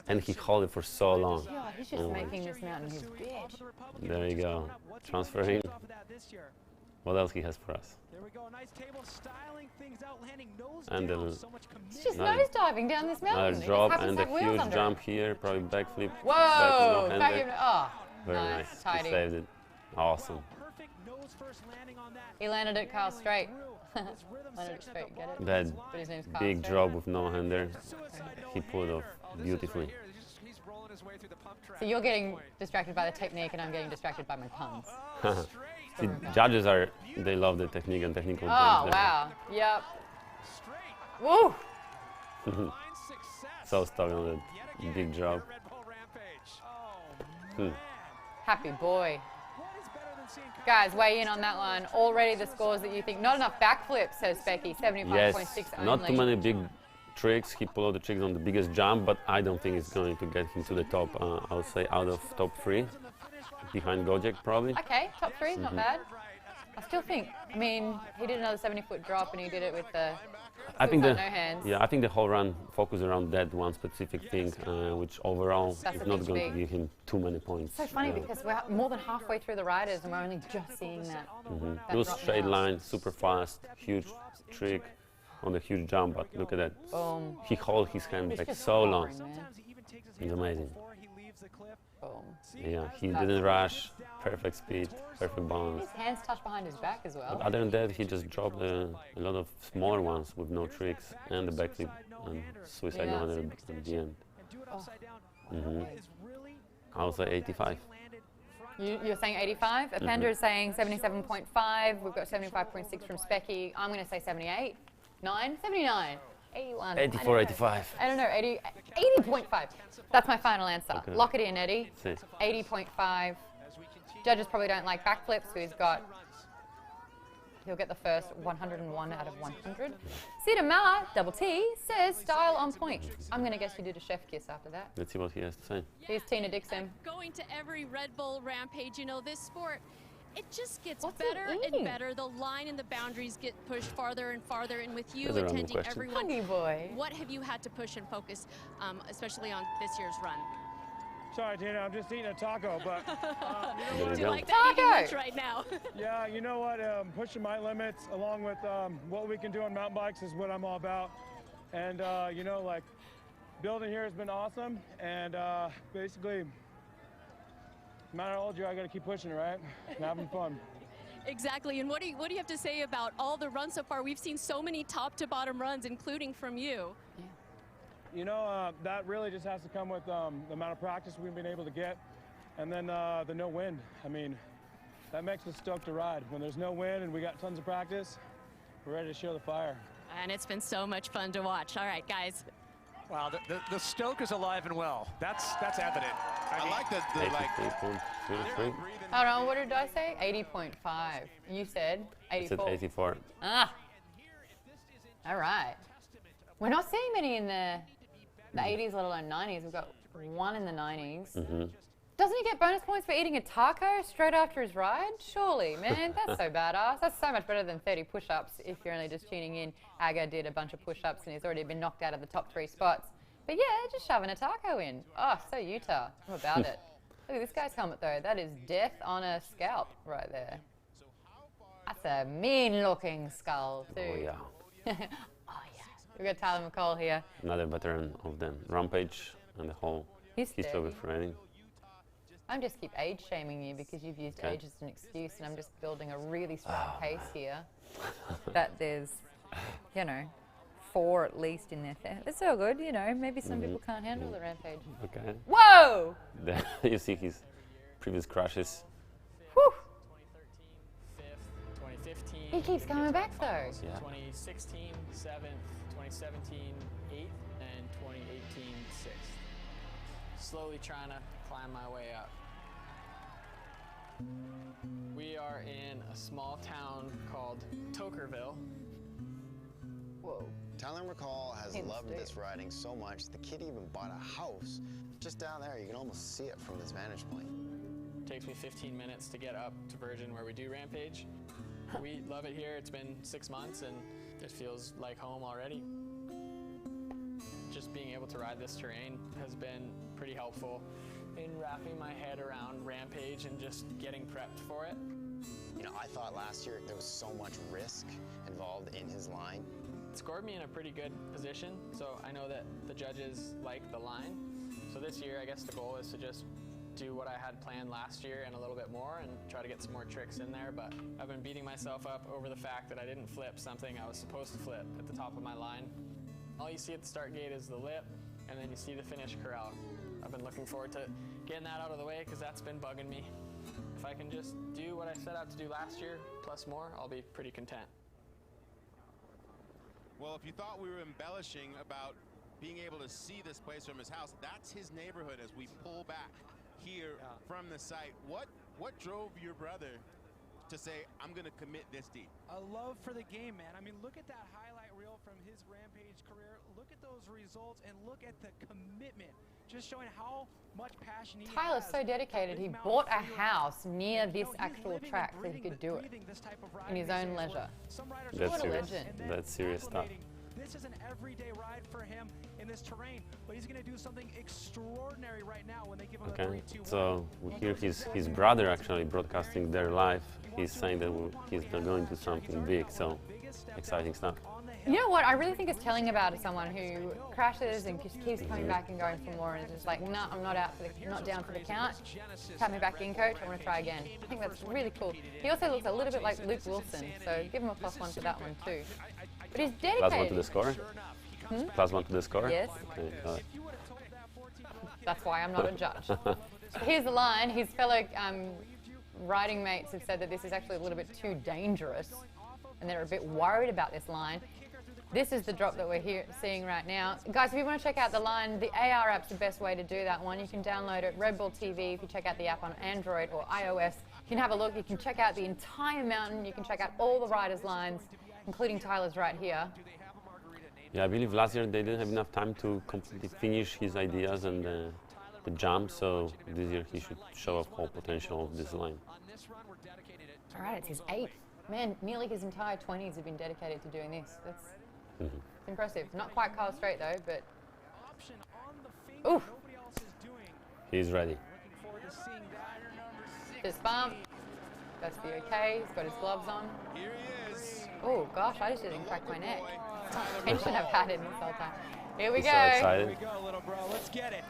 And he held it for so long. Yeah, he's just making this mountain his bitch. There you go. Transferring. What else he has for us? There we go, nice table styling things out, landing nose And down. then He's just nose diving down this mountain. another drop and a huge jump here, probably backflip. Whoa! Back Back him, oh, very nice. nice. Tidy. He saved it. Awesome. He landed it Kyle Strait. Landed it straight, get it? That But his name's Kyle big Strait. drop with no hander, he pulled off beautifully. So you're getting distracted by the technique and I'm getting distracted by my puns. See, judges they love the technique and technical Oh, jumps. wow. Yep. Woo! So stuck on that big drop. Happy boy. Guys, weigh in on that one. Already the scores that you think. Not enough backflips, says Becky. 75.6 Yes, only. not too many big tricks. He pulled out the tricks on the biggest jump, but I don't think it's going to get him to the top. I would say out of top 3. behind Gojek probably. Okay, top 3 is not bad. I still think, I mean, he did another 70-foot drop and he did it with the I think no hands. Yeah, I think the whole run focused around that one specific thing, which overall That's is a not big going to speak. give him too many points. It's so funny because we're more than halfway through the riders and we're only just seeing that. that It was drop straight now. line, super fast, huge trick on the huge jump, but look at that. Boom. He held his hand He's like just so long. hovering, man. It's amazing. Boom. Yeah, he didn't rush, perfect speed, perfect balance. His hands touch behind his back as well. But other than that, he just dropped a lot of smaller ones with no tricks and the backflip and suicide Yeah. 100 at the end. Oh. I was at 85. You're saying 85? Apanda is saying 77.5. We've got 75.6 from Specky. I'm going to say 78. 9? 79. 81. 84, 85. I don't know. 80.5. That's my final answer. Okay. Lock it in, Eddie. See. 80.5. Judges probably don't like backflips, so he'll get the first 101 out of 100. Sita Ma, double T, says style on point. I'm going to guess you did a chef kiss after that. Let's see what he has to say. Here's Tina Dixon. Going to every Red Bull Rampage, you know, this sport, it just gets What's he better and eating? better. The line and the boundaries get pushed farther and farther. And with you That's a random attending question. everyone, Huggy boy. what have you had to push and focus, especially on this year's run? Sorry, Tina, I'm just eating a taco, but you know There what? you go. Like that eating Taco! lunch right now. Yeah, you know what? Pushing my limits along with what we can do on mountain bikes is what I'm all about. And, you know, like, building here has been awesome. And basically, no matter how old you are, I got to keep pushing it, right? And having fun. Exactly. And what do you have to say about all the runs so far? We've seen so many top to bottom runs, including from you. You know, that really just has to come with the amount of practice we've been able to get. And then the no wind. I mean, that makes us stoked to ride. When there's no wind and we got tons of practice, we're ready to show the fire. And it's been so much fun to watch. All right, guys. Wow, the stoke is alive and well. That's evident. I like the like. 83.3. Hold on, what did I say? 80.5. You said I said 84. 84. Ah. All right. We're not seeing many in the 80s, let alone 90s. We've got one in the 90s. Doesn't he get bonus points for eating a taco straight after his ride? Surely, man. That's so badass. That's so much better than 30 push-ups if you're only just tuning in. Aga did a bunch of push-ups and he's already been knocked out of the top 3 spots. But yeah, just shoving a taco in. Oh, so Utah. I'm about it. Look at this guy's helmet, though. That is death on a scalp right there. That's a mean-looking skull, too. Oh, yeah. Oh, yeah. We've got Tyler McCall here. Another veteran of the Rampage and the whole He's history of riding. I'm just keep age shaming you because you've used Okay. age as an excuse, and I'm just building a really strong case here that there's, you know, 4 at least in there. It's so good, you know. Maybe some people can't handle the Rampage. Okay. Whoa! There you see his previous crashes. Whew. 2015. He keeps coming back though. Yeah. 2016, 7th, 2017, 8th, and 2018, 6th. Slowly trying to climb my way up. We are in a small town called Tokerville. Whoa. Tyler McCall has Hint loved state. this riding so much, the kid even bought a house just down there. You can almost see it from this vantage point. Takes me 15 minutes to get up to Virgin where we do Rampage. We love it here. It's been 6 months and it feels like home already. Just being able to ride this terrain has been pretty helpful in wrapping my head around Rampage and just getting prepped for it. You know, I thought last year there was so much risk involved in his line. It scored me in a pretty good position, so I know that the judges like the line. So this year, I guess the goal is to just do what I had planned last year and a little bit more and try to get some more tricks in there, but I've been beating myself up over the fact that I didn't flip something I was supposed to flip at the top of my line. All you see at the start gate is the lip, and then you see the finish corral. I've been looking forward to getting that out of the way because that's been bugging me. If I can just do what I set out to do last year, plus more, I'll be pretty content. Well, if you thought we were embellishing about being able to see this place from his house, that's his neighborhood as we pull back here from the site. What drove your brother to say, I'm going to commit this deep? A love for the game, man. I mean, look at that highlight reel from his Rampage career. Look at those results and look at the commitment just showing how much passion he Tyler's has. so dedicated. He bought a house near this actual track so he could do it in his own leisure. That's What a legend. That's serious stuff. This is an everyday ride for him in this terrain, but he's going to do something extraordinary right now when they give him a 3-2-1. So we hear his brother actually broadcasting their live. He's saying that he's going to do something big, so exciting stuff. You know what I really think is telling about someone who crashes and just keeps coming back and going for more and is just like, no, I'm not down for the count. Tap me back in, coach. I want to try again. I think that's really cool. He also looks a little bit like Luke Wilson, so give him a +1 for that one too. But he's dedicated. +1 to the score? +1 to the score? Yes. Okay, got it. That's why I'm not a judge. Here's the line. His fellow riding mates have said that this is actually a little bit too dangerous and they're a bit worried about this line. This is the drop that we're seeing right now. Guys, if you want to check out the line, the AR app's the best way to do that one. You can download it, Red Bull TV, if you check out the app on Android or iOS. You can have a look. You can check out the entire mountain. You can check out all the riders' lines, including Tyler's right here. Yeah, I believe last year they didn't have enough time to completely finish his ideas and the jump, so this year he should show off whole potential of this line. All right, it's his 8th. Man, nearly his entire 20s have been dedicated to doing this. That's impressive. Not quite Kyle Straight though, but oof. He's ready. Just bump. That's the okay. He's got his gloves on. Here he is. Oh gosh, I just didn't crack my neck. I should have had it this whole time. Here we go. So excited. Here we go, little bro. Let's get it.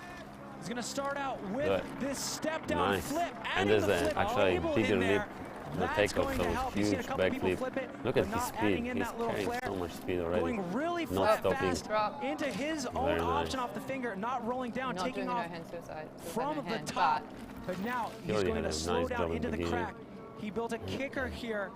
He's going to start out with this step down flip. And there's actually a bigger lip. The takeoff, so huge backflip. Look at his speed. He's carrying so much speed already. Going really not stopping. Into his own option off the finger, not rolling down, not taking off from the hand, top. But now he's going to slow down into the beginning. crack. He built a kicker here.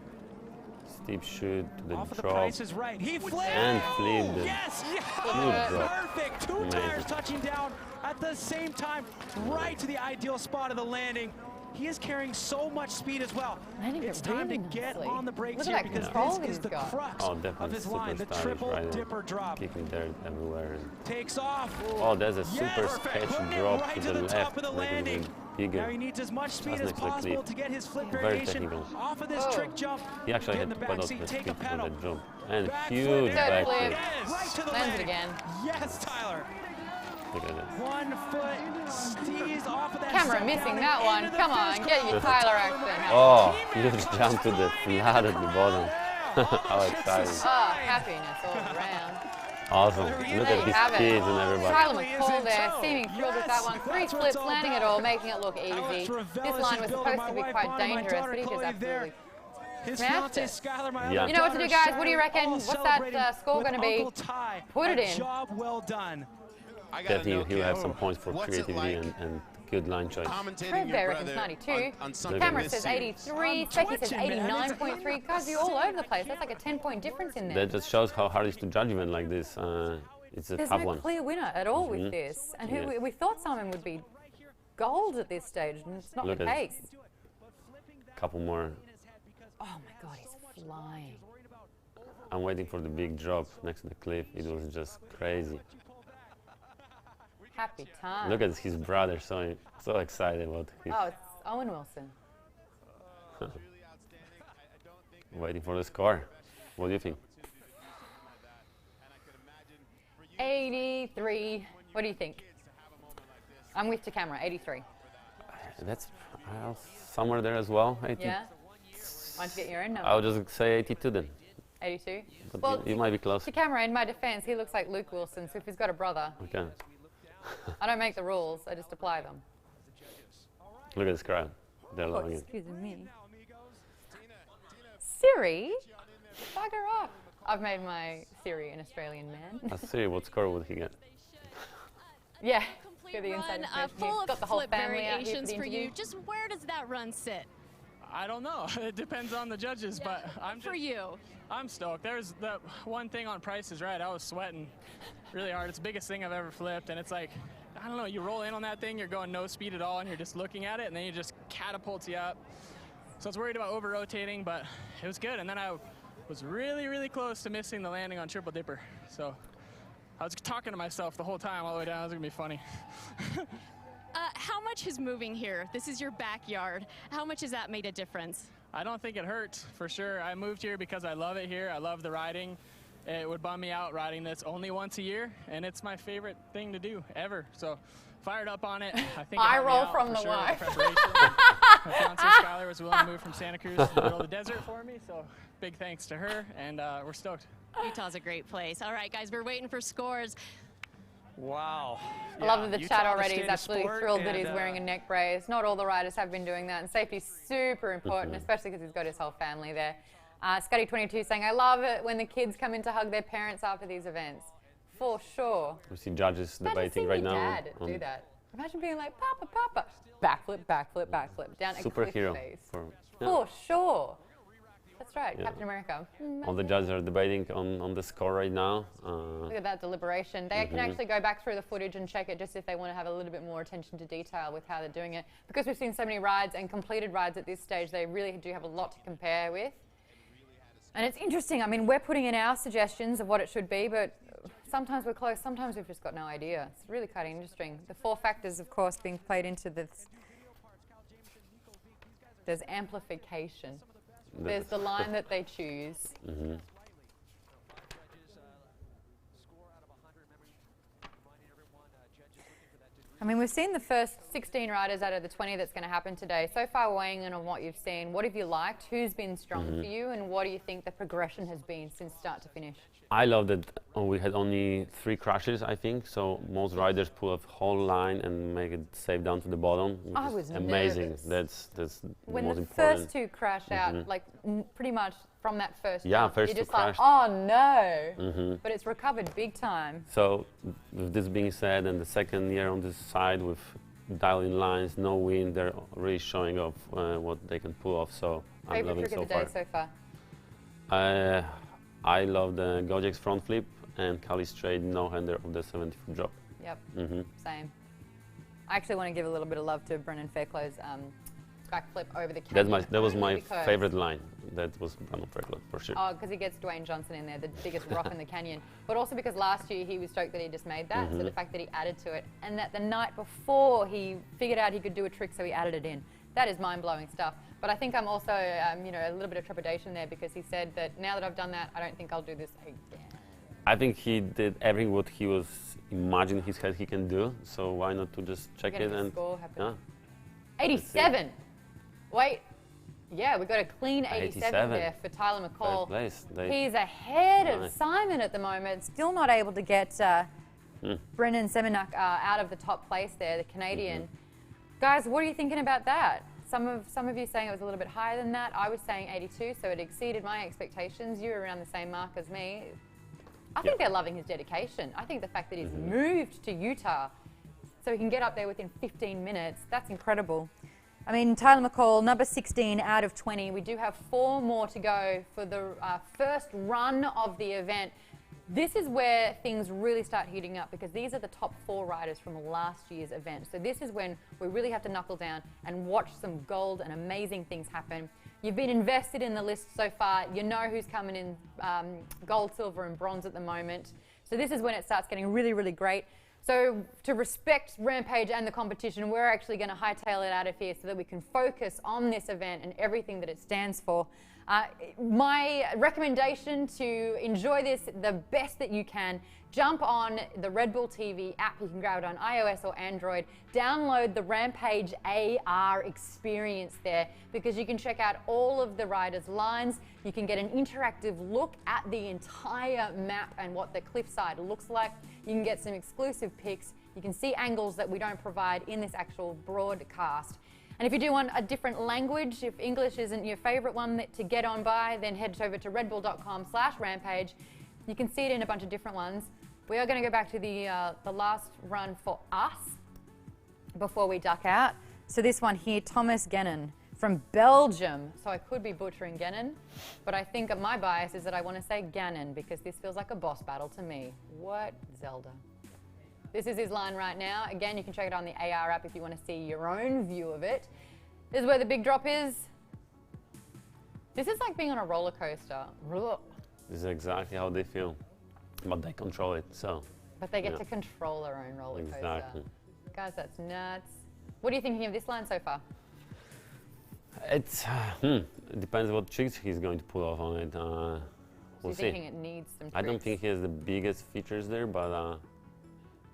Steep shoot to the Off of the drop. Price is Right. He flipped. And flipped. Yes, perfect. Two Amazing. tires touching down at the same time, right to the ideal spot of the landing. He is carrying so much speed as well. It's time to get on the brakes here because this is the crux of his line, the triple dipper drop. Kicking dirt everywhere. Takes off. Oh, there's a super sketchy drop right to the top left. of the landing. Bigger. Now he needs as much speed Just as next to the possible cliff. to get his flip Very variation technical. off of this trick jump. He actually Get in had the to put back out seat, the take a speed for pedal. that jump. And Back huge flip. backflip. Right to the Lands it landing. again. Yes, Tyler. Look at this. 1 foot steez off of that Camera step missing down that and one. into the Come on, finish get your Tyler accent. Oh, huge jump to the flat at the bottom. How exciting. Oh, happiness all around. Awesome. Look There at you his have it. kids and everybody. Tyler McCall there, seeming thrilled with that one. 3 flips, landing it all, making it look easy. This line was supposed to be quite dangerous, but he just absolutely smashed it. Yeah. You know what to do, guys? What do you reckon? What's that score going to be? Put it in. Job well done. Definitely, he'll have some points for creativity and good line choice. Fred Bear reckons 92. Camera says 83. Specky says 89.3. Guys, you're all over the place. That's like a 10-point difference in there. That just shows how hard it is to judge event like this. It's a There's tough no one. clear winner at all with this. And Yeah. we thought Simon would be gold at this stage, and it's not Look the at case. Couple more. Oh my God, he's flying. I'm waiting for the big drop next to the cliff. It was just crazy. Happy time. Look at his brother, so excited about his. Oh, it's Owen Wilson. Waiting for the score. What do you think? 83. What do you think? I'm with the camera, 83. That's somewhere there as well. 80. Yeah? Why don't you get your own number? I'll just say 82 then. 82? But Well, you might be close. to camera, in my defense, he looks like Luke Wilson, so if he's got a brother, Okay. I don't make the rules, I just apply them. Look at this crowd. They're Oh, loving it. excuse me. Siri? Bugger off. I've made my Siri an Australian man. Let's see, what score would he get? Yeah. Complete the inside run, information. full You've got of the whole flip family out here for variations the for you. interview. Just where does that run sit? I don't know. It depends on the judges, but I'm For you. I'm stoked. There's the one thing on Price is Right. I was sweating really hard. It's the biggest thing I've ever flipped, and it's like, I don't know, you roll in on that thing, you're going no speed at all, and you're just looking at it, and then it just catapults you up. So I was worried about over-rotating, but it was good. And then I was really, really close to missing the landing on Triple Dipper. So I was talking to myself the whole time all the way down. It was going to be funny. How much has moving here? This is your backyard. How much has that made a difference? I don't think it hurts, for sure. I moved here because I love it here. I love the riding. It would bum me out riding this only once a year, and it's my favorite thing to do ever. So fired up on it. I think I it helped me roll out from for the sure, wife. preparation. My fiance Skylar was willing to move from Santa Cruz to the middle of the desert for me, so big thanks to her, and we're stoked. Utah's a great place. All right, guys, we're waiting for scores. Wow. I love that the chat already is absolutely thrilled that he's wearing a neck brace. Not all the riders have been doing that, and safety's super important, especially because he's got his whole family there. Scuddy22 saying, I love it when the kids come in to hug their parents after these events. For sure. We see judges debating right now. Imagine seeing your dad do that. Imagine being like, Papa, Papa. Backflip, backflip, backflip. Down a cliff Superhero. face. Yeah. For sure. That's right, Yeah. Captain America. All the judges are debating on the score right now. Look at that deliberation. They can actually go back through the footage and check it just if they want to have a little bit more attention to detail with how they're doing it. Because we've seen so many rides and completed rides at this stage, they really do have a lot to compare with. And it's interesting. I mean, we're putting in our suggestions of what it should be, but sometimes we're close, sometimes we've just got no idea. It's really quite interesting. The 4 factors, of course, being played into this. There's amplification. There's the line that they choose. I mean, we've seen the first 16 riders out of the 20 that's going to happen today. So far, weighing in on what you've seen, what have you liked? Who's been strong for you? And what do you think the progression has been since start to finish? I love that we had only 3 crashes, I think. So most riders pull a whole line and make it safe down to the bottom. I was amazing. nervous. That's when the most the important. first 2 crash out, like pretty much from that first Yeah, jump, first you're 2 just like, crashed. oh no. But it's recovered big time. So with this being said, and the second year on this side with dial-in lines, no wind, they're really showing off what they can pull off. So I'm Favorite loving trick so of the far. day so far? I love the Gojek's front flip and Cali straight no-hander of the 70-foot drop. Yep, same. I actually want to give a little bit of love to Brennan Faircloth's backflip over the canyon. That was my favorite line. That was Brennan Faircloth for sure. Oh, because he gets Dwayne Johnson in there, the biggest rock in the canyon. But also because last year he was stoked that he just made that, so the fact that he added to it, and that the night before he figured out he could do a trick, so he added it in. That is mind-blowing stuff. But I think I'm also, you know, a little bit of trepidation there because he said that now that I've done that, I don't think I'll do this again. I think he did everything what he was imagining his head he can do. So why not to just check it and score happen. yeah. 87. Wait. Yeah, we got a clean 87 there for Tyler McCall. Place. He's ahead of Simon at the moment. Still not able to get Brendan Semenuk out of the top place there, the Canadian. Guys, what are you thinking about that? Some of you saying it was a little bit higher than that. I was saying 82, so it exceeded my expectations. You were around the same mark as me. I think they're loving his dedication. I think the fact that he's moved to Utah so he can get up there within 15 minutes, that's incredible. I mean, Tyler McCall, number 16 out of 20. We do have 4 more to go for the first run of the event. This is where things really start heating up because these are the top 4 riders from last year's event. So this is when we really have to knuckle down and watch some gold and amazing things happen. You've been invested in the list so far. You know who's coming in gold, silver, and bronze at the moment. So this is when it starts getting really, really great. So to respect Rampage and the competition, we're actually going to hightail it out of here so that we can focus on this event and everything that it stands for. My recommendation to enjoy this the best that you can, jump on the Red Bull TV app. You can grab it on iOS or Android. Download the Rampage AR experience there because you can check out all of the riders' lines. You can get an interactive look at the entire map and what the cliffside looks like. You can get some exclusive pics. You can see angles that we don't provide in this actual broadcast. And if you do want a different language, if English isn't your favorite one to get on by, then head over to redbull.com/rampage. You can see it in a bunch of different ones. We are going to go back to the last run for us before we duck out. So this one here, Thomas Gannon from Belgium. So I could be butchering Gannon, but I think my bias is that I want to say Gannon because this feels like a boss battle to me. What Zelda? This is his line right now. Again, you can check it on the AR app if you want to see your own view of it. This is where the big drop is. This is like being on a roller coaster. This is exactly how they feel, but they control it. So But they get to control their own roller coaster. Exactly. Guys, that's nuts. What are you thinking of this line so far? It's it depends what tricks he's going to pull off on it. So We'll you're see. thinking it needs some tricks? I don't think he has the biggest features there, but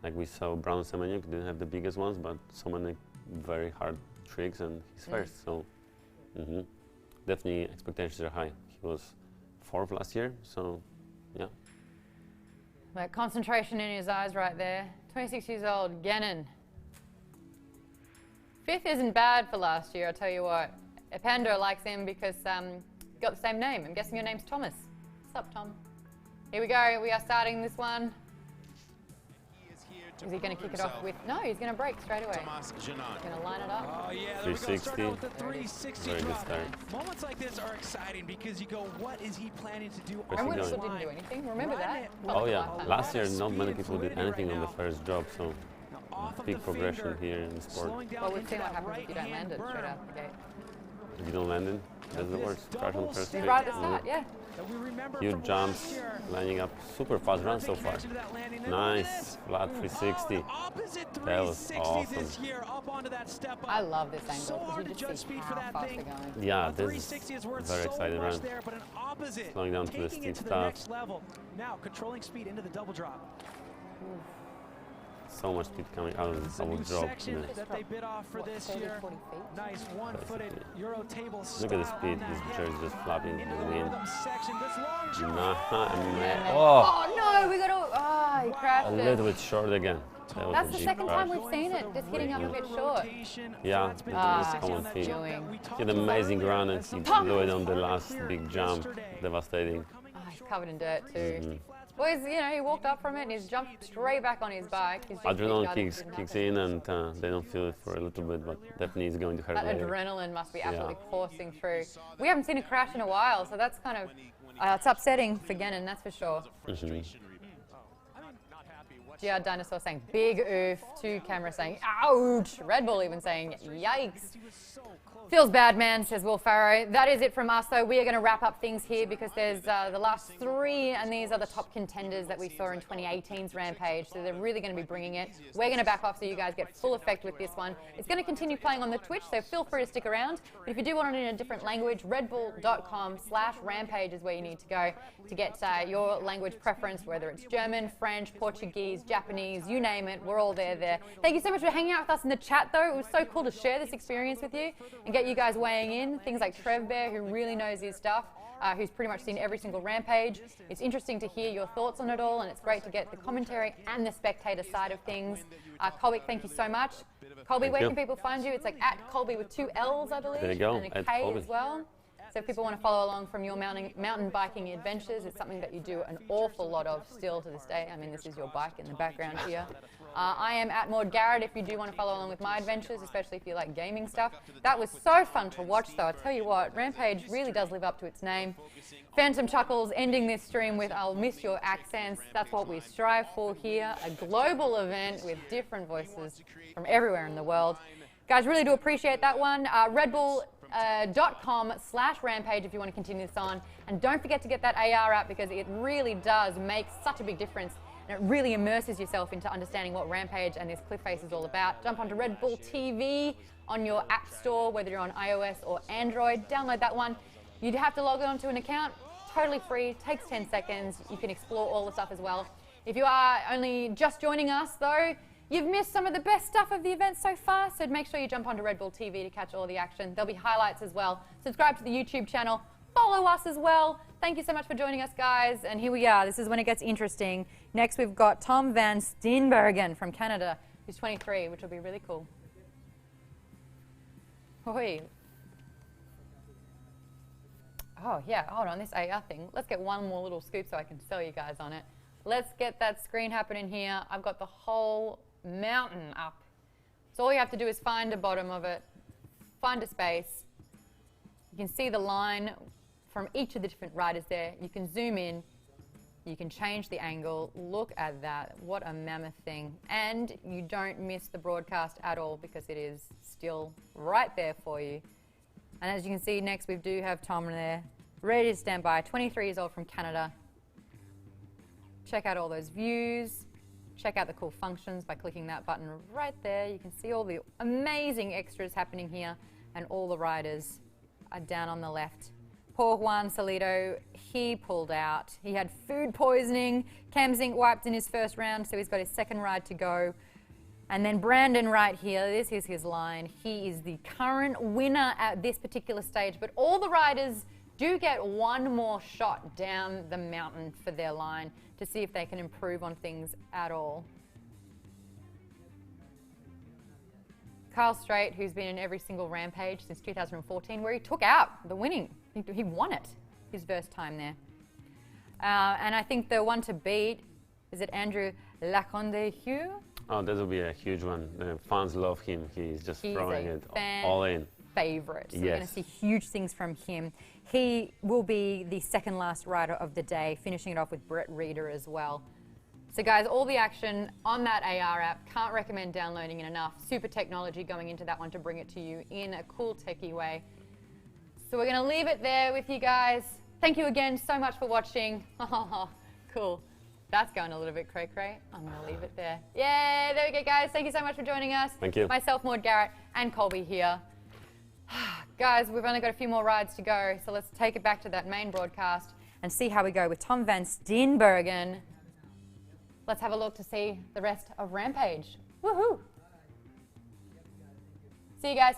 like we saw, Brown Semeniuk didn't have the biggest ones, but so many very hard tricks, and he's first. So definitely expectations are high. He was 4th last year, so yeah. That concentration in his eyes right there. 26 years old, Gannon. 5th isn't bad for last year, I'll tell you what. Epando likes him because got the same name. I'm guessing your name's Thomas. What's up, Tom? Here we go. We are starting this one. Is he going to kick it off with? No, he's going to break straight away. He's going to line it up. Oh yeah, there we go. Start out with the 360 Very good drop. start. Moments like this are exciting because you go, what is he planning to do Where's on he this going? Didn't do anything. Remember that? Oh yeah, last year not many people did anything on the first drop, so big progression here in the sport. Well, we've seen what happens if you don't land it straight out the gate. If you don't land it, that's the worst. Crash on the first Right trick. at the start, yeah. Huge jumps, lining up, super fast run so far. Nice, flat 360. That was awesome. I love this angle because you just see how fast they're going. Yeah, this is very exciting run. Slowing down to the steep stuff. Now controlling speed into the double drop. So much speed coming out of the double drop. Section that they bit off for this year. Nice one-footed Euro table Look at the style speed, ride. his chair is just flapping in the wind. Oh, Oh, no, we got to. Oh, he crashed a it. little bit short again. That was That's a the big second time crash. we've seen it, just hitting up a bit short. Yeah, it's common theme. He had an amazing run and he blew it on the last big jump. Devastating. Oh, he's covered in dirt too. Boys, you know, he walked up from it and he's jumped straight back on his bike. He's just Adrenaline big kicks in and they don't feel it for a little bit, but definitely it's going to hurt That later. adrenaline must be absolutely coursing through. We haven't seen a crash in a while, so that's kind of it's upsetting for Gannon, that's for sure. GR Dinosaur saying big oof, 2 camera saying ouch, Red Bull even saying yikes. Feels bad, man, says Will Farrow. That is it from us, though. We are going to wrap up things here because there's the last 3, and these are the top contenders that we saw in 2018's Rampage, so they're really going to be bringing it. We're going to back off so you guys get full effect with this one. It's going to continue playing on the Twitch, so feel free to stick around. But if you do want it in a different language, redbull.com/rampage is where you need to go to get your language preference, whether it's German, French, Portuguese, Japanese, you name it. We're all there. Thank you so much for hanging out with us in the chat, though. It was so cool to share this experience with you and get you guys weighing in. Things like Trev Bear, who really knows his stuff, who's pretty much seen every single Rampage. It's interesting to hear your thoughts on it all, and it's great to get the commentary and the spectator side of things. Colby, thank you so much. Colby, where can people find you? It's like at Colby with 2 L's, I believe, There you go, and a at K Colby. as well. So if people want to follow along from your mountain biking adventures, it's something that you do an awful lot of still to this day. I mean, this is your bike in the background here. I am at Maud Garrett if you do want to follow along with my adventures, especially if you like gaming stuff. That was so fun to watch, though. I tell you what, Rampage really does live up to its name. Phantom Chuckles ending this stream with I'll miss your accents. That's what we strive for here. A global event with different voices from everywhere in the world. Guys, really do appreciate that one. Red Bull .com/rampage if you want to continue this on, and don't forget to get that AR app because it really does make such a big difference and it really immerses yourself into understanding what Rampage and this cliff face is all about. Jump onto Red Bull TV on your app store, whether you're on iOS or Android. Download that one. You'd have to log on to an account, totally free, takes 10 seconds. You can explore all the stuff as well. If you are only just joining us though, you've missed some of the best stuff of the event so far, so make sure you jump onto Red Bull TV to catch all the action. There'll be highlights as well. Subscribe to the YouTube channel. Follow us as well. Thank you so much for joining us, guys. And here we are. This is when it gets interesting. Next, we've got Tom Van Steenbergen from Canada, who's 23, which will be really cool. Hoi. Oh, yeah, hold on, this AR thing. Let's get one more little scoop so I can sell you guys on it. Let's get that screen happening here. I've got the whole mountain up. So all you have to do is find the bottom of it, find a space. You can see the line from each of the different riders there. You can zoom in, you can change the angle. Look at that, what a mammoth thing. And you don't miss the broadcast at all because it is still right there for you. And as you can see next, we do have Tom there, ready to stand by, 23 years old from Canada. Check out all those views. check out the cool functions by clicking that button right there. You can see all the amazing extras happening here, and all the riders are down on the left. Poor Juan Salido, he pulled out. He had food poisoning. Cam Zink wiped in his first round, so he's got his second ride to go. And then Brandon right here, this is his line. He is the current winner at this particular stage, but all the riders do get one more shot down the mountain for their line to see if they can improve on things at all. Kyle Straight, who's been in every single Rampage since 2014, where he took out the winning. He won it, his first time there. And I think the one to beat, is it Andrew Laconde-Hugh? Oh, that will be a huge one. The fans love him. He's just throwing it all in. Favorite. So yes. We're going to see huge things from him. He will be the second last rider of the day, finishing it off with Brett Reeder as well. So guys, all the action on that AR app. Can't recommend downloading it enough. Super technology going into that one to bring it to you in a cool techie way. So we're going to leave it there with you guys. Thank you again so much for watching. Oh, cool. That's going a little bit cray-cray. I'm going to leave it there. Yay, there we go, guys. Thank you so much for joining us. Thank you. Myself, Maud Garrett, and Colby here. Guys, we've only got a few more rides to go, so let's take it back to that main broadcast and see how we go with Tom van Steenbergen. Let's have a look to see the rest of Rampage. Woohoo! See you guys.